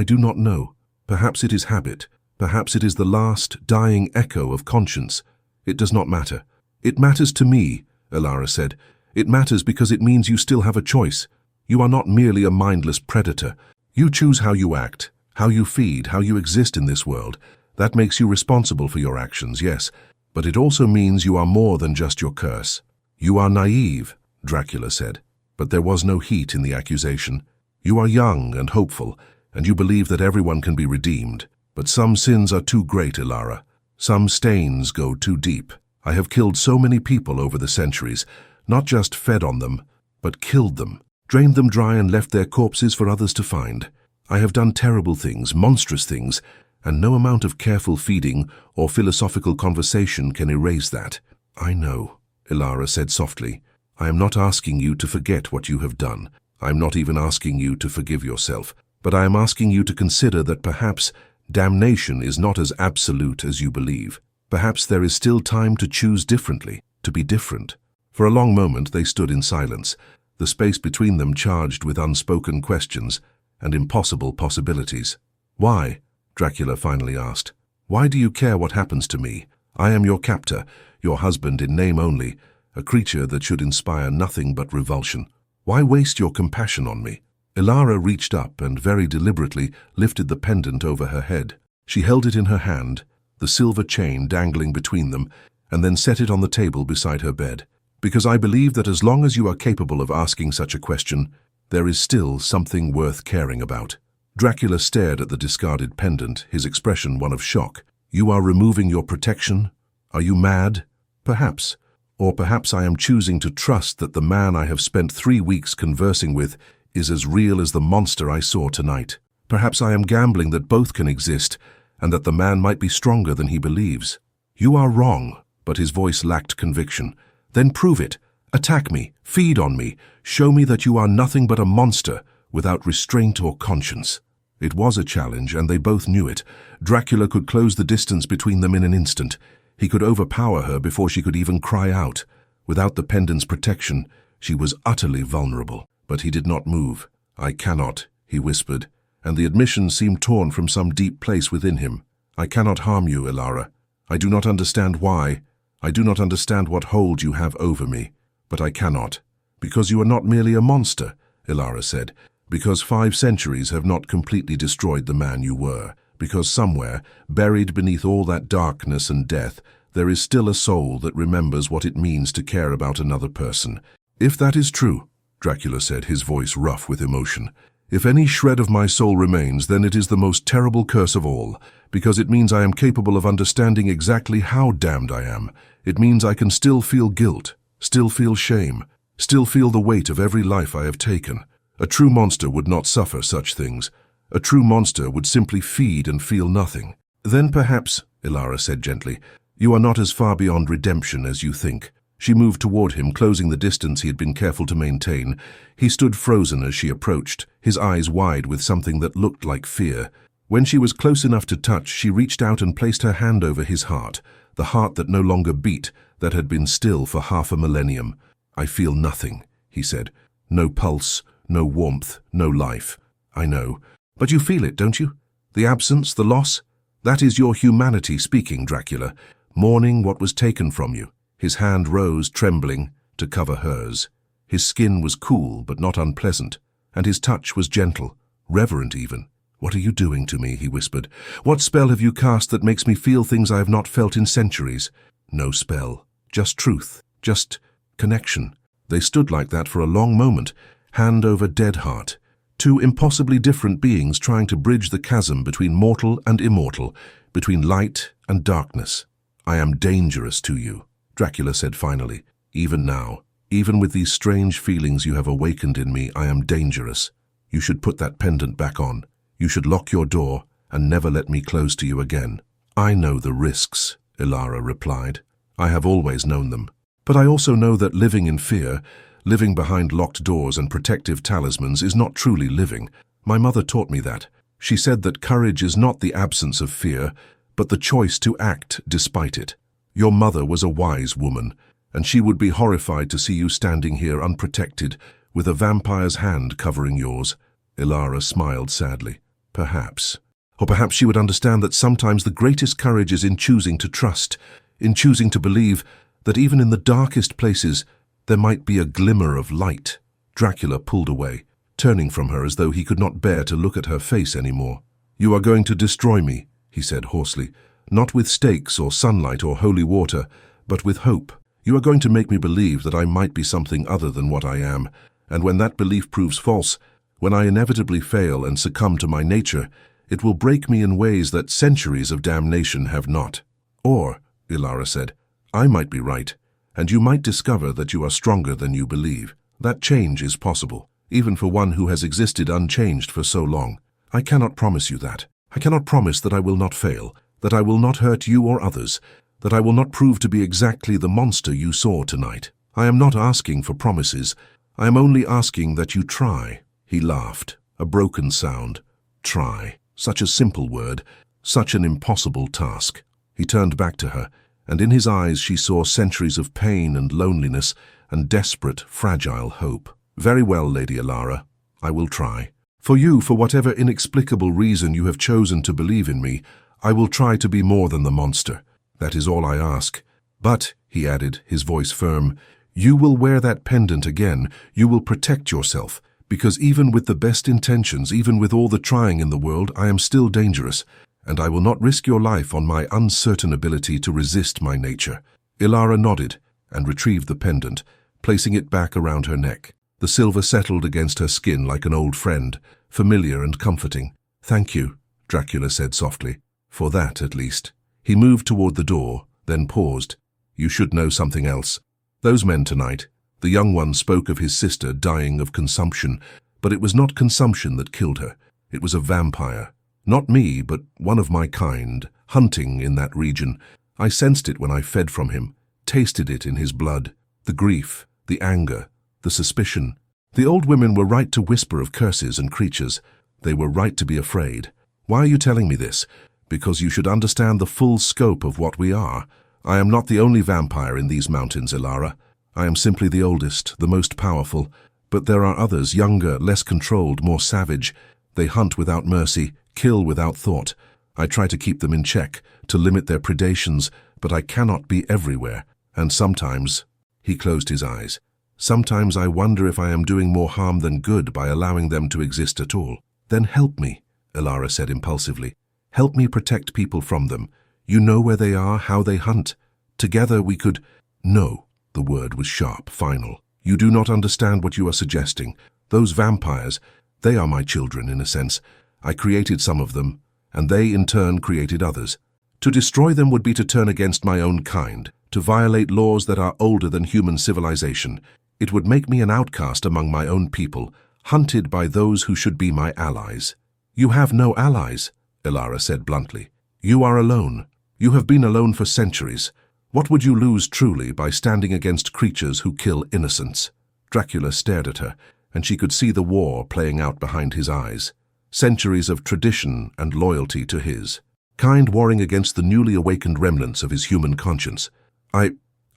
do not know. Perhaps it is habit. Perhaps it is the last, dying echo of conscience. It does not matter." "It matters to me," Elara said. "It matters because it means you still have a choice. You are not merely a mindless predator. You choose how you act, how you feed, how you exist in this world. That makes you responsible for your actions, yes, but it also means you are more than just your curse." "You are naive," Dracula said, but there was no heat in the accusation. "You are young and hopeful, and you believe that everyone can be redeemed. But some sins are too great, Elara. Some stains go too deep. I have killed so many people over the centuries, not just fed on them, but killed them, drained them dry and left their corpses for others to find. I have done terrible things, monstrous things, and no amount of careful feeding or philosophical conversation can erase that. I know, Elara said softly. I am not asking you to forget what you have done. I am not even asking you to forgive yourself. But I am asking you to consider that perhaps damnation is not as absolute as you believe. Perhaps there is still time to choose differently, to be different. For a long moment they stood in silence, the space between them charged with unspoken questions and impossible possibilities. Why? Dracula finally asked. Why do you care what happens to me? I am your captor, your husband in name only, a creature that should inspire nothing but revulsion. Why waste your compassion on me? Elara reached up and very deliberately lifted the pendant over her head. She held it in her hand, the silver chain dangling between them, and then set it on the table beside her bed. Because I believe that as long as you are capable of asking such a question, there is still something worth caring about. Dracula stared at the discarded pendant, his expression one of shock. You are removing your protection? Are you mad? Perhaps. Or perhaps I am choosing to trust that the man I have spent 3 weeks conversing with is as real as the monster I saw tonight. Perhaps I am gambling that both can exist, and that the man might be stronger than he believes. You are wrong, but his voice lacked conviction. Then prove it. Attack me, feed on me, show me that you are nothing but a monster, without restraint or conscience. It was a challenge, and they both knew it. Dracula could close the distance between them in an instant. He could overpower her before she could even cry out. Without the pendant's protection, she was utterly vulnerable. But he did not move. I cannot, he whispered, and the admission seemed torn from some deep place within him. I cannot harm you, Elara. I do not understand why. I do not understand what hold you have over me. But I cannot. Because you are not merely a monster, Elara said. Because 5 centuries have not completely destroyed the man you were. Because somewhere, buried beneath all that darkness and death, there is still a soul that remembers what it means to care about another person. If that is true, Dracula said, his voice rough with emotion, if any shred of my soul remains, then it is the most terrible curse of all, because it means I am capable of understanding exactly how damned I am. It means I can still feel guilt, still feel shame, still feel the weight of every life I have taken. A true monster would not suffer such things. A true monster would simply feed and feel nothing. Then perhaps, Elara said gently, you are not as far beyond redemption as you think. She moved toward him, closing the distance he had been careful to maintain. He stood frozen as she approached, his eyes wide with something that looked like fear. When she was close enough to touch, she reached out and placed her hand over his heart, the heart that no longer beat, that had been still for half a millennium. I feel nothing, he said. No pulse, no warmth, no life. I know. But you feel it, don't you? The absence, the loss? That is your humanity speaking, Dracula, mourning what was taken from you. His hand rose, trembling, to cover hers. His skin was cool but not unpleasant, and his touch was gentle, reverent even. What are you doing to me? He whispered. What spell have you cast that makes me feel things I have not felt in centuries? No spell, just truth, just connection. They stood like that for a long moment, hand over dead heart. 2 impossibly different beings trying to bridge the chasm between mortal and immortal, between light and darkness. I am dangerous to you, Dracula said finally. Even now, even with these strange feelings you have awakened in me, I am dangerous. You should put that pendant back on. You should lock your door and never let me close to you again. I know the risks, Elara replied. I have always known them. But I also know that living in fear, living behind locked doors and protective talismans is not truly living. My mother taught me that. She said that courage is not the absence of fear, but the choice to act despite it. Your mother was a wise woman, and she would be horrified to see you standing here unprotected, with a vampire's hand covering yours. Elara smiled sadly. Perhaps. Or perhaps she would understand that sometimes the greatest courage is in choosing to trust, in choosing to believe that even in the darkest places there might be a glimmer of light. Dracula pulled away, turning from her as though he could not bear to look at her face anymore. You are going to destroy me, he said hoarsely. Not with stakes or sunlight or holy water, but with hope. You are going to make me believe that I might be something other than what I am, and when that belief proves false, when I inevitably fail and succumb to my nature, it will break me in ways that centuries of damnation have not. Or, Elara said, I might be right, and you might discover that you are stronger than you believe. That change is possible, even for one who has existed unchanged for so long. I cannot promise you that. I cannot promise that I will not fail, that I will not hurt you or others, that I will not prove to be exactly the monster you saw tonight. I am not asking for promises. I am only asking that you try." He laughed, a broken sound. Try. Such a simple word, such an impossible task. He turned back to her, and in his eyes she saw centuries of pain and loneliness and desperate, fragile hope. "Very well, Lady Elara. I will try. For you, for whatever inexplicable reason you have chosen to believe in me, I will try to be more than the monster. That is all I ask. But," he added, his voice firm, "you will wear that pendant again. You will protect yourself, because even with the best intentions, even with all the trying in the world, I am still dangerous, and I will not risk your life on my uncertain ability to resist my nature." Elara nodded and retrieved the pendant, placing it back around her neck. The silver settled against her skin like an old friend, familiar and comforting. "Thank you," Dracula said softly. "For that, at least." He moved toward the door, then paused. "You should know something else. Those men tonight, the young one spoke of his sister dying of consumption, but it was not consumption that killed her. It was a vampire. Not me, but one of my kind, hunting in that region. I sensed it when I fed from him, tasted it in his blood. The grief, the anger, the suspicion. The old women were right to whisper of curses and creatures. They were right to be afraid. Why are you telling me this? Because you should understand the full scope of what we are. I am not the only vampire in these mountains, Elara. I am simply the oldest, the most powerful. But there are others, younger, less controlled, more savage. They hunt without mercy, kill without thought. I try to keep them in check, to limit their predations, but I cannot be everywhere. And sometimes," he closed his eyes, "sometimes I wonder if I am doing more harm than good by allowing them to exist at all." "Then help me," Elara said impulsively. "Help me protect people from them. You know where they are, how they hunt. Together we could—" "No," the word was sharp, final. "You do not understand what you are suggesting. Those vampires, they are my children in a sense. I created some of them, and they in turn created others. To destroy them would be to turn against my own kind, to violate laws that are older than human civilization. It would make me an outcast among my own people, hunted by those who should be my allies." "You have no allies," Elara said bluntly. "You are alone. You have been alone for centuries. What would you lose truly by standing against creatures who kill innocents?" Dracula stared at her, and she could see the war playing out behind his eyes. Centuries of tradition and loyalty to his. Kind warring against the newly awakened remnants of his human conscience. I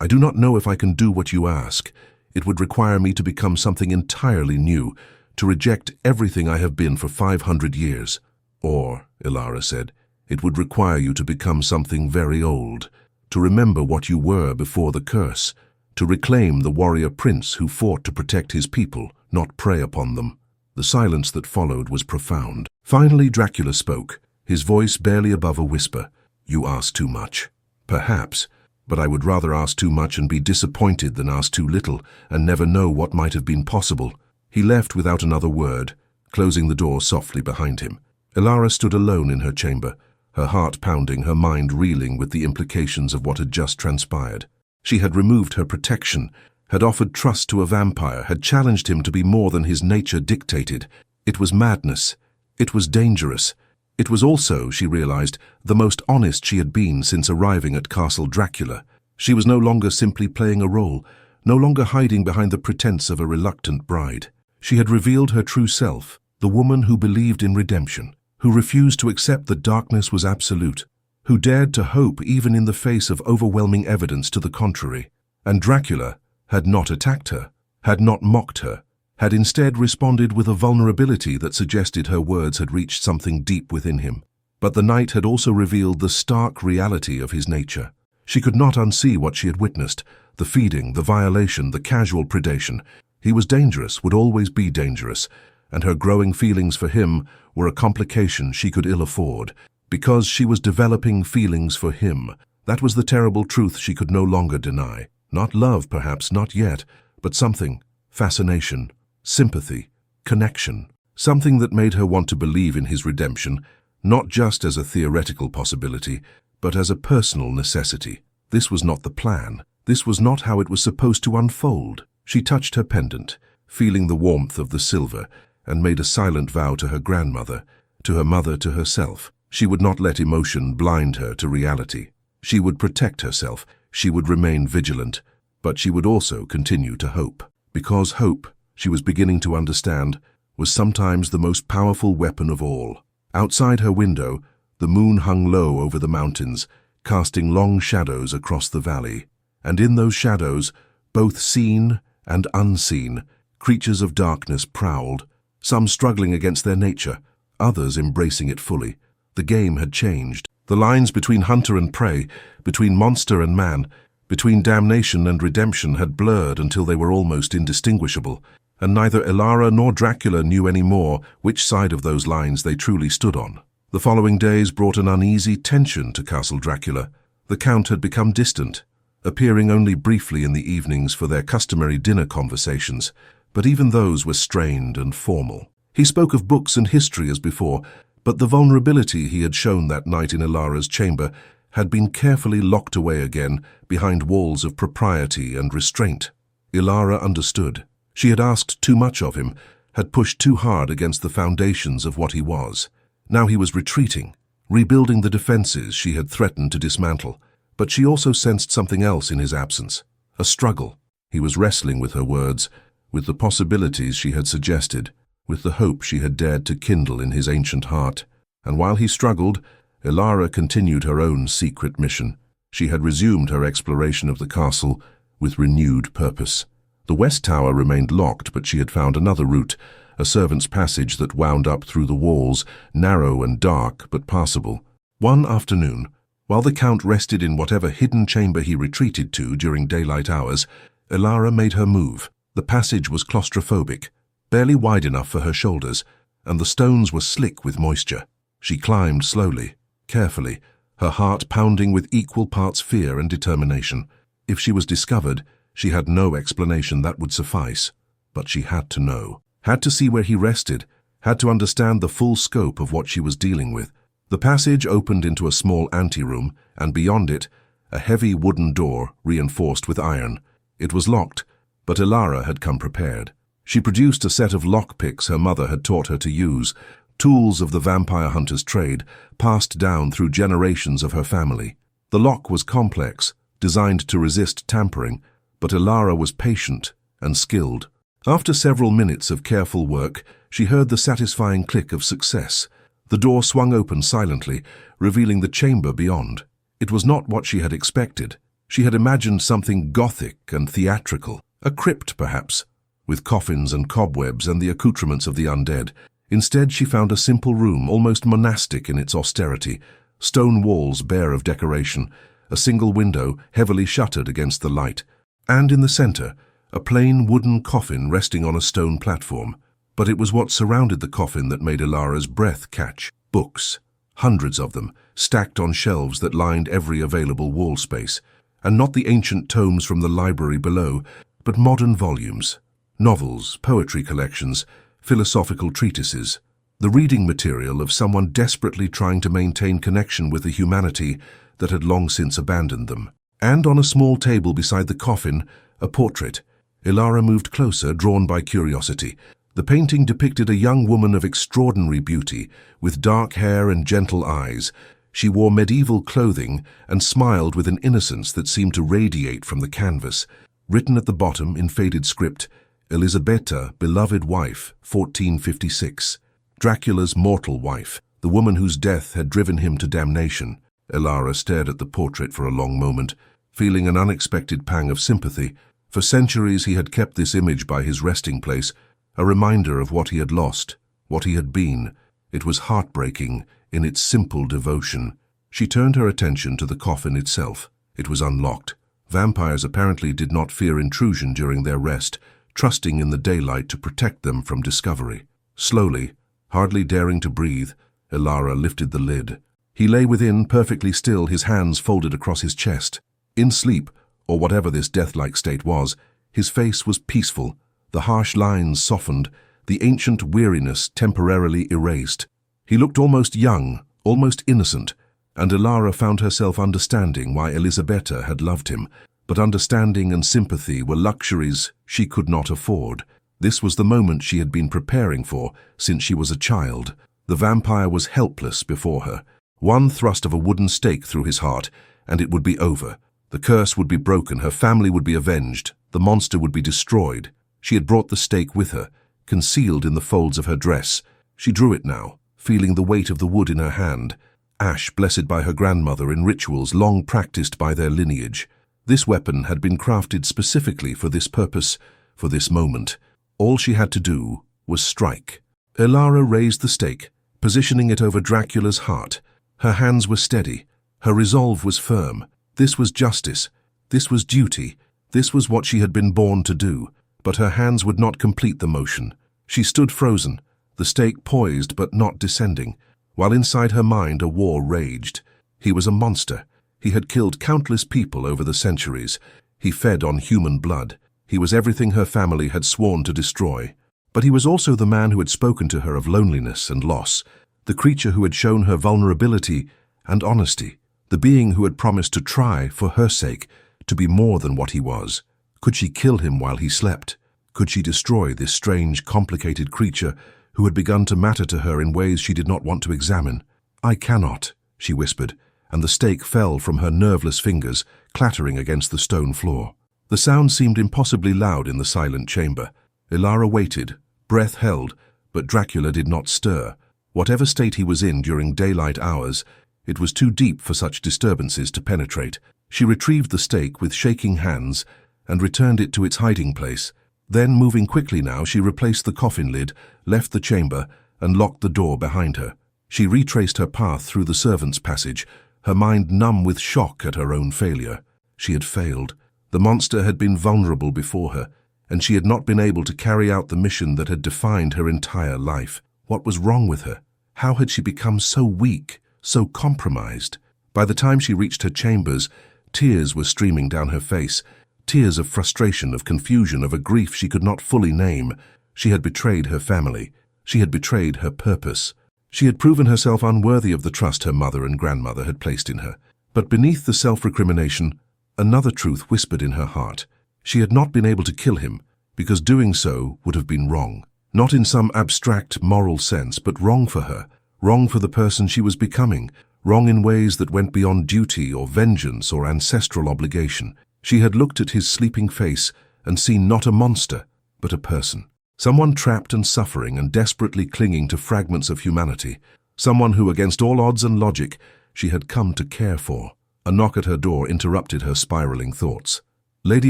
do not know if I can do what you ask. It would require me to become something entirely new, to reject everything I have been for 500 years. Or, Elara said, it would require you to become something very old, to remember what you were before the curse, to reclaim the warrior prince who fought to protect his people, not prey upon them. The silence that followed was profound. Finally, Dracula spoke, his voice barely above a whisper. "You ask too much." "Perhaps, but I would rather ask too much and be disappointed than ask too little and never know what might have been possible." He left without another word, closing the door softly behind him. Elara stood alone in her chamber, her heart pounding, her mind reeling with the implications of what had just transpired. She had removed her protection, had offered trust to a vampire, had challenged him to be more than his nature dictated. It was madness. It was dangerous. It was also, she realized, the most honest she had been since arriving at Castle Dracula. She was no longer simply playing a role, no longer hiding behind the pretense of a reluctant bride. She had revealed her true self, the woman who believed in redemption, who refused to accept that darkness was absolute, who dared to hope even in the face of overwhelming evidence to the contrary. And Dracula had not attacked her, had not mocked her, had instead responded with a vulnerability that suggested her words had reached something deep within him. But the night had also revealed the stark reality of his nature. She could not unsee what she had witnessed, the feeding, the violation, the casual predation. He was dangerous, would always be dangerous, and her growing feelings for him were a complication she could ill afford, because she was developing feelings for him. That was the terrible truth she could no longer deny. Not love, perhaps, not yet, but something, fascination, sympathy, connection, something that made her want to believe in his redemption, not just as a theoretical possibility, but as a personal necessity. This was not the plan. This was not how it was supposed to unfold. She touched her pendant, feeling the warmth of the silver, and made a silent vow to her grandmother, to her mother, to herself. She would not let emotion blind her to reality. She would protect herself, she would remain vigilant, but she would also continue to hope. Because hope, she was beginning to understand, was sometimes the most powerful weapon of all. Outside her window, the moon hung low over the mountains, casting long shadows across the valley. And in those shadows, both seen and unseen, creatures of darkness prowled, some struggling against their nature, others embracing it fully. The game had changed. The lines between hunter and prey, between monster and man, between damnation and redemption had blurred until they were almost indistinguishable, and neither Elara nor Dracula knew any more which side of those lines they truly stood on. The following days brought an uneasy tension to Castle Dracula. The Count had become distant, appearing only briefly in the evenings for their customary dinner conversations, but even those were strained and formal. He spoke of books and history as before, but the vulnerability he had shown that night in Elara's chamber had been carefully locked away again behind walls of propriety and restraint. Elara understood. She had asked too much of him, had pushed too hard against the foundations of what he was. Now he was retreating, rebuilding the defenses she had threatened to dismantle. But she also sensed something else in his absence, a struggle. He was wrestling with her words, with the possibilities she had suggested, with the hope she had dared to kindle in his ancient heart. And while he struggled, Elara continued her own secret mission. She had resumed her exploration of the castle with renewed purpose. The west tower remained locked, but she had found another route, a servant's passage that wound up through the walls, narrow and dark but passable. One afternoon, while the Count rested in whatever hidden chamber he retreated to during daylight hours, Elara made her move. The passage was claustrophobic, barely wide enough for her shoulders, and the stones were slick with moisture. She climbed slowly, carefully, her heart pounding with equal parts fear and determination. If she was discovered, she had no explanation that would suffice. But she had to know, had to see where he rested, had to understand the full scope of what she was dealing with. The passage opened into a small anteroom, and beyond it, a heavy wooden door reinforced with iron. It was locked, but Elara had come prepared. She produced a set of lockpicks her mother had taught her to use, tools of the vampire hunter's trade, passed down through generations of her family. The lock was complex, designed to resist tampering, but Elara was patient and skilled. After several minutes of careful work, she heard the satisfying click of success. The door swung open silently, revealing the chamber beyond. It was not what she had expected. She had imagined something Gothic and theatrical, a crypt perhaps, with coffins and cobwebs and the accoutrements of the undead. Instead, she found a simple room, almost monastic in its austerity, stone walls bare of decoration, a single window heavily shuttered against the light, and in the center, a plain wooden coffin resting on a stone platform. But it was what surrounded the coffin that made Elara's breath catch. Books, hundreds of them, stacked on shelves that lined every available wall space, and not the ancient tomes from the library below, but modern volumes, novels, poetry collections, philosophical treatises, the reading material of someone desperately trying to maintain connection with a humanity that had long since abandoned them. And on a small table beside the coffin, a portrait. Elara moved closer, drawn by curiosity. The painting depicted a young woman of extraordinary beauty, with dark hair and gentle eyes. She wore medieval clothing and smiled with an innocence that seemed to radiate from the canvas. Written at the bottom in faded script, Elisabetta, beloved wife, 1456. Dracula's mortal wife, the woman whose death had driven him to damnation. Elara stared at the portrait for a long moment, feeling an unexpected pang of sympathy. For centuries he had kept this image by his resting place, a reminder of what he had lost, what he had been. It was heartbreaking in its simple devotion. She turned her attention to the coffin itself. It was unlocked. Vampires apparently did not fear intrusion during their rest, trusting in the daylight to protect them from discovery. Slowly, hardly daring to breathe, Elara lifted the lid. He lay within, perfectly still, his hands folded across his chest. In sleep, or whatever this death-like state was, his face was peaceful, the harsh lines softened, the ancient weariness temporarily erased. He looked almost young, almost innocent, and Elara found herself understanding why Elisabetta had loved him. But understanding and sympathy were luxuries she could not afford. This was the moment she had been preparing for since she was a child. The vampire was helpless before her. One thrust of a wooden stake through his heart, and it would be over. The curse would be broken, her family would be avenged, the monster would be destroyed. She had brought the stake with her, concealed in the folds of her dress. She drew it now, feeling the weight of the wood in her hand. Ash blessed by her grandmother in rituals long practiced by their lineage. This weapon had been crafted specifically for this purpose, for this moment. All she had to do was strike. Elara raised the stake, positioning it over Dracula's heart. Her hands were steady. Her resolve was firm. This was justice. This was duty. This was what she had been born to do. But her hands would not complete the motion. She stood frozen, the stake poised but not descending, while inside her mind a war raged. He was a monster. He had killed countless people over the centuries. He fed on human blood. He was everything her family had sworn to destroy. But he was also the man who had spoken to her of loneliness and loss, the creature who had shown her vulnerability and honesty, the being who had promised to try, for her sake, to be more than what he was. Could she kill him while he slept? Could she destroy this strange, complicated creature who had begun to matter to her in ways she did not want to examine? "I cannot," she whispered, and the stake fell from her nerveless fingers, clattering against the stone floor. The sound seemed impossibly loud in the silent chamber. Elara waited, breath held, but Dracula did not stir. Whatever state he was in during daylight hours, it was too deep for such disturbances to penetrate. She retrieved the stake with shaking hands and returned it to its hiding place. Then, moving quickly now, she replaced the coffin lid, left the chamber, and locked the door behind her. She retraced her path through the servants' passage, her mind numb with shock at her own failure. She had failed. The monster had been vulnerable before her, and she had not been able to carry out the mission that had defined her entire life. What was wrong with her? How had she become so weak, so compromised? By the time she reached her chambers, tears were streaming down her face, tears of frustration, of confusion, of a grief she could not fully name. She had betrayed her family. She had betrayed her purpose. She had proven herself unworthy of the trust her mother and grandmother had placed in her. But beneath the self-recrimination, another truth whispered in her heart. She had not been able to kill him, because doing so would have been wrong. Not in some abstract moral sense, but wrong for her, wrong for the person she was becoming, wrong in ways that went beyond duty or vengeance or ancestral obligation. She had looked at his sleeping face and seen not a monster, but a person. Someone trapped and suffering and desperately clinging to fragments of humanity. Someone who, against all odds and logic, she had come to care for. A knock at her door interrupted her spiraling thoughts. "Lady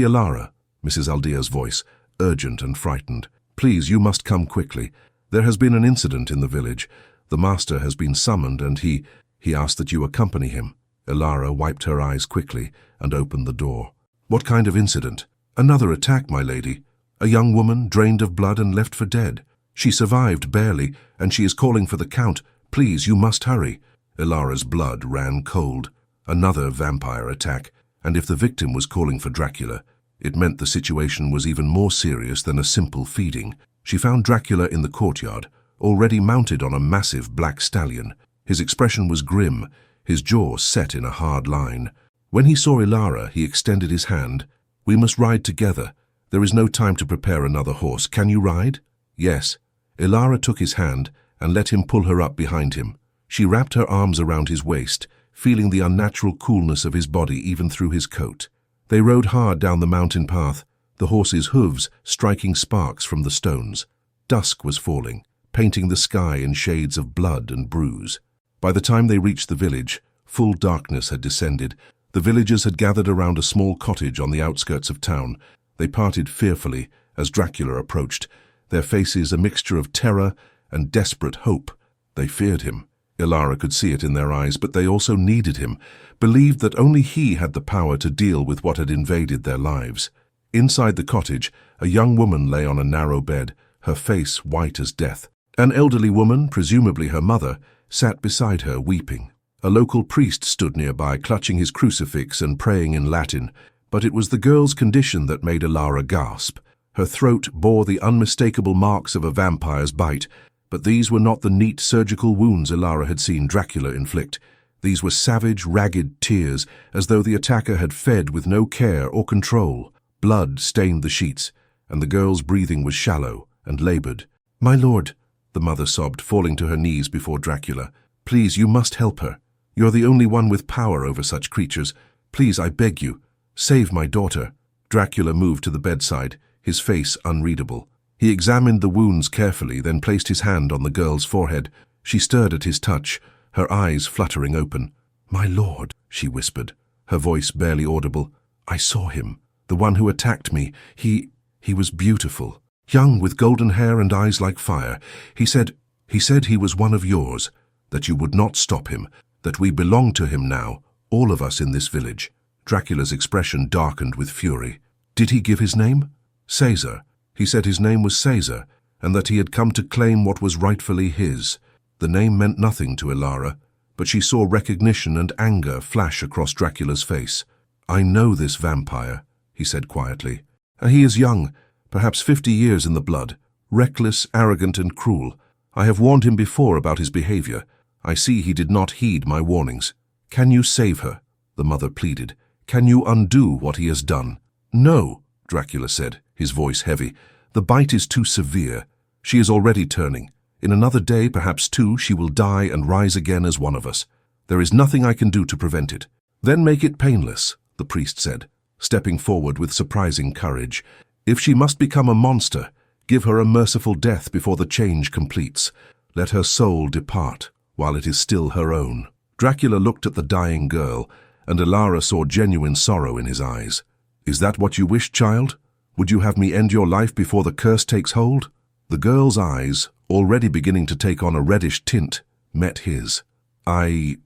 Elara," Mrs. Aldea's voice, urgent and frightened. "Please, you must come quickly. There has been an incident in the village. The master has been summoned and he asked that you accompany him." Elara wiped her eyes quickly and opened the door. "What kind of incident?" "Another attack, my lady. A young woman drained of blood and left for dead. She survived barely, and she is calling for the Count. Please, you must hurry." Elara's blood ran cold. Another vampire attack, and if the victim was calling for Dracula, it meant the situation was even more serious than a simple feeding. She found Dracula in the courtyard, already mounted on a massive black stallion. His expression was grim, his jaw set in a hard line. When he saw Elara, he extended his hand. "We must ride together. There is no time to prepare another horse. Can you ride?" "Yes." Elara took his hand and let him pull her up behind him. She wrapped her arms around his waist, feeling the unnatural coolness of his body even through his coat. They rode hard down the mountain path, the horse's hooves striking sparks from the stones. Dusk was falling, painting the sky in shades of blood and bruise. By the time they reached the village, full darkness had descended. The villagers had gathered around a small cottage on the outskirts of town. They parted fearfully as Dracula approached, their faces a mixture of terror and desperate hope. They feared him. Elara could see it in their eyes, but they also needed him, believed that only he had the power to deal with what had invaded their lives. Inside the cottage, a young woman lay on a narrow bed, her face white as death. An elderly woman, presumably her mother, sat beside her weeping. A local priest stood nearby, clutching his crucifix and praying in Latin, but it was the girl's condition that made Elara gasp. Her throat bore the unmistakable marks of a vampire's bite, but these were not the neat surgical wounds Elara had seen Dracula inflict. These were savage, ragged tears, as though the attacker had fed with no care or control. Blood stained the sheets, and the girl's breathing was shallow and labored. "My lord," the mother sobbed, falling to her knees before Dracula. "Please, you must help her. You're the only one with power over such creatures. Please, I beg you, save my daughter." Dracula moved to the bedside, his face unreadable. He examined the wounds carefully, then placed his hand on the girl's forehead. She stirred at his touch, her eyes fluttering open. "My lord," she whispered, her voice barely audible. "I saw him, the one who attacked me. He was beautiful, young with golden hair and eyes like fire. He said he was one of yours, that you would not stop him, that we belong to him now, all of us in this village." Dracula's expression darkened with fury. "Did he give his name?" "Caesar. He said his name was Caesar, and that he had come to claim what was rightfully his." The name meant nothing to Elara, but she saw recognition and anger flash across Dracula's face. "I know this vampire," he said quietly. "He is young, perhaps 50 years in the blood, reckless, arrogant, and cruel. I have warned him before about his behavior. I see he did not heed my warnings. Can you save her?" the mother pleaded. "Can you undo what he has done?" "No," Dracula said, his voice heavy. "The bite is too severe. She is already turning. In another day, perhaps 2, she will die and rise again as one of us. There is nothing I can do to prevent it." "Then make it painless," the priest said, stepping forward with surprising courage. "If she must become a monster, give her a merciful death before the change completes. Let her soul depart while it is still her own." Dracula looked at the dying girl, and Elara saw genuine sorrow in his eyes. "Is that what you wish, child? Would you have me end your life before the curse takes hold?" The girl's eyes, already beginning to take on a reddish tint, met his. I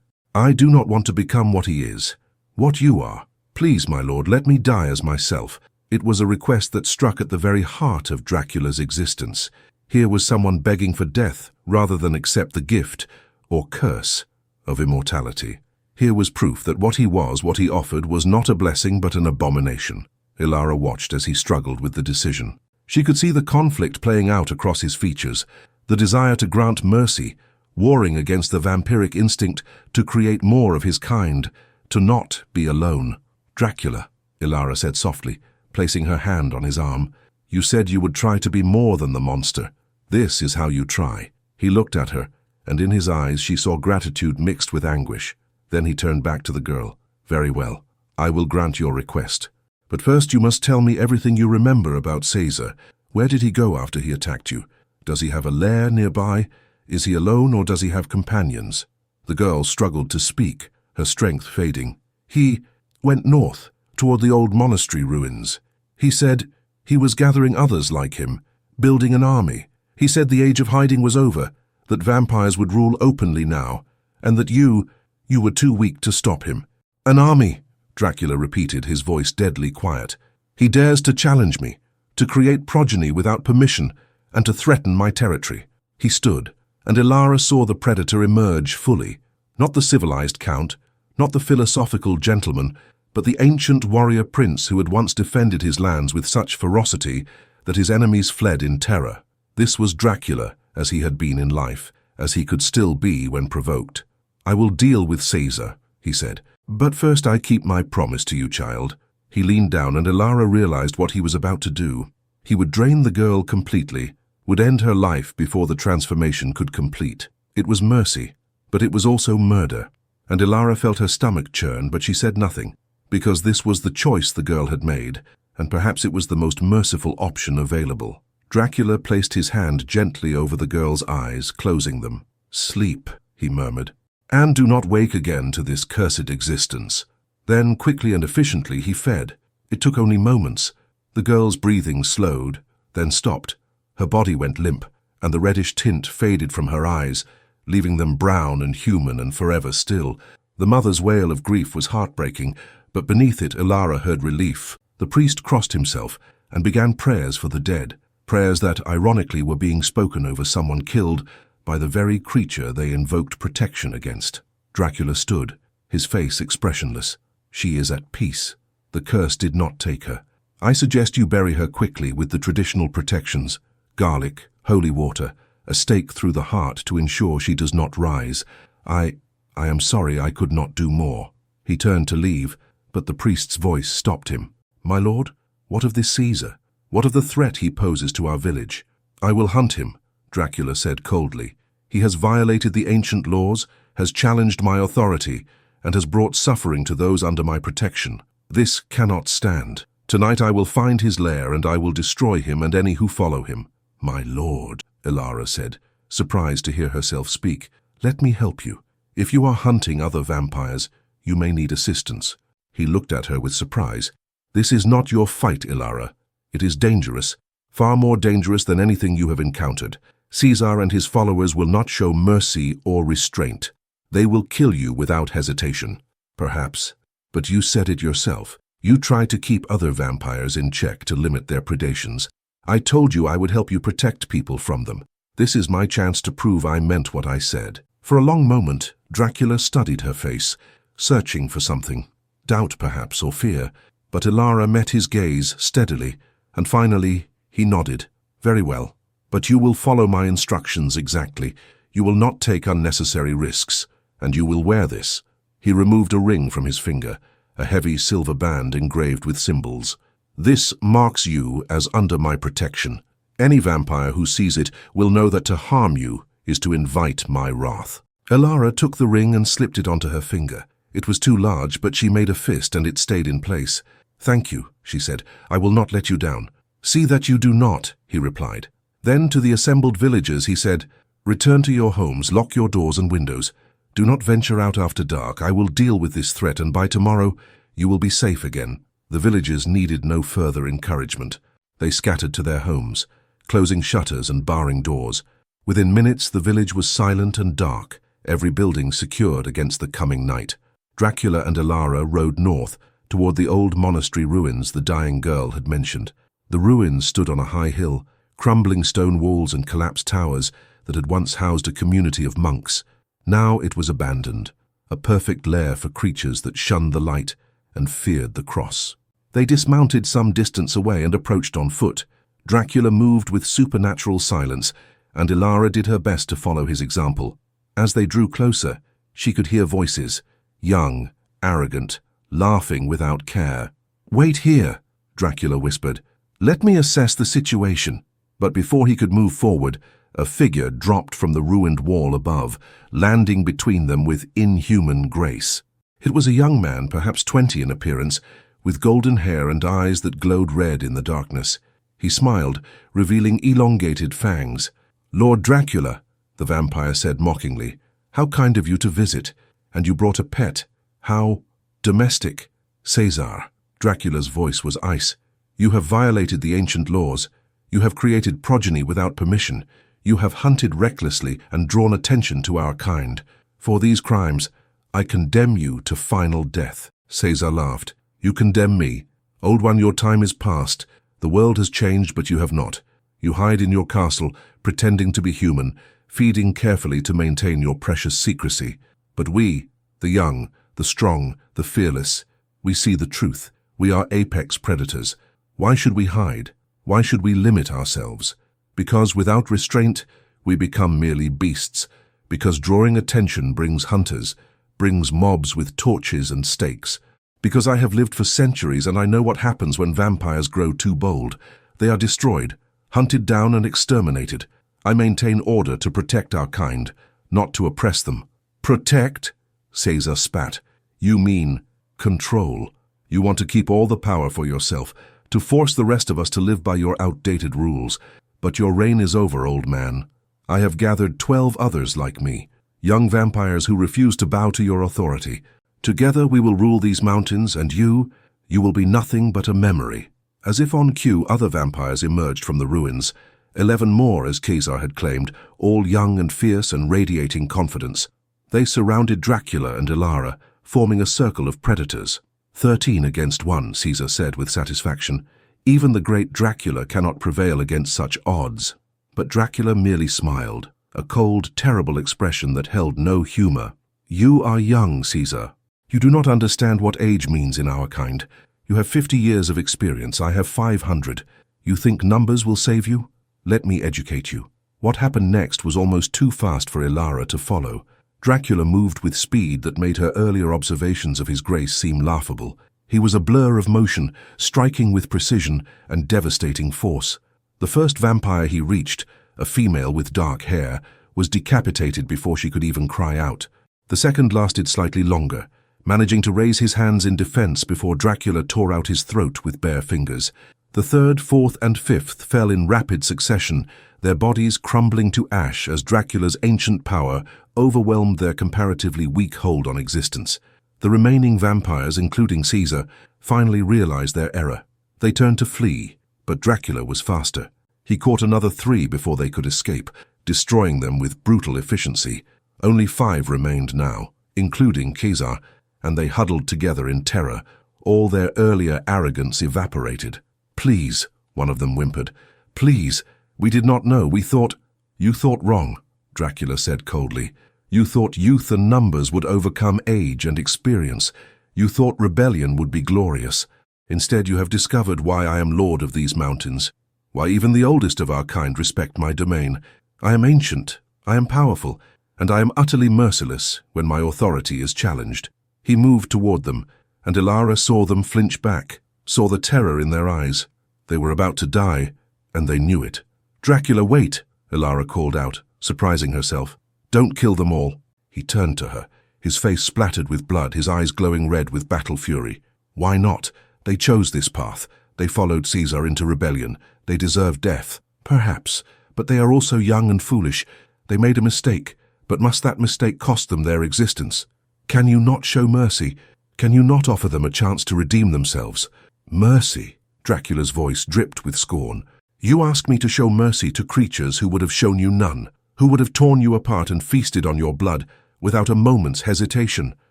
do not want to become what he is, what you are. Please, my lord, let me die as myself." It was a request that struck at the very heart of Dracula's existence. Here was someone begging for death rather than accept the gift, or curse, of immortality. Here was proof that what he offered, was not a blessing but an abomination. Elara watched as he struggled with the decision. She could see the conflict playing out across his features, the desire to grant mercy, warring against the vampiric instinct to create more of his kind, to not be alone. "Dracula," Elara said softly, placing her hand on his arm, "you said you would try to be more than the monster. This is how you try." He looked at her, and in his eyes she saw gratitude mixed with anguish. Then he turned back to the girl. "Very well, I will grant your request. But first you must tell me everything you remember about Caesar. Where did he go after he attacked you? Does he have a lair nearby? Is he alone or does he have companions?" The girl struggled to speak, her strength fading. "He went north, toward the old monastery ruins. He said he was gathering others like him, building an army. He said the age of hiding was over, that vampires would rule openly now, and that you were too weak to stop him." "An army," Dracula repeated, his voice deadly quiet. "He dares to challenge me, to create progeny without permission, and to threaten my territory." He stood, and Elara saw the predator emerge fully. Not the civilized count, not the philosophical gentleman, but the ancient warrior prince who had once defended his lands with such ferocity that his enemies fled in terror. This was Dracula, as he had been in life, as he could still be when provoked. "I will deal with Caesar," he said. "But first I keep my promise to you, child." He leaned down, and Elara realized what he was about to do. He would drain the girl completely, would end her life before the transformation could complete. It was mercy, but it was also murder. And Elara felt her stomach churn, but she said nothing, because this was the choice the girl had made, and perhaps it was the most merciful option available. Dracula placed his hand gently over the girl's eyes, closing them. "Sleep," he murmured, "and do not wake again to this cursed existence." Then, quickly and efficiently, he fed. It took only moments. The girl's breathing slowed, then stopped. Her body went limp, and the reddish tint faded from her eyes, leaving them brown and human and forever still. The mother's wail of grief was heartbreaking, but beneath it Elara heard relief. The priest crossed himself and began prayers for the dead, prayers that ironically were being spoken over someone killed by the very creature they invoked protection against. Dracula stood, his face expressionless. "She is at peace. The curse did not take her. I suggest you bury her quickly with the traditional protections: garlic, holy water, a stake through the heart to ensure she does not rise. I am sorry I could not do more." He turned to leave, but the priest's voice stopped him. "My lord, what of this Caesar? What of the threat he poses to our village?" "I will hunt him," Dracula said coldly. "He has violated the ancient laws, has challenged my authority, and has brought suffering to those under my protection. This cannot stand. Tonight I will find his lair, and I will destroy him and any who follow him." "My lord," Elara said, surprised to hear herself speak, "let me help you. If you are hunting other vampires, you may need assistance." He looked at her with surprise. "This is not your fight, Elara. It is dangerous, far more dangerous than anything you have encountered. Caesar and his followers will not show mercy or restraint. They will kill you without hesitation." "Perhaps, but you said it yourself. You try to keep other vampires in check to limit their predations. I told you I would help you protect people from them. This is my chance to prove I meant what I said." For a long moment, Dracula studied her face, searching for something. Doubt, perhaps, or fear. But Elara met his gaze steadily, and finally he nodded. "Very well. But you will follow my instructions exactly. You will not take unnecessary risks, and you will wear this." He removed a ring from his finger, a heavy silver band engraved with symbols. "This marks you as under my protection. Any vampire who sees it will know that to harm you is to invite my wrath." Elara took the ring and slipped it onto her finger. It was too large, but she made a fist and it stayed in place. "Thank you," she said. "I will not let you down." "See that you do not," he replied. Then to the assembled villagers he said, "Return to your homes, lock your doors and windows. Do not venture out after dark. I will deal with this threat, and by tomorrow you will be safe again." The villagers needed no further encouragement. They scattered to their homes, closing shutters and barring doors. Within minutes the village was silent and dark, every building secured against the coming night. Dracula and Elara rode north, toward the old monastery ruins the dying girl had mentioned. The ruins stood on a high hill, crumbling stone walls and collapsed towers that had once housed a community of monks. Now it was abandoned, a perfect lair for creatures that shunned the light and feared the cross. They dismounted some distance away and approached on foot. Dracula moved with supernatural silence, and Elara did her best to follow his example. As they drew closer, she could hear voices, young, arrogant, laughing without care. "Wait here," Dracula whispered. "Let me assess the situation." But before he could move forward, a figure dropped from the ruined wall above, landing between them with inhuman grace. It was a young man, perhaps 20 in appearance, with golden hair and eyes that glowed red in the darkness. He smiled, revealing elongated fangs. "Lord Dracula," the vampire said mockingly, "how kind of you to visit. And you brought a pet. How domestic." "Caesar," Dracula's voice was ice. "You have violated the ancient laws. You have created progeny without permission. You have hunted recklessly and drawn attention to our kind. For these crimes, I condemn you to final death." Caesar laughed. "You condemn me? Old one, your time is past. The world has changed, but you have not. You hide in your castle, pretending to be human, feeding carefully to maintain your precious secrecy. But we, the young, the strong, the fearless, we see the truth. We are apex predators. Why should we hide? Why should we limit ourselves? Because without restraint, we become merely beasts. Because drawing attention brings hunters, brings mobs with torches and stakes. Because I have lived for centuries and I know what happens when vampires grow too bold. They are destroyed, hunted down and exterminated. I maintain order to protect our kind, not to oppress them." "Protect?" Caesar spat. "You mean control. You want to keep all the power for yourself, to force the rest of us to live by your outdated rules. But your reign is over, old man. I have gathered 12 others like me, young vampires who refuse to bow to your authority. Together we will rule these mountains, and you will be nothing but a memory." As if on cue, other vampires emerged from the ruins. 11 more, as Caesar had claimed, all young and fierce and radiating confidence. They surrounded Dracula and Elara, forming a circle of predators. 13 against 1, Caesar said with satisfaction. Even the great Dracula cannot prevail against such odds. But Dracula merely smiled, a cold, terrible expression that held no humor. "You are young, Caesar. You do not understand what age means in our kind. You have 50 years of experience. I have 500. You think numbers will save you? Let me educate you." What happened next was almost too fast for Elara to follow. Dracula moved with speed that made her earlier observations of his grace seem laughable. He was a blur of motion, striking with precision and devastating force. The first vampire he reached, a female with dark hair, was decapitated before she could even cry out. The second lasted slightly longer, managing to raise his hands in defense before Dracula tore out his throat with bare fingers. The third, fourth, and fifth fell in rapid succession, their bodies crumbling to ash as Dracula's ancient power overwhelmed their comparatively weak hold on existence. The remaining vampires, including Caesar, finally realized their error. They turned to flee, but Dracula was faster. He caught another 3 before they could escape, destroying them with brutal efficiency. Only 5 remained now, including Caesar, and they huddled together in terror. All their earlier arrogance evaporated. "Please," one of them whimpered. "Please, we did not know. We thought—" "You thought wrong," Dracula said coldly. "You thought youth and numbers would overcome age and experience. You thought rebellion would be glorious. Instead, you have discovered why I am lord of these mountains, why even the oldest of our kind respect my domain. I am ancient, I am powerful, and I am utterly merciless when my authority is challenged." He moved toward them, and Elara saw them flinch back, saw the terror in their eyes. They were about to die, and they knew it. "Dracula, wait!" Elara called out, surprising herself. "Don't kill them all." He turned to her, his face splattered with blood, his eyes glowing red with battle fury. "Why not? They chose this path. They followed Caesar into rebellion. They deserve death. Perhaps, but they are also young and foolish. They made a mistake, but must that mistake cost them their existence? Can you not show mercy? Can you not offer them a chance to redeem themselves?" "Mercy?" Dracula's voice dripped with scorn. "You ask me to show mercy to creatures who would have shown you none, who would have torn you apart and feasted on your blood without a moment's hesitation."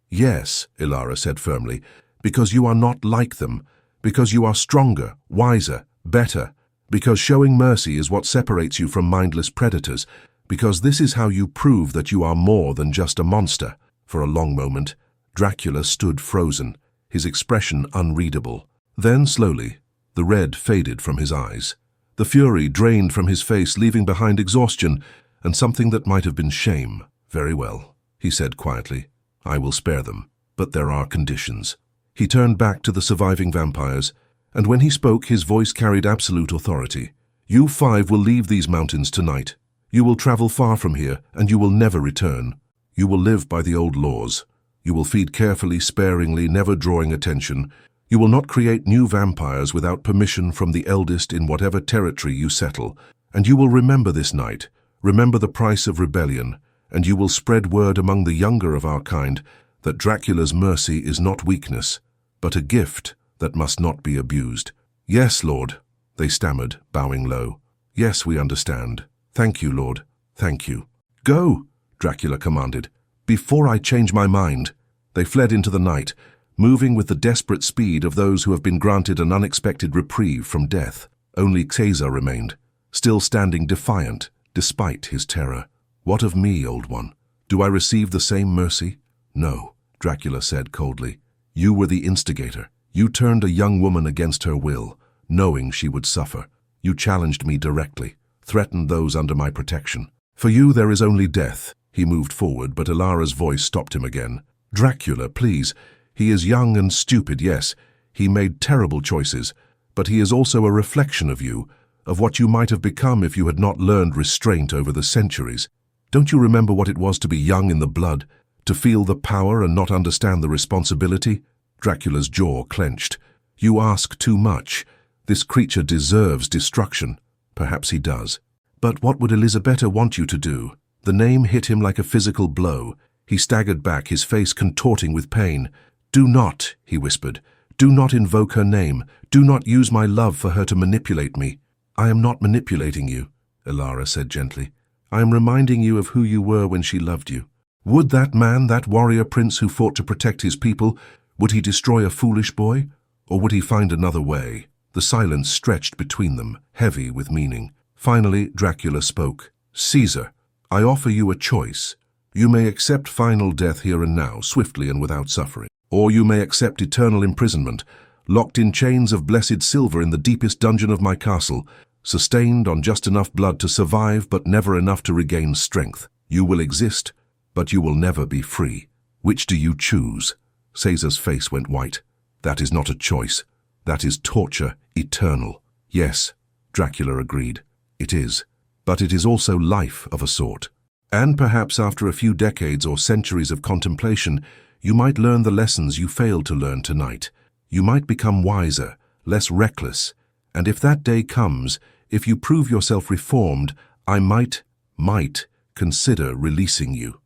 "Yes," Elara said firmly, "because you are not like them, because you are stronger, wiser, better, because showing mercy is what separates you from mindless predators, because this is how you prove that you are more than just a monster." For a long moment, Dracula stood frozen, his expression unreadable. Then, slowly, the red faded from his eyes. The fury drained from his face, leaving behind exhaustion and something that might have been shame. "Very well," he said quietly. "I will spare them, but there are conditions." He turned back to the surviving vampires, and when he spoke, his voice carried absolute authority. "You 5 will leave these mountains tonight. You will travel far from here, and you will never return. You will live by the old laws. You will feed carefully, sparingly, never drawing attention. You will not create new vampires without permission from the eldest in whatever territory you settle. And you will remember this night, remember the price of rebellion, and you will spread word among the younger of our kind that Dracula's mercy is not weakness, but a gift that must not be abused." "Yes, Lord," they stammered, bowing low. "Yes, we understand. Thank you, Lord. Thank you." "Go!" Dracula commanded. "Before I change my mind." They fled into the night, moving with the desperate speed of those who have been granted an unexpected reprieve from death. Only Caesar remained, still standing defiant, despite his terror. "What of me, old one? Do I receive the same mercy?" "No," Dracula said coldly. "You were the instigator. You turned a young woman against her will, knowing she would suffer. You challenged me directly, threatened those under my protection. For you there is only death." He moved forward, but Elara's voice stopped him again. "Dracula, please. He is young and stupid, yes. He made terrible choices, but he is also a reflection of you, of what you might have become if you had not learned restraint over the centuries. Don't you remember what it was to be young in the blood, to feel the power and not understand the responsibility?" Dracula's jaw clenched. "You ask too much. This creature deserves destruction." "Perhaps he does. But what would Elisabetta want you to do?" The name hit him like a physical blow. He staggered back, his face contorting with pain. "Do not," he whispered. "Do not invoke her name. Do not use my love for her to manipulate me." "I am not manipulating you," Elara said gently. "I am reminding you of who you were when she loved you. Would that man, that warrior prince who fought to protect his people, would he destroy a foolish boy? Or would he find another way?" The silence stretched between them, heavy with meaning. Finally, Dracula spoke. "Caesar, I offer you a choice. You may accept final death here and now, swiftly and without suffering. Or you may accept eternal imprisonment, locked in chains of blessed silver in the deepest dungeon of my castle, sustained on just enough blood to survive but never enough to regain strength. You will exist, but you will never be free. Which do you choose?" Caesar's face went white. "That is not a choice. That is torture, eternal." "Yes," Dracula agreed. "It is. but it is also life of a sort. And perhaps after a few decades or centuries of contemplation, you might learn the lessons you failed to learn tonight. You might become wiser, less reckless, and if that day comes, if you prove yourself reformed, I might consider releasing you.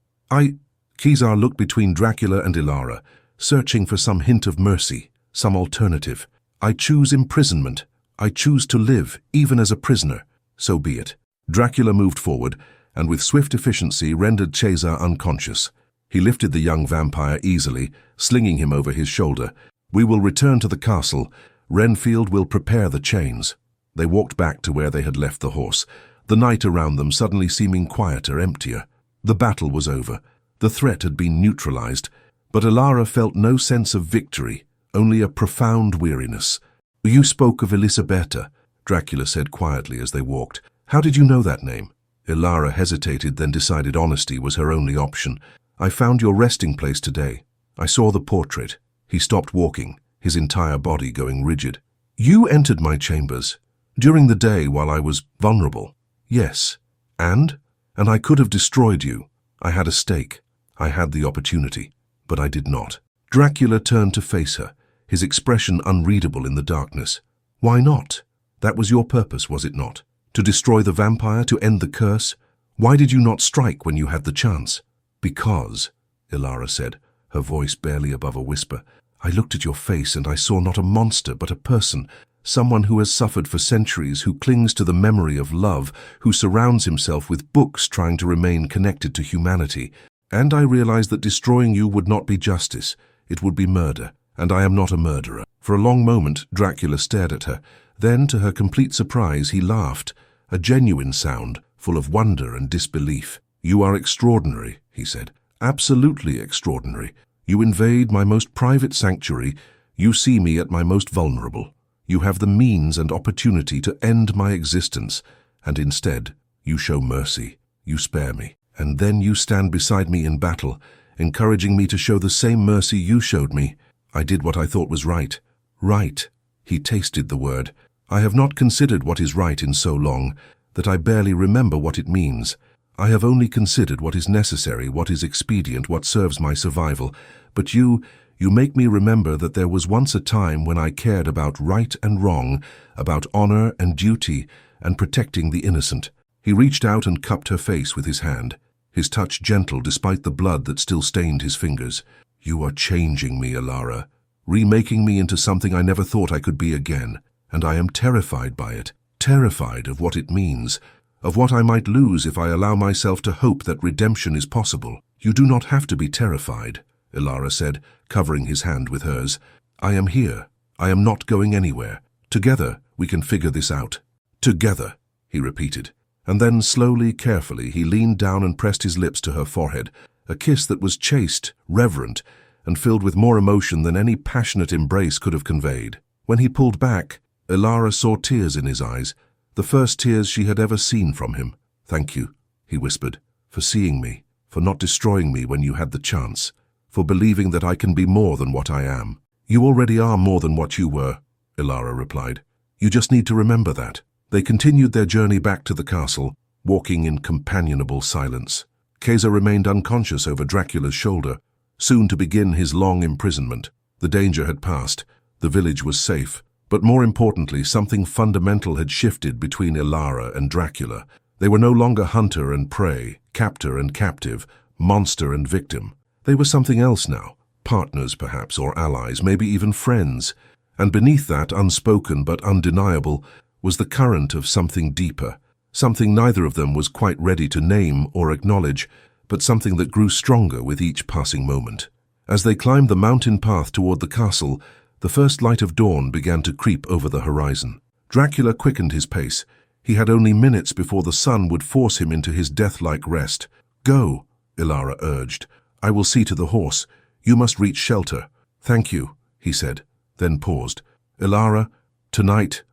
Caesar looked between Dracula and Elara, searching for some hint of mercy, some alternative. I choose imprisonment. I choose to live, even as a prisoner. So be it. Dracula moved forward, and with swift efficiency rendered Caesar unconscious. He lifted the young vampire easily, slinging him over his shoulder. We will return to the castle. Renfield will prepare the chains. They walked back to where they had left the horse, the night around them suddenly seeming quieter, emptier. The battle was over. The threat had been neutralized, but Elara felt no sense of victory, only a profound weariness. You spoke of Elisabetta, Dracula said quietly as they walked. How did you know that name? Elara hesitated, then decided honesty was her only option. I found your resting place today. I saw the portrait. He stopped walking, his entire body going rigid. You entered my chambers. During the day while I was vulnerable. Yes. And I could have destroyed you. I had a stake. I had the opportunity. But I did not. Dracula turned to face her, his expression unreadable in the darkness. Why not? That was your purpose, was it not? To destroy the vampire, to end the curse? Why did you not strike when you had the chance? Because, Elara said, her voice barely above a whisper, I looked at your face and I saw not a monster but a person, someone who has suffered for centuries, who clings to the memory of love, who surrounds himself with books trying to remain connected to humanity. And I realized that destroying you would not be justice, it would be murder, and I am not a murderer. For a long moment, Dracula stared at her. Then, to her complete surprise, he laughed, a genuine sound, full of wonder and disbelief. You are extraordinary, he said. Absolutely extraordinary. You invade my most private sanctuary. You see me at my most vulnerable. You have the means and opportunity to end my existence, and instead, you show mercy. You spare me. And then you stand beside me in battle, encouraging me to show the same mercy you showed me. I did what I thought was right. Right. He tasted the word. I have not considered what is right in so long that I barely remember what it means. I have only considered what is necessary, what is expedient, what serves my survival. But you make me remember that there was once a time when I cared about right and wrong, about honor and duty, and protecting the innocent. He reached out and cupped her face with his hand, his touch gentle despite the blood that still stained his fingers. You are changing me, Elara, remaking me into something I never thought I could be again, and I am terrified by it, terrified of what it means, of what I might lose if I allow myself to hope that redemption is possible. You do not have to be terrified, Elara said, covering his hand with hers. I am here. I am not going anywhere. Together, we can figure this out. Together, he repeated. And then, slowly, carefully, he leaned down and pressed his lips to her forehead, a kiss that was chaste, reverent, and filled with more emotion than any passionate embrace could have conveyed. When he pulled back, Elara saw tears in his eyes, the first tears she had ever seen from him. Thank you, he whispered, for seeing me, for not destroying me when you had the chance, for believing that I can be more than what I am. You already are more than what you were, Elara replied. You just need to remember that. They continued their journey back to the castle, walking in companionable silence. Caesar remained unconscious over Dracula's shoulder, soon to begin his long imprisonment. The danger had passed, the village was safe, but more importantly, something fundamental had shifted between Elara and Dracula. They were no longer hunter and prey, captor and captive, monster and victim. They were something else now, partners perhaps, or allies, maybe even friends. And beneath that, unspoken but undeniable, was the current of something deeper, something neither of them was quite ready to name or acknowledge, but something that grew stronger with each passing moment. As they climbed the mountain path toward the castle, the first light of dawn began to creep over the horizon. Dracula quickened his pace. He had only minutes before the sun would force him into his death-like rest. Go, Elara urged. I will see to the horse. You must reach shelter. Thank you, he said, then paused. Elara, tonight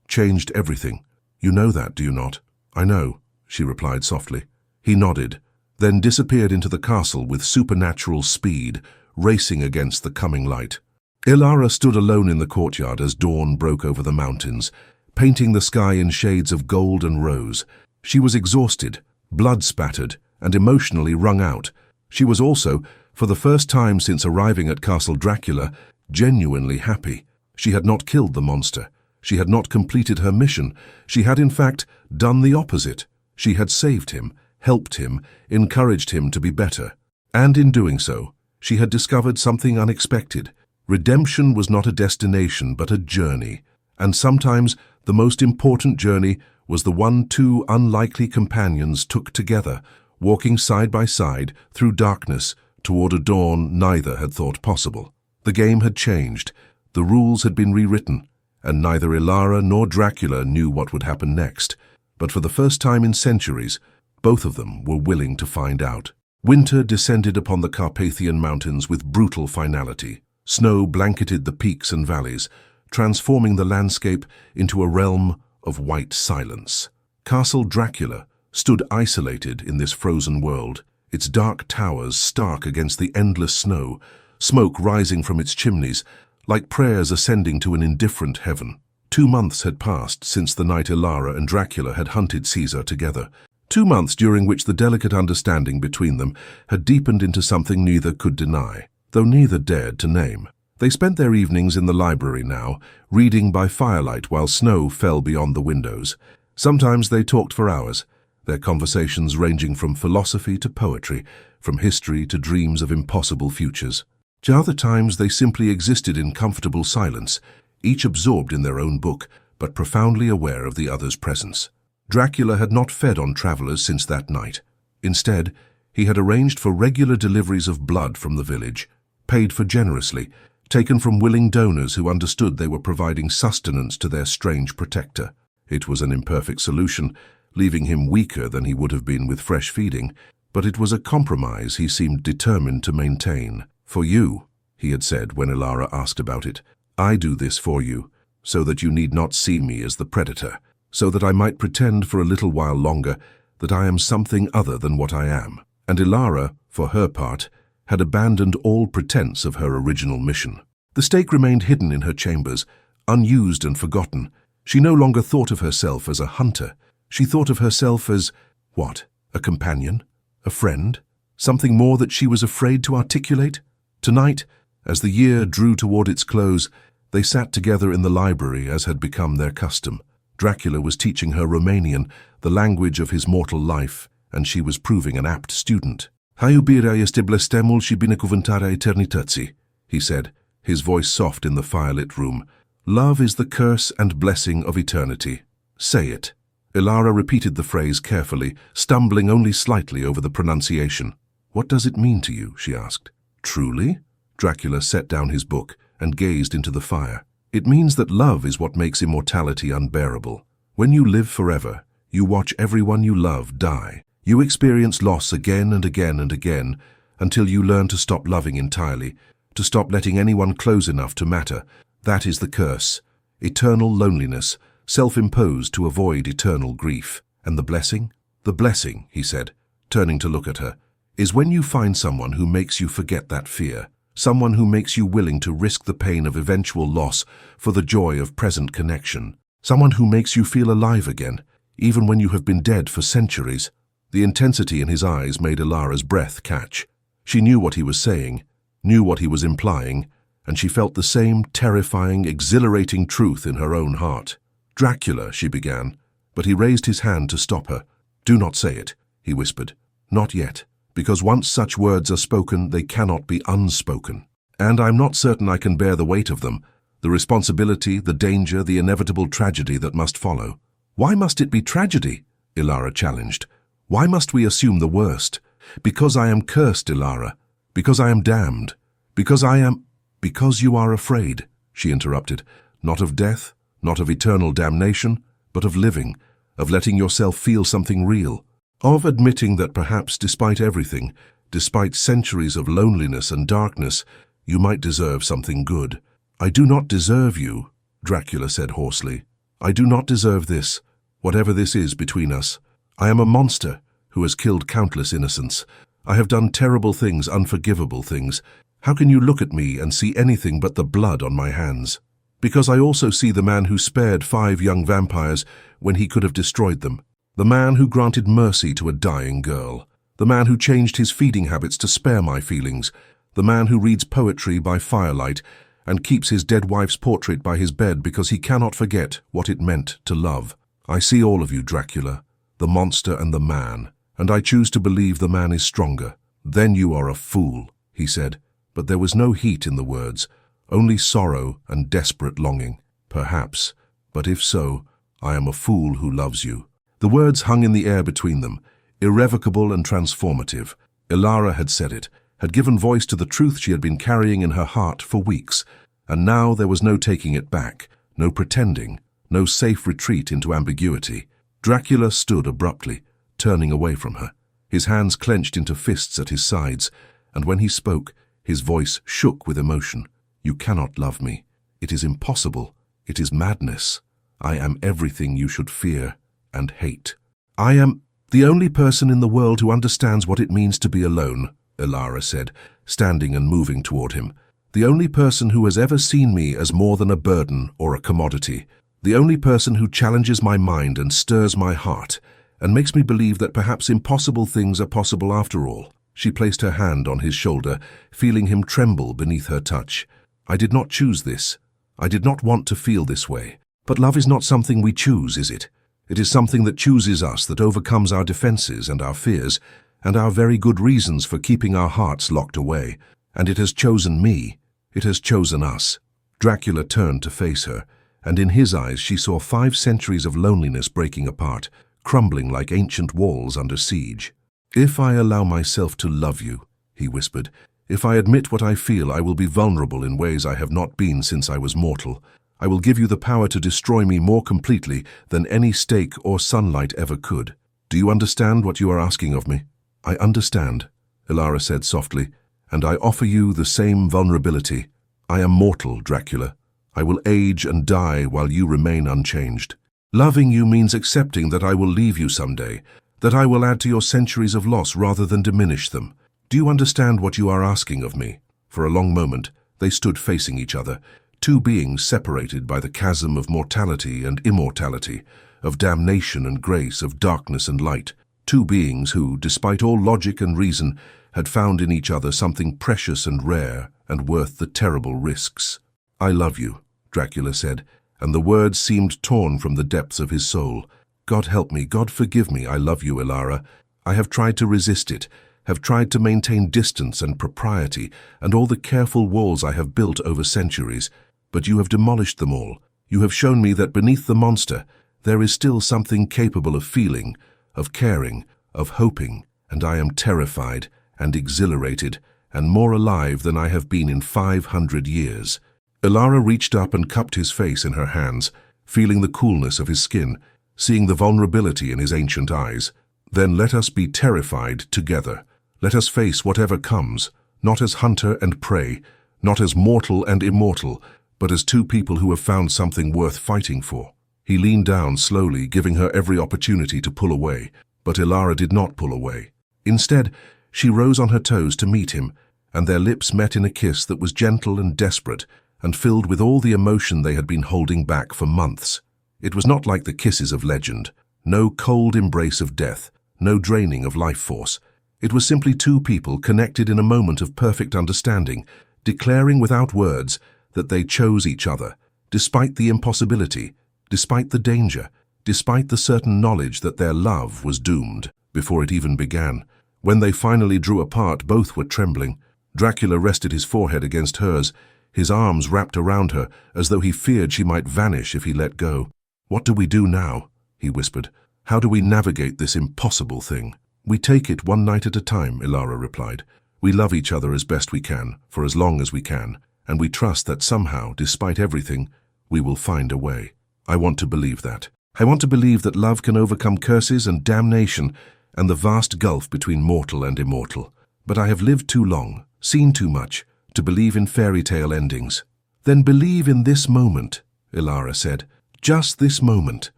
changed everything. You know that, do you not? I know, she replied softly. He nodded, then disappeared into the castle with supernatural speed, racing against the coming light. Elara stood alone in the courtyard as dawn broke over the mountains, painting the sky in shades of gold and rose. She was exhausted, blood-spattered, and emotionally wrung out. She was also, for the first time since arriving at Castle Dracula, genuinely happy. She had not killed the monster. She had not completed her mission. She had, in fact, done the opposite. She had saved him, helped him, encouraged him to be better. And in doing so, she had discovered something unexpected. Redemption was not a destination, but a journey. And sometimes the most important journey was the one two unlikely companions took together, walking side by side through darkness toward a dawn neither had thought possible. The game had changed, the rules had been rewritten, and neither Elara nor Dracula knew what would happen next. But for the first time in centuries, both of them were willing to find out. Winter descended upon the Carpathian Mountains with brutal finality. Snow blanketed the peaks and valleys, transforming the landscape into a realm of white silence. Castle Dracula stood isolated in this frozen world, its dark towers stark against the endless snow, smoke rising from its chimneys, like prayers ascending to an indifferent heaven. 2 months had passed since the night Elara and Dracula had hunted Caesar together. 2 months during which the delicate understanding between them had deepened into something neither could deny, though neither dared to name. They spent their evenings in the library now, reading by firelight while snow fell beyond the windows. Sometimes they talked for hours, their conversations ranging from philosophy to poetry, from history to dreams of impossible futures. To other times they simply existed in comfortable silence, each absorbed in their own book, but profoundly aware of the other's presence. Dracula had not fed on travelers since that night. Instead, he had arranged for regular deliveries of blood from the village, paid for generously, taken from willing donors who understood they were providing sustenance to their strange protector. It was an imperfect solution, leaving him weaker than he would have been with fresh feeding, but it was a compromise he seemed determined to maintain. "For you," he had said when Elara asked about it, "I do this for you, so that you need not see me as the predator, so that I might pretend for a little while longer that I am something other than what I am." And Elara, for her part, had abandoned all pretense of her original mission. The stake remained hidden in her chambers, unused and forgotten. She no longer thought of herself as a hunter. She thought of herself as, what, a companion? A friend? Something more that she was afraid to articulate? Tonight, as the year drew toward its close, they sat together in the library as had become their custom. Dracula was teaching her Romanian, the language of his mortal life, and she was proving an apt student. "Iubirea este blestemul și binecuvântarea eternității," he said, his voice soft in the firelit room. "Love is the curse and blessing of eternity. Say it." Elara repeated the phrase carefully, stumbling only slightly over the pronunciation. "What does it mean to you?" she asked. "Truly?" Dracula set down his book and gazed into the fire. "It means that love is what makes immortality unbearable. When you live forever, you watch everyone you love die. You experience loss again and again and again, until you learn to stop loving entirely, to stop letting anyone close enough to matter. That is the curse. Eternal loneliness, self-imposed to avoid eternal grief. And the blessing? The blessing," he said, turning to look at her, "is when you find someone who makes you forget that fear, someone who makes you willing to risk the pain of eventual loss for the joy of present connection, someone who makes you feel alive again, even when you have been dead for centuries." The intensity in his eyes made Elara's breath catch. She knew what he was saying, knew what he was implying, and she felt the same terrifying, exhilarating truth in her own heart. "Dracula," she began, but he raised his hand to stop her. "Do not say it," he whispered. "Not yet, because once such words are spoken, they cannot be unspoken. And I'm not certain I can bear the weight of them, the responsibility, the danger, the inevitable tragedy that must follow." "Why must it be tragedy?" Elara challenged. "Why must we assume the worst? Because I am cursed, Elara. Because I am damned. Because I am—" "Because you are afraid," she interrupted. "Not of death, not of eternal damnation, but of living, of letting yourself feel something real, of admitting that perhaps despite everything, despite centuries of loneliness and darkness, you might deserve something good." "I do not deserve you," Dracula said hoarsely. "I do not deserve this, whatever this is between us. I am a monster who has killed countless innocents. I have done terrible things, unforgivable things. How can you look at me and see anything but the blood on my hands?" Because I also see the man who spared 5 young vampires when he could have destroyed them. The man who granted mercy to a dying girl. The man who changed his feeding habits to spare my feelings. The man who reads poetry by firelight and keeps his dead wife's portrait by his bed because he cannot forget what it meant to love. I see all of you, Dracula, the monster and the man, and I choose to believe the man is stronger. Then you are a fool, he said, but there was no heat in the words, only sorrow and desperate longing. Perhaps, but if so, I am a fool who loves you. The words hung in the air between them, irrevocable and transformative. Elara had said it, had given voice to the truth she had been carrying in her heart for weeks, and now there was no taking it back, no pretending, no safe retreat into ambiguity. Dracula stood abruptly, turning away from her, his hands clenched into fists at his sides, and when he spoke, his voice shook with emotion. You cannot love me. It is impossible. It is madness. I am everything you should fear and hate. I am the only person in the world who understands what it means to be alone, Elara said, standing and moving toward him. The only person who has ever seen me as more than a burden or a commodity. The only person who challenges my mind and stirs my heart, and makes me believe that perhaps impossible things are possible after all. She placed her hand on his shoulder, feeling him tremble beneath her touch. I did not choose this. I did not want to feel this way. But love is not something we choose, is it? It is something that chooses us, that overcomes our defenses and our fears, and our very good reasons for keeping our hearts locked away. And it has chosen me. It has chosen us. Dracula turned to face her, and in his eyes she saw 5 centuries of loneliness breaking apart, crumbling like ancient walls under siege. If I allow myself to love you, he whispered, if I admit what I feel, I will be vulnerable in ways I have not been since I was mortal. I will give you the power to destroy me more completely than any stake or sunlight ever could. Do you understand what you are asking of me? I understand, Elara said softly, and I offer you the same vulnerability. I am mortal, Dracula. I will age and die while you remain unchanged. Loving you means accepting that I will leave you someday, that I will add to your centuries of loss rather than diminish them. Do you understand what you are asking of me? For a long moment, they stood facing each other, 2 beings separated by the chasm of mortality and immortality, of damnation and grace, of darkness and light. 2 beings who, despite all logic and reason, had found in each other something precious and rare and worth the terrible risks. I love you, Dracula said, and the words seemed torn from the depths of his soul. God help me, God forgive me, I love you, Elara. I have tried to resist it, have tried to maintain distance and propriety and all the careful walls I have built over centuries, but you have demolished them all. You have shown me that beneath the monster there is still something capable of feeling, of caring, of hoping, and I am terrified and exhilarated and more alive than I have been in 500 years. Elara reached up and cupped his face in her hands, feeling the coolness of his skin, seeing the vulnerability in his ancient eyes. Then let us be terrified together. Let us face whatever comes, not as hunter and prey, not as mortal and immortal, but as 2 people who have found something worth fighting for. He leaned down slowly, giving her every opportunity to pull away, but Elara did not pull away. Instead, she rose on her toes to meet him, and their lips met in a kiss that was gentle and desperate, and filled with all the emotion they had been holding back for months. It was not like the kisses of legend, no cold embrace of death, no draining of life force. It was simply 2 people connected in a moment of perfect understanding, declaring without words that they chose each other, despite the impossibility, despite the danger, despite the certain knowledge that their love was doomed before it even began. When they finally drew apart, both were trembling. Dracula rested his forehead against hers, his arms wrapped around her as though he feared she might vanish if he let go. What do we do now? He whispered. How do we navigate this impossible thing? We take it one night at a time, Elara replied. We love each other as best we can, for as long as we can, and we trust that somehow, despite everything, we will find a way. I want to believe that. I want to believe that love can overcome curses and damnation and the vast gulf between mortal and immortal. But I have lived too long, seen too much, to believe in fairy tale endings. Then believe in this moment, Elara said. Just this moment.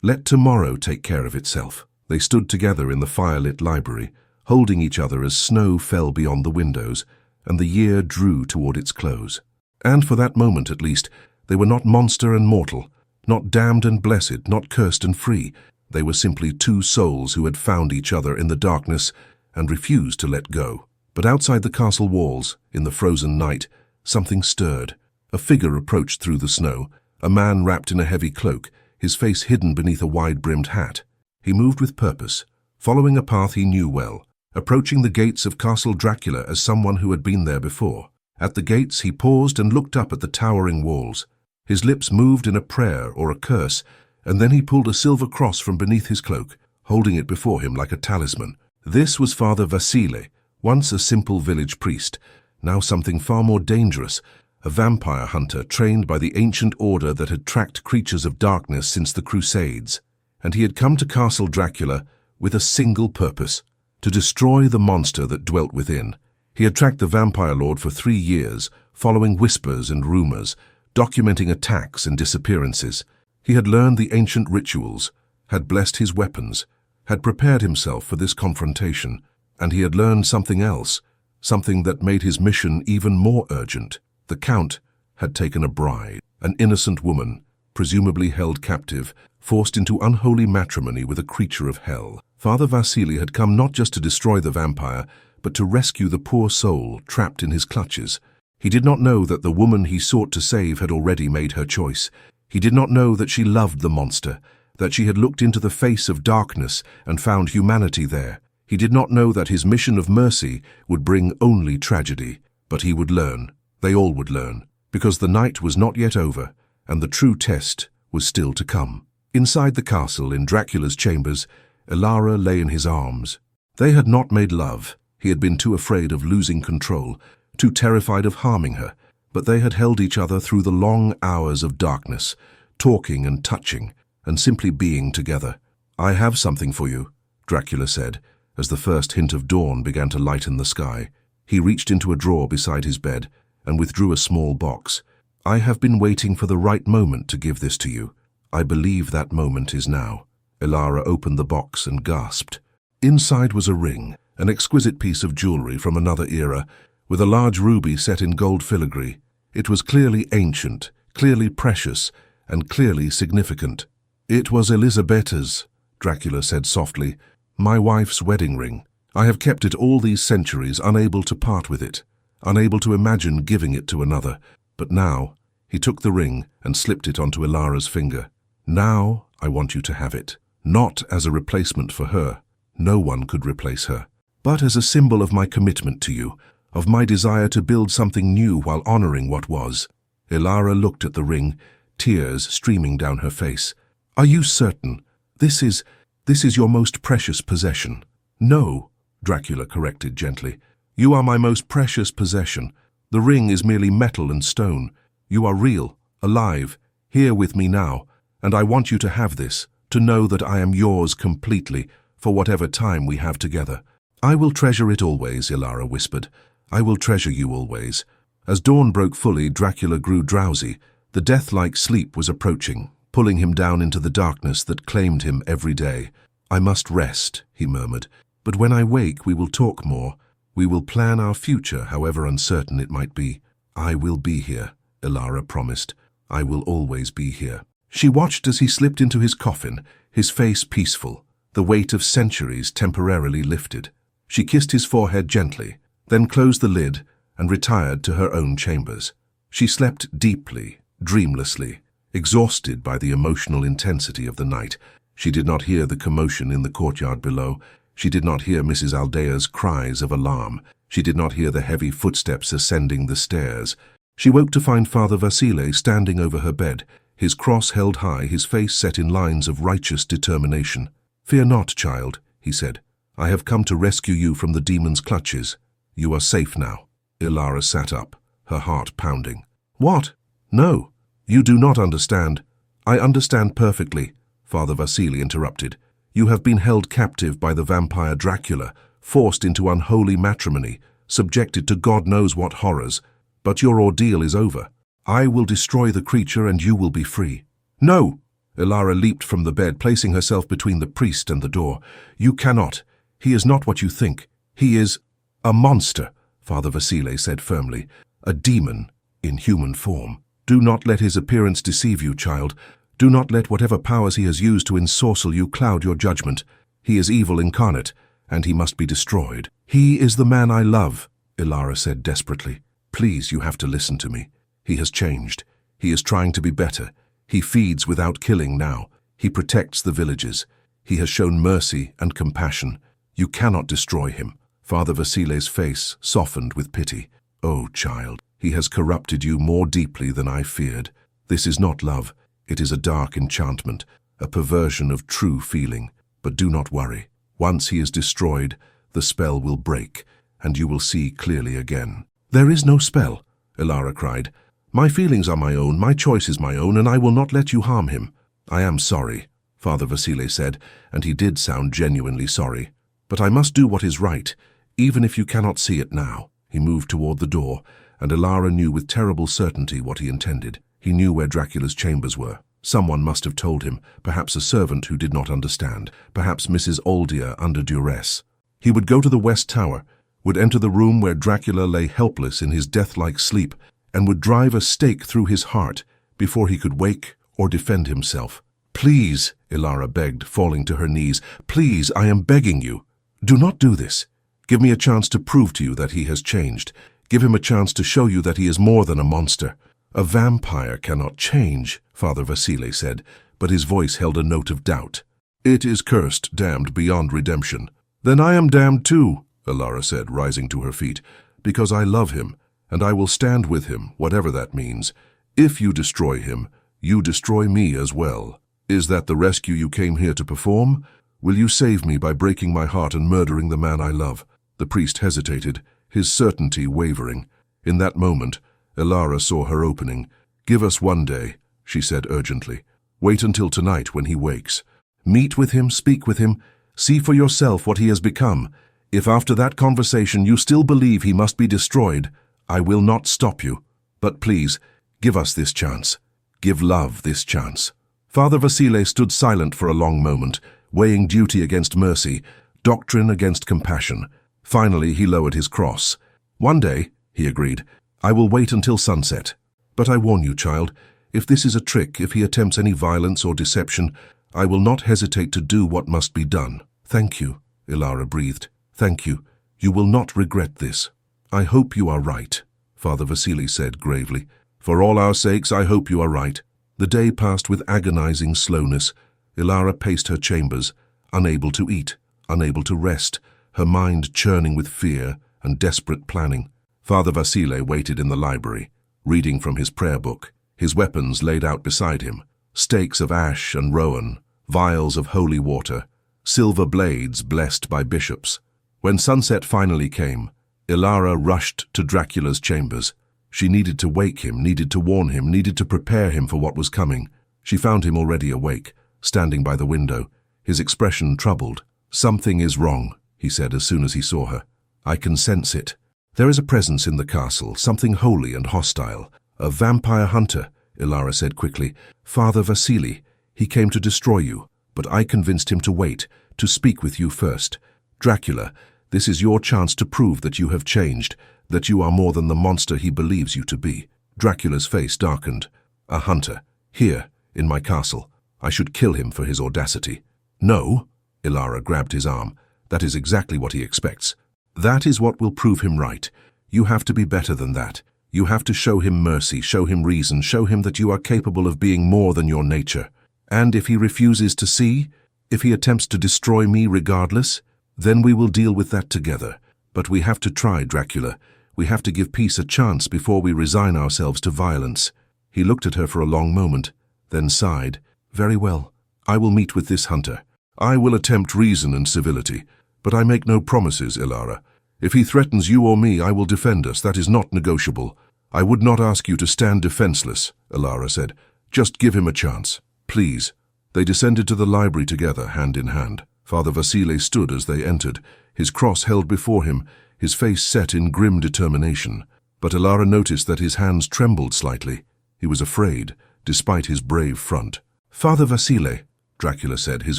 Let tomorrow take care of itself. They stood together in the firelit library, holding each other as snow fell beyond the windows, and the year drew toward its close. And for that moment at least, They were not monster and mortal, not damned and blessed, not cursed and free. They were simply two souls who had found each other in the darkness and refused to let go. But outside the castle walls, in the frozen night, something stirred. A figure approached through the snow, a man wrapped in a heavy cloak, his face hidden beneath a wide-brimmed hat. He moved with purpose, following a path he knew well, approaching the gates of Castle Dracula as someone who had been there before. At the gates he paused and looked up at the towering walls. His lips moved in a prayer or a curse, and then he pulled a silver cross from beneath his cloak, holding it before him like a talisman. This was Father Vasile, once a simple village priest, now something far more dangerous, a vampire hunter trained by the ancient order that had tracked creatures of darkness since the Crusades. And he had come to Castle Dracula with a single purpose: to destroy the monster that dwelt within. He had tracked the vampire lord for 3 years, following whispers and rumors, documenting attacks and disappearances. He had learned the ancient rituals, had blessed his weapons, had prepared himself for this confrontation, and he had learned something else, something that made his mission even more urgent. The Count had taken a bride, an innocent woman, presumably held captive, forced into unholy matrimony with a creature of hell. Father Vasile had come not just to destroy the vampire, but to rescue the poor soul trapped in his clutches. He did not know that the woman he sought to save had already made her choice. He did not know that she loved the monster, that she had looked into the face of darkness and found humanity there. He did not know that his mission of mercy would bring only tragedy, but he would learn. They all would learn, because the night was not yet over, and the true test was still to come. Inside the castle, in Dracula's chambers, Elara lay in his arms. They had not made love. He had been too afraid of losing control, too terrified of harming her, but they had held each other through the long hours of darkness, talking and touching, and simply being together. "I have something for you," Dracula said, as the first hint of dawn began to lighten the sky. He reached into a drawer beside his bed and withdrew a small box. "I have been waiting for the right moment to give this to you. I believe that moment is now." Elara opened the box and gasped. Inside was a ring, an exquisite piece of jewelry from another era, with a large ruby set in gold filigree. It was clearly ancient, clearly precious, and clearly significant. "It was Elisabetta's," Dracula said softly, "my wife's wedding ring. I have kept it all these centuries, unable to part with it, unable to imagine giving it to another. But now," he took the ring and slipped it onto Elara's finger. "Now I want you to have it, not as a replacement for her. No one could replace her, but as a symbol of my commitment to you, of my desire to build something new while honoring what was." Elara looked at the ring, tears streaming down her face. "Are you certain? This is your most precious possession." "No," Dracula corrected gently. "You are my most precious possession. The ring is merely metal and stone. You are real, alive, here with me now, and I want you to have this, to know that I am yours completely, for whatever time we have together." "I will treasure it always," Elara whispered. "I will treasure you always." As dawn broke fully, Dracula grew drowsy. The death-like sleep was approaching, pulling him down into the darkness that claimed him every day. "I must rest," he murmured. "But when I wake, we will talk more. We will plan our future, however uncertain it might be." "I will be here," Elara promised. "I will always be here." She watched as he slipped into his coffin, his face peaceful, the weight of centuries temporarily lifted. She kissed his forehead gently, then closed the lid and retired to her own chambers. She slept deeply, dreamlessly, exhausted by the emotional intensity of the night. She did not hear the commotion in the courtyard below. She did not hear Mrs. Aldea's cries of alarm. She did not hear the heavy footsteps ascending the stairs. She woke to find Father Vasile standing over her bed, his cross held high, his face set in lines of righteous determination. "Fear not, child," he said. "I have come to rescue you from the demon's clutches. You are safe now." Elara sat up, her heart pounding. "What? No, you do not understand." "I understand perfectly," Father Vasile interrupted. "You have been held captive by the vampire Dracula, forced into unholy matrimony, subjected to God knows what horrors. But your ordeal is over. I will destroy the creature and you will be free." "No!" Elara leaped from the bed, placing herself between the priest and the door. "You cannot. He is not what you think. He is a monster," Father Vasile said firmly. "A demon in human form." Do not let his appearance deceive you, child. Do not let whatever powers he has used to ensorcel you cloud your judgment. He is evil incarnate, and he must be destroyed. He is the man I love, Elara said desperately. Please, you have to listen to me. He has changed. He is trying to be better. He feeds without killing now. He protects the villages. He has shown mercy and compassion. You cannot destroy him. Father Vasile's face softened with pity. Oh, child, he has corrupted you more deeply than I feared. This is not love. It is a dark enchantment, a perversion of true feeling. But do not worry. Once he is destroyed, the spell will break, and you will see clearly again. There is no spell, Elara cried. My feelings are my own, my choice is my own, and I will not let you harm him. I am sorry, Father Vasile said, and he did sound genuinely sorry. But I must do what is right, even if you cannot see it now. He moved toward the door, and Elara knew with terrible certainty what he intended. He knew where Dracula's chambers were. Someone must have told him, perhaps a servant who did not understand, perhaps Mrs. Oldia under duress. He would go to the West Tower, would enter the room where Dracula lay helpless in his death-like sleep, and would drive a stake through his heart before he could wake or defend himself. Please, Elara begged, falling to her knees, please, I am begging you. Do not do this. Give me a chance to prove to you that he has changed. Give him a chance to show you that he is more than a monster. A vampire cannot change, Father Vasile said, but his voice held a note of doubt. It is cursed, damned beyond redemption. Then I am damned too, Elara said, rising to her feet, because I love him, and I will stand with him, whatever that means. If you destroy him, you destroy me as well. Is that the rescue you came here to perform? Will you save me by breaking my heart and murdering the man I love? The priest hesitated, his certainty wavering. In that moment, Elara saw her opening. Give us one day, she said urgently. Wait until tonight when he wakes. Meet with him, speak with him, see for yourself what he has become. If after that conversation you still believe he must be destroyed, I will not stop you. But please, give us this chance. Give love this chance. Father Vasile stood silent for a long moment, weighing duty against mercy, doctrine against compassion. Finally, he lowered his cross. One day, he agreed, I will wait until sunset. But I warn you, child, if this is a trick, if he attempts any violence or deception, I will not hesitate to do what must be done. Thank you, Elara breathed. Thank you. You will not regret this. I hope you are right, Father Vasile said gravely. For all our sakes, I hope you are right. The day passed with agonizing slowness. Elara paced her chambers, unable to eat, unable to rest, her mind churning with fear and desperate planning. Father Vasile waited in the library, reading from his prayer book, his weapons laid out beside him, stakes of ash and rowan, vials of holy water, silver blades blessed by bishops. When sunset finally came, Elara rushed to Dracula's chambers. She needed to wake him, needed to warn him, needed to prepare him for what was coming. She found him already awake, standing by the window, his expression troubled. Something is wrong, he said as soon as he saw her. I can sense it. There is a presence in the castle, something holy and hostile. A vampire hunter, Elara said quickly. Father Vasile, he came to destroy you, but I convinced him to wait, to speak with you first. Dracula, this is your chance to prove that you have changed, that you are more than the monster he believes you to be. Dracula's face darkened. A hunter, here, in my castle. I should kill him for his audacity. No, Elara grabbed his arm. That is exactly what he expects. That is what will prove him right. You have to be better than that. You have to show him mercy, show him reason, show him that you are capable of being more than your nature. And if he refuses to see, if he attempts to destroy me regardless, then we will deal with that together. But we have to try, Dracula. We have to give peace a chance before we resign ourselves to violence. He looked at her for a long moment, then sighed. Very well. I will meet with this hunter. I will attempt reason and civility. But I make no promises, Elara. If he threatens you or me, I will defend us. That is not negotiable. I would not ask you to stand defenseless, Elara said. Just give him a chance. Please. They descended to the library together, hand in hand. Father Vasile stood as they entered, his cross held before him, his face set in grim determination. But Elara noticed that his hands trembled slightly. He was afraid, despite his brave front. Father Vasile, Dracula said, his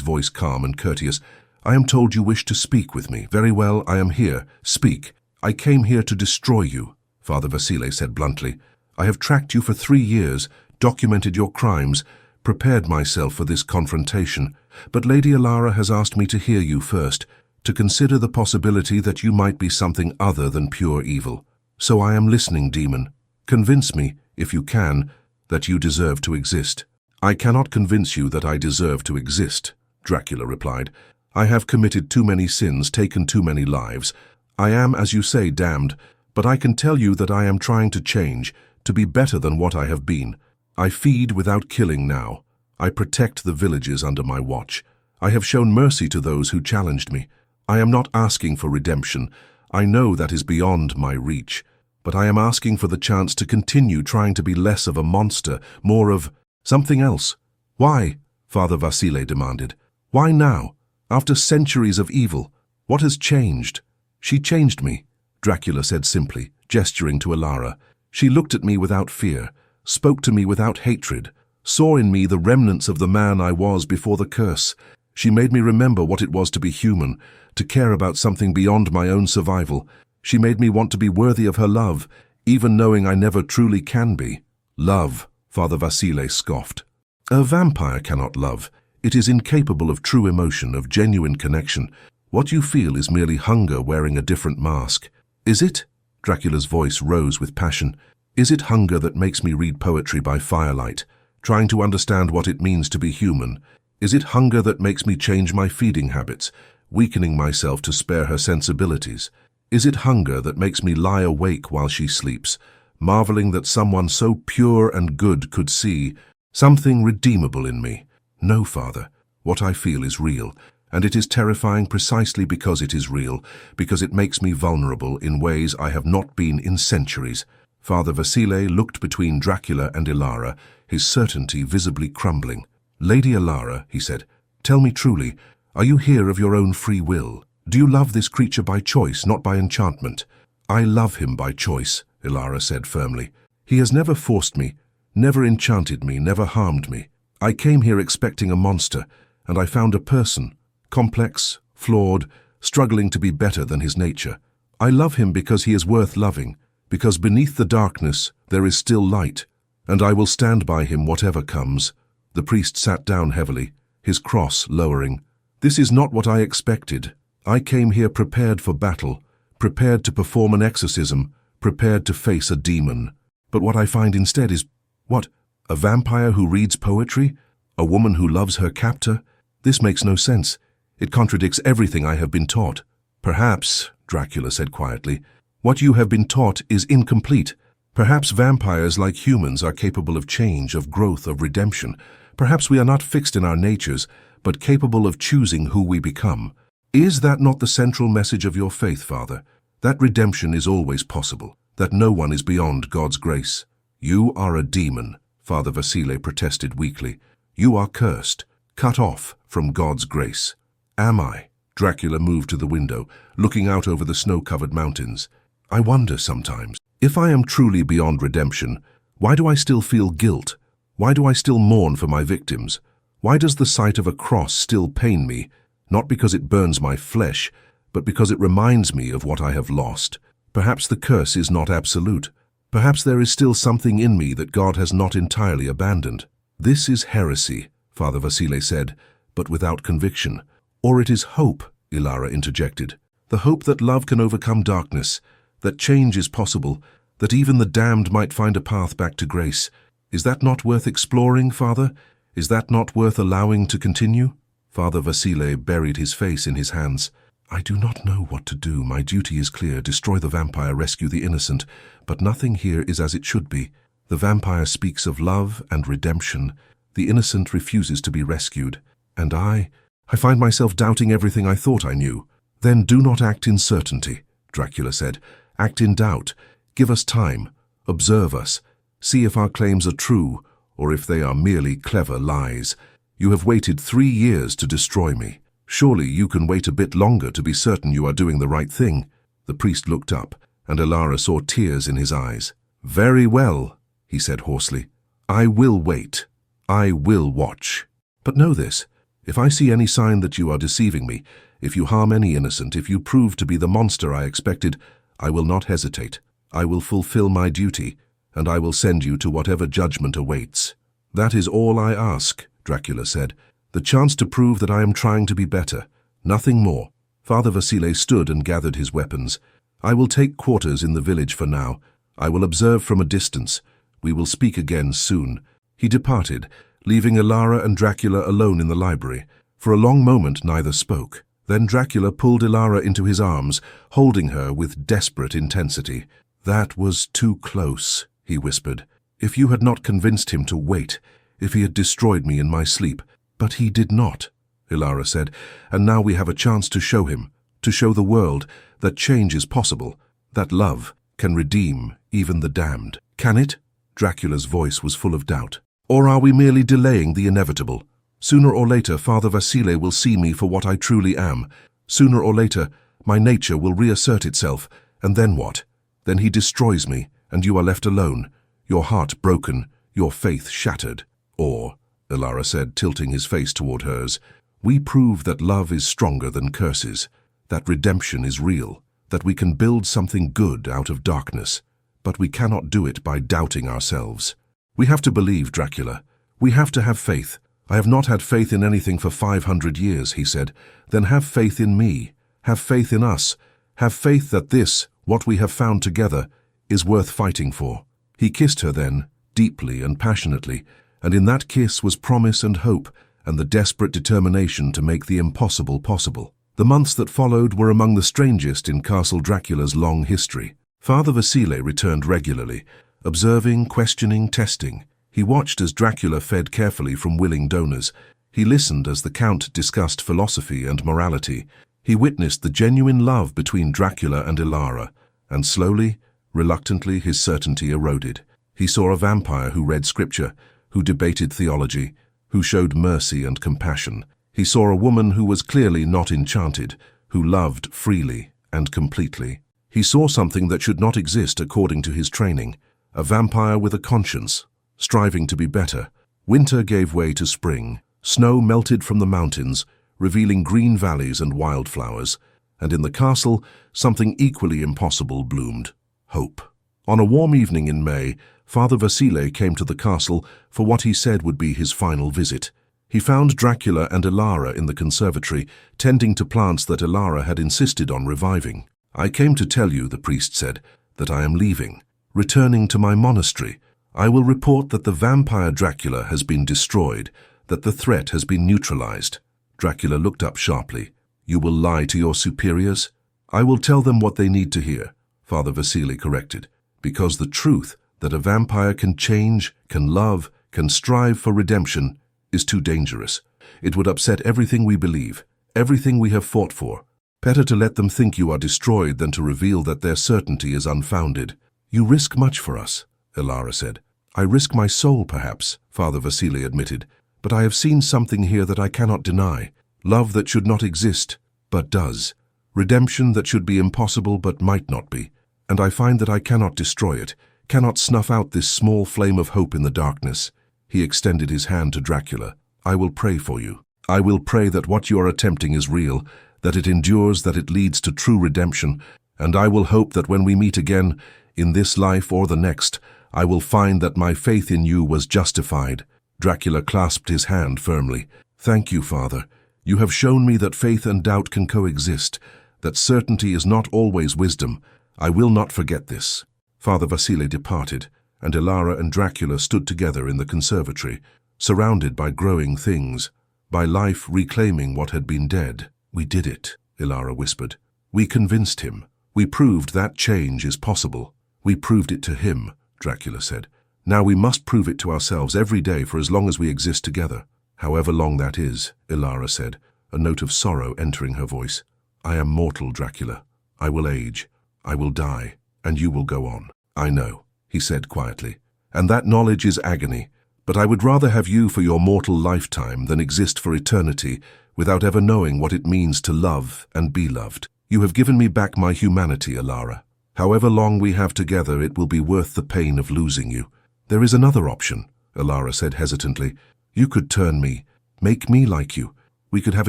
voice calm and courteous, I am told you wish to speak with me. Very well, I am here. Speak. I came here to destroy you, Father Vasile said bluntly. I have tracked you for 3 years, documented your crimes, prepared myself for this confrontation. But Lady Elara has asked me to hear you first, to consider the possibility that you might be something other than pure evil. So I am listening, demon. Convince me, if you can, that you deserve to exist. I cannot convince you that I deserve to exist, Dracula replied. I have committed too many sins, taken too many lives. I am, as you say, damned, but I can tell you that I am trying to change, to be better than what I have been. I feed without killing now. I protect the villages under my watch. I have shown mercy to those who challenged me. I am not asking for redemption. I know that is beyond my reach. But I am asking for the chance to continue trying to be less of a monster, more of something else. Why? Father Vasile demanded. Why now? After centuries of evil, what has changed? She changed me, Dracula said simply, gesturing to Elara. She looked at me without fear, spoke to me without hatred, saw in me the remnants of the man I was before the curse. She made me remember what it was to be human, to care about something beyond my own survival. She made me want to be worthy of her love, even knowing I never truly can be. Love, Father Vasile scoffed. A vampire cannot love. It is incapable of true emotion, of genuine connection. What you feel is merely hunger wearing a different mask. Is it? Dracula's voice rose with passion. Is it hunger that makes me read poetry by firelight, trying to understand what it means to be human? Is it hunger that makes me change my feeding habits, weakening myself to spare her sensibilities? Is it hunger that makes me lie awake while she sleeps, marveling that someone so pure and good could see something redeemable in me? No, Father. What I feel is real, and it is terrifying precisely because it is real, because it makes me vulnerable in ways I have not been in centuries. Father Vasile looked between Dracula and Elara, his certainty visibly crumbling. Lady Elara, he said, tell me truly, are you here of your own free will? Do you love this creature by choice, not by enchantment? I love him by choice, Elara said firmly. He has never forced me, never enchanted me, never harmed me. I came here expecting a monster, and I found a person, complex, flawed, struggling to be better than his nature. I love him because he is worth loving, because beneath the darkness there is still light, and I will stand by him whatever comes. The priest sat down heavily, his cross lowering. This is not what I expected. I came here prepared for battle, prepared to perform an exorcism, prepared to face a demon. But what I find instead is, what? A vampire who reads poetry? A woman who loves her captor? This makes no sense. It contradicts everything I have been taught. Perhaps, Dracula said quietly, what you have been taught is incomplete. Perhaps vampires, like humans, are capable of change, of growth, of redemption. Perhaps we are not fixed in our natures, but capable of choosing who we become. Is that not the central message of your faith, Father? That redemption is always possible, that no one is beyond God's grace. You are a demon, Father Vasile protested weakly. You are cursed, cut off from God's grace. Am I? Dracula moved to the window, looking out over the snow-covered mountains. I wonder sometimes, if I am truly beyond redemption, why do I still feel guilt? Why do I still mourn for my victims? Why does the sight of a cross still pain me? Not because it burns my flesh, but because it reminds me of what I have lost. Perhaps the curse is not absolute. Perhaps there is still something in me that God has not entirely abandoned. This is heresy, Father Vasile said, but without conviction. Or it is hope, Elara interjected. The hope that love can overcome darkness, that change is possible, that even the damned might find a path back to grace. Is that not worth exploring, Father? Is that not worth allowing to continue? Father Vasile buried his face in his hands. I do not know what to do. My duty is clear. Destroy the vampire, rescue the innocent. But nothing here is as it should be. The vampire speaks of love and redemption. The innocent refuses to be rescued. And I find myself doubting everything I thought I knew. Then do not act in certainty, Dracula said. Act in doubt. Give us time. Observe us. See if our claims are true, or if they are merely clever lies. You have waited 3 years to destroy me. Surely you can wait a bit longer to be certain you are doing the right thing. The priest looked up, and Elara saw tears in his eyes. Very well, he said hoarsely. I will wait. I will watch. But know this, if I see any sign that you are deceiving me, if you harm any innocent, if you prove to be the monster I expected, I will not hesitate. I will fulfill my duty. and I will send you to whatever judgment awaits." "That is all I ask," Dracula said. "The chance to prove that I am trying to be better. Nothing more." Father Vasile stood and gathered his weapons. "I will take quarters in the village for now. I will observe from a distance. We will speak again soon." He departed, leaving Elara and Dracula alone in the library. For a long moment neither spoke. Then Dracula pulled Elara into his arms, holding her with desperate intensity. "That was too close," he whispered. "If you had not convinced him to wait, if he had destroyed me in my sleep." "But he did not," Elara said, "and now we have a chance to show him, to show the world, that change is possible, that love can redeem even the damned." "Can it?" Dracula's voice was full of doubt. "Or are we merely delaying the inevitable? Sooner or later, Father Vasile will see me for what I truly am. Sooner or later, my nature will reassert itself, and then what? Then he destroys me, and you are left alone, your heart broken, your faith shattered. Or," Elara said, tilting his face toward hers, "we prove that love is stronger than curses, that redemption is real, that we can build something good out of darkness. But we cannot do it by doubting ourselves. We have to believe, Dracula. We have to have faith. I have not had faith in anything for 500 years, he said. Then have faith in me. Have faith in us. Have faith that this, what we have found together, is worth fighting for." He kissed her then, deeply and passionately, and in that kiss was promise and hope, and the desperate determination to make the impossible possible. The months that followed were among the strangest in Castle Dracula's long history. Father Vasile returned regularly, observing, questioning, testing. He watched as Dracula fed carefully from willing donors. He listened as the Count discussed philosophy and morality. He witnessed the genuine love between Dracula and Elara, and slowly, reluctantly, his certainty eroded. He saw a vampire who read scripture, who debated theology, who showed mercy and compassion. He saw a woman who was clearly not enchanted, who loved freely and completely. He saw something that should not exist according to his training, a vampire with a conscience, striving to be better. Winter gave way to spring. Snow melted from the mountains, revealing green valleys and wildflowers, and in the castle, something equally impossible bloomed: hope. On a warm evening in May, Father Vasile came to the castle for what he said would be his final visit. He found Dracula and Elara in the conservatory, tending to plants that Elara had insisted on reviving. "I came to tell you," the priest said, "that I am leaving, returning to my monastery. I will report that the vampire Dracula has been destroyed, that the threat has been neutralized." Dracula looked up sharply. "You will lie to your superiors?" "I will tell them what they need to hear," Father Vasile corrected, "because the truth that a vampire can change, can love, can strive for redemption is too dangerous. It would upset everything we believe, everything we have fought for. Better to let them think you are destroyed than to reveal that their certainty is unfounded." "You risk much for us," Elara said. "I risk my soul, perhaps," Father Vasile admitted, "but I have seen something here that I cannot deny. Love that should not exist, but does. Redemption that should be impossible, but might not be. And I find that I cannot destroy it, cannot snuff out this small flame of hope in the darkness." He extended his hand to Dracula. "I will pray for you. I will pray that what you are attempting is real, that it endures, that it leads to true redemption, and I will hope that when we meet again, in this life or the next, I will find that my faith in you was justified." Dracula clasped his hand firmly. "Thank you, Father. You have shown me that faith and doubt can coexist, that certainty is not always wisdom. I will not forget this." Father Vasile departed, and Elara and Dracula stood together in the conservatory, surrounded by growing things, by life reclaiming what had been dead. "We did it," Elara whispered. "We convinced him. We proved that change is possible." "We proved it to him," Dracula said. "Now we must prove it to ourselves every day for as long as we exist together." "However long that is," Elara said, a note of sorrow entering her voice. "I am mortal, Dracula. I will age. I will die, and you will go on." "I know," he said quietly, "and that knowledge is agony. But I would rather have you for your mortal lifetime than exist for eternity without ever knowing what it means to love and be loved. You have given me back my humanity, Elara. However long we have together, it will be worth the pain of losing you." "There is another option," Elara said hesitantly. "You could turn me, make me like you. We could have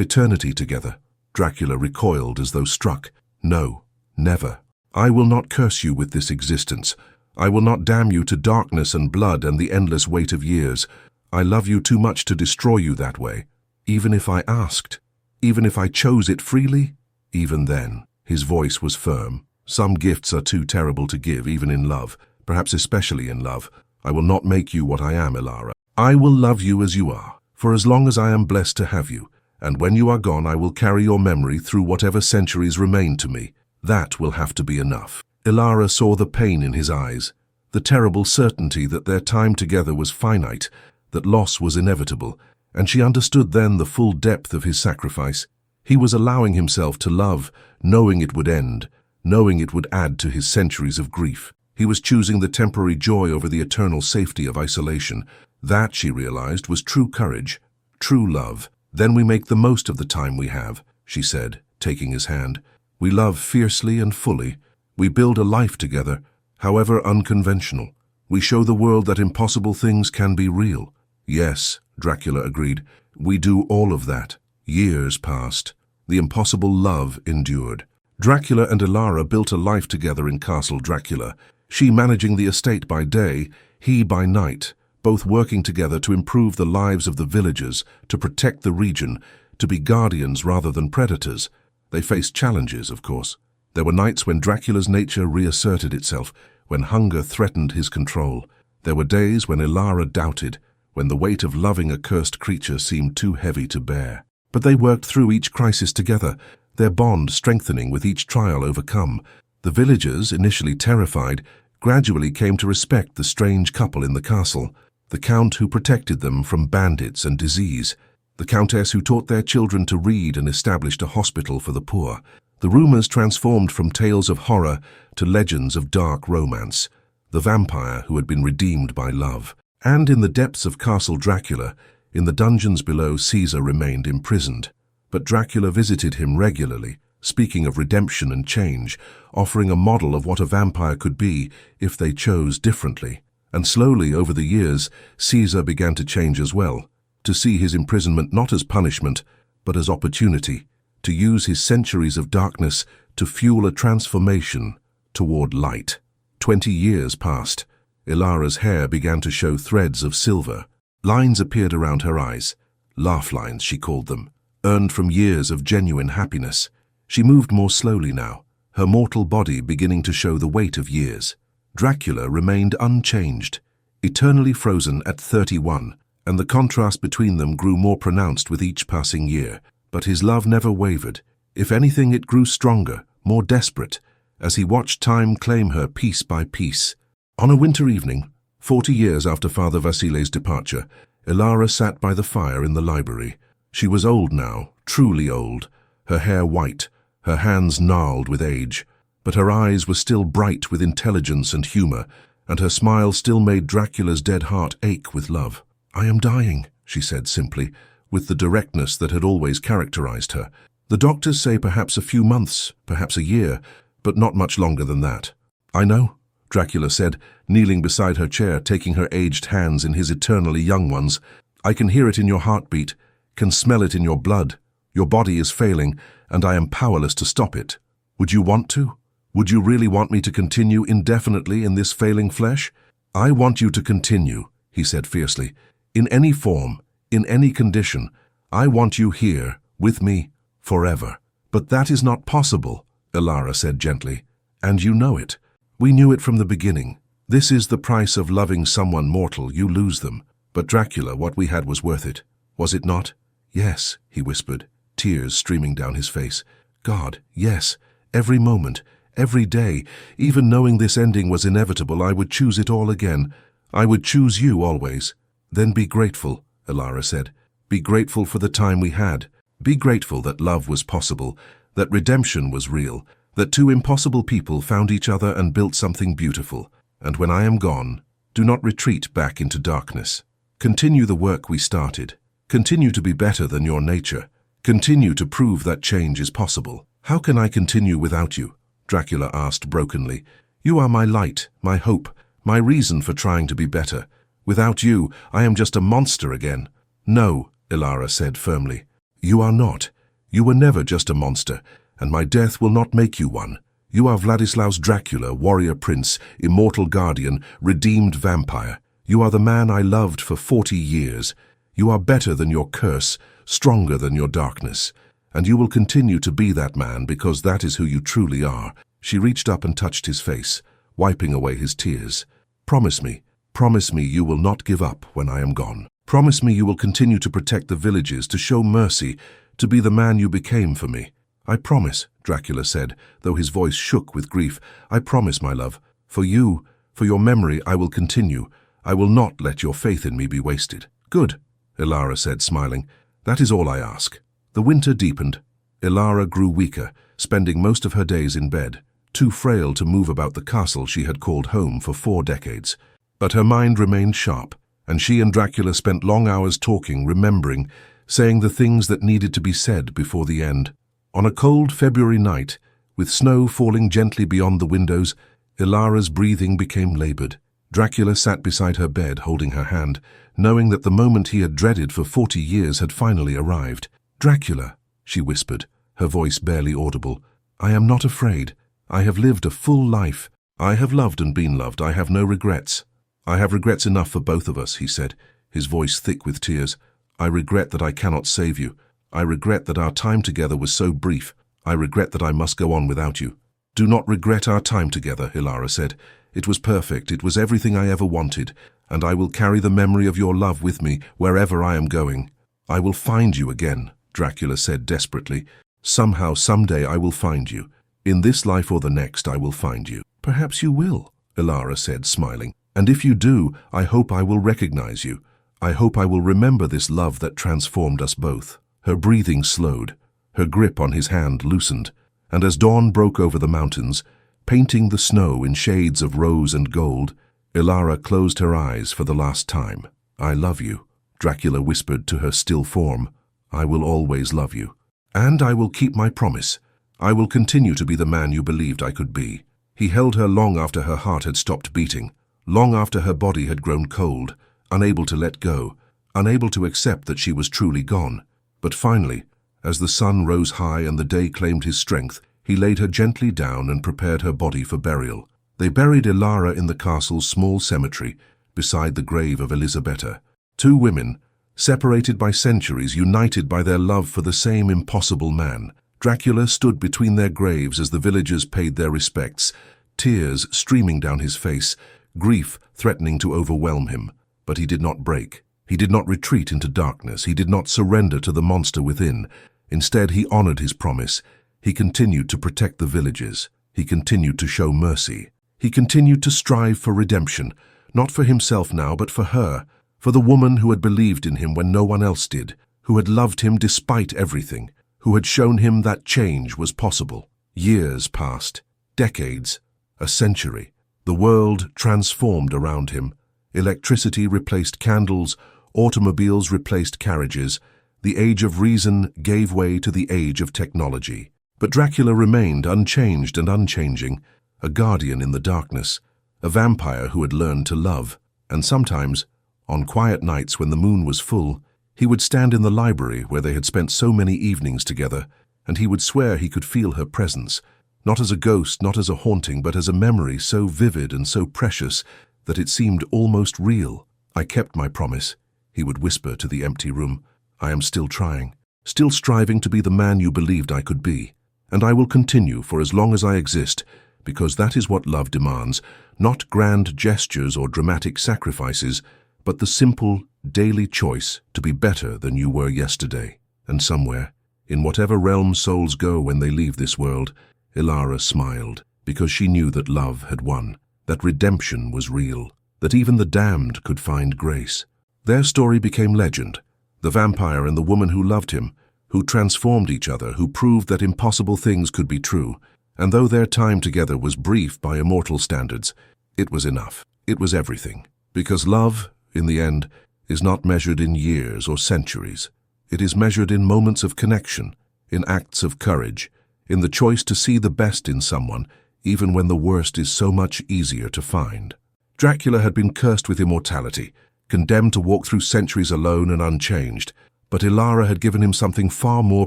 eternity together." Dracula recoiled as though struck. "No, never. I will not curse you with this existence. I will not damn you to darkness and blood and the endless weight of years. I love you too much to destroy you that way. Even if I asked, even if I chose it freely, even then." His voice was firm. "Some gifts are too terrible to give, even in love, perhaps especially in love. I will not make you what I am, Elara. I will love you as you are, for as long as I am blessed to have you, and when you are gone I will carry your memory through whatever centuries remain to me. That will have to be enough." Elara saw the pain in his eyes, the terrible certainty that their time together was finite, that loss was inevitable, and she understood then the full depth of his sacrifice. He was allowing himself to love, knowing it would end, knowing it would add to his centuries of grief. He was choosing the temporary joy over the eternal safety of isolation. That, she realized, was true courage, true love. "Then we make the most of the time we have," she said, taking his hand. "We love fiercely and fully. We build a life together, however unconventional. We show the world that impossible things can be real." "Yes," Dracula agreed, "we do all of that." Years passed. The impossible love endured. Dracula and Elara built a life together in Castle Dracula, she managing the estate by day, he by night, both working together to improve the lives of the villagers, to protect the region, to be guardians rather than predators. They faced challenges, of course. There were nights when Dracula's nature reasserted itself, when hunger threatened his control. There were days when Elara doubted, when the weight of loving a cursed creature seemed too heavy to bear. But they worked through each crisis together, their bond strengthening with each trial overcome. The villagers, initially terrified, gradually came to respect the strange couple in the castle, the count who protected them from bandits and disease, the countess who taught their children to read and established a hospital for the poor. The rumors transformed from tales of horror to legends of dark romance, the vampire who had been redeemed by love. And in the depths of Castle Dracula, in the dungeons below, Caesar remained imprisoned. But Dracula visited him regularly, speaking of redemption and change, offering a model of what a vampire could be if they chose differently. And slowly, over the years, Caesar began to change as well, to see his imprisonment not as punishment, but as opportunity, to use his centuries of darkness to fuel a transformation toward light. 20 years passed. Elara's hair began to show threads of silver. Lines appeared around her eyes, laugh lines she called them, earned from years of genuine happiness. She moved more slowly now, her mortal body beginning to show the weight of years. Dracula remained unchanged, eternally frozen at 31, and the contrast between them grew more pronounced with each passing year. But his love never wavered. If anything, it grew stronger, more desperate, as he watched time claim her piece by piece. On a winter evening, 40 years after Father Vasile's departure, Elara sat by the fire in the library. She was old now, truly old, her hair white, her hands gnarled with age, but her eyes were still bright with intelligence and humor, and her smile still made Dracula's dead heart ache with love. "I am dying," she said simply, with the directness that had always characterized her. "The doctors say perhaps a few months, perhaps a year, but not much longer than that." "I know," Dracula said, kneeling beside her chair, taking her aged hands in his eternally young ones. "I can hear it in your heartbeat, can smell it in your blood. Your body is failing, and I am powerless to stop it. Would you want to? Would you really want me to continue indefinitely in this failing flesh?" "I want you to continue," he said fiercely. "In any form, in any condition. I want you here, with me, forever." "But that is not possible," Elara said gently. "And you know it. We knew it from the beginning. This is the price of loving someone mortal, you lose them. But Dracula, what we had was worth it. Was it not?" "Yes," he whispered, tears streaming down his face. "God, yes. Every moment, every day, even knowing this ending was inevitable, I would choose it all again. I would choose you always." "Then be grateful," Elara said. "Be grateful for the time we had. Be grateful that love was possible, that redemption was real, that two impossible people found each other and built something beautiful. And when I am gone, do not retreat back into darkness. Continue the work we started. Continue to be better than your nature. Continue to prove that change is possible." "How can I continue without you?" Dracula asked brokenly. "You are my light, my hope, my reason for trying to be better. Without you, I am just a monster again." "No," Elara said firmly. "You are not. You were never just a monster, and my death will not make you one. You are Vladislaus Dracula, warrior prince, immortal guardian, redeemed vampire. You are the man I loved for 40 years. You are better than your curse, stronger than your darkness. And you will continue to be that man because that is who you truly are." She reached up and touched his face, wiping away his tears. Promise me you will not give up when I am gone. Promise me you will continue to protect the villages, to show mercy, to be the man you became for me." "I promise," Dracula said, though his voice shook with grief. "I promise, my love. For you, for your memory, I will continue. I will not let your faith in me be wasted." "Good," Elara said, smiling. "That is all I ask." The winter deepened. Elara grew weaker, spending most of her days in bed, too frail to move about the castle she had called home for 4 decades. But her mind remained sharp, and she and Dracula spent long hours talking, remembering, saying the things that needed to be said before the end. On a cold February night, with snow falling gently beyond the windows, Elara's breathing became labored. Dracula sat beside her bed, holding her hand, knowing that the moment he had dreaded for 40 years had finally arrived. "Dracula," she whispered, her voice barely audible, "I am not afraid. I have lived a full life. I have loved and been loved. I have no regrets." "I have regrets enough for both of us," he said, his voice thick with tears. "I regret that I cannot save you. I regret that our time together was so brief. I regret that I must go on without you." "Do not regret our time together," Elara said. "It was perfect. It was everything I ever wanted, and I will carry the memory of your love with me wherever I am going." "I will find you again," Dracula said desperately. "Somehow, someday I will find you. In this life or the next, I will find you." "Perhaps you will," Elara said, smiling. "And if you do, I hope I will recognize you. I hope I will remember this love that transformed us both." Her breathing slowed, her grip on his hand loosened, and as dawn broke over the mountains, painting the snow in shades of rose and gold, Elara closed her eyes for the last time. "I love you," Dracula whispered to her still form. "I will always love you. And I will keep my promise. I will continue to be the man you believed I could be." He held her long after her heart had stopped beating, long after her body had grown cold, unable to let go, unable to accept that she was truly gone. But finally, as the sun rose high and the day claimed his strength, he laid her gently down and prepared her body for burial. They buried Elara in the castle's small cemetery, beside the grave of Elisabetta. 2 women, separated by centuries, united by their love for the same impossible man. Dracula stood between their graves as the villagers paid their respects, tears streaming down his face, grief threatening to overwhelm him. But he did not break. He did not retreat into darkness. He did not surrender to the monster within. Instead, he honored his promise. He continued to protect the villages. He continued to show mercy. He continued to strive for redemption, not for himself now, but for her, for the woman who had believed in him when no one else did, who had loved him despite everything, who had shown him that change was possible. Years passed, decades, a century. The world transformed around him. Electricity replaced candles, automobiles replaced carriages. The age of reason gave way to the age of technology. But Dracula remained unchanged and unchanging, a guardian in the darkness, a vampire who had learned to love. And sometimes, on quiet nights when the moon was full, he would stand in the library where they had spent so many evenings together, and he would swear he could feel her presence, not as a ghost, not as a haunting, but as a memory so vivid and so precious that it seemed almost real. "I kept my promise," he would whisper to the empty room. "I am still trying, still striving to be the man you believed I could be. And I will continue for as long as I exist, because that is what love demands, not grand gestures or dramatic sacrifices, but the simple, daily choice to be better than you were yesterday." And somewhere, in whatever realm souls go when they leave this world, Elara smiled, because she knew that love had won, that redemption was real, that even the damned could find grace. Their story became legend, the vampire and the woman who loved him, who transformed each other, who proved that impossible things could be true. And though their time together was brief by immortal standards, it was enough. It was everything. Because love, in the end, is not measured in years or centuries. It is measured in moments of connection, in acts of courage, in the choice to see the best in someone, even when the worst is so much easier to find. Dracula had been cursed with immortality, condemned to walk through centuries alone and unchanged. But Elara had given him something far more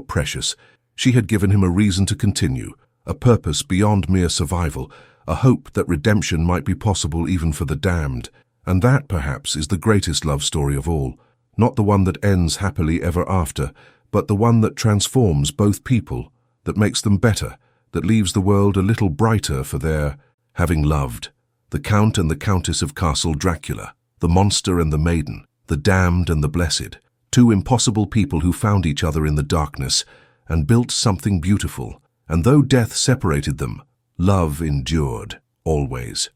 precious. She had given him a reason to continue, a purpose beyond mere survival, a hope that redemption might be possible even for the damned. And that, perhaps, is the greatest love story of all. Not the one that ends happily ever after, but the one that transforms both people, that makes them better, that leaves the world a little brighter for their having loved. The Count and the Countess of Castle Dracula, the monster and the maiden, the damned and the blessed, two impossible people who found each other in the darkness and built something beautiful. And though death separated them, love endured, always.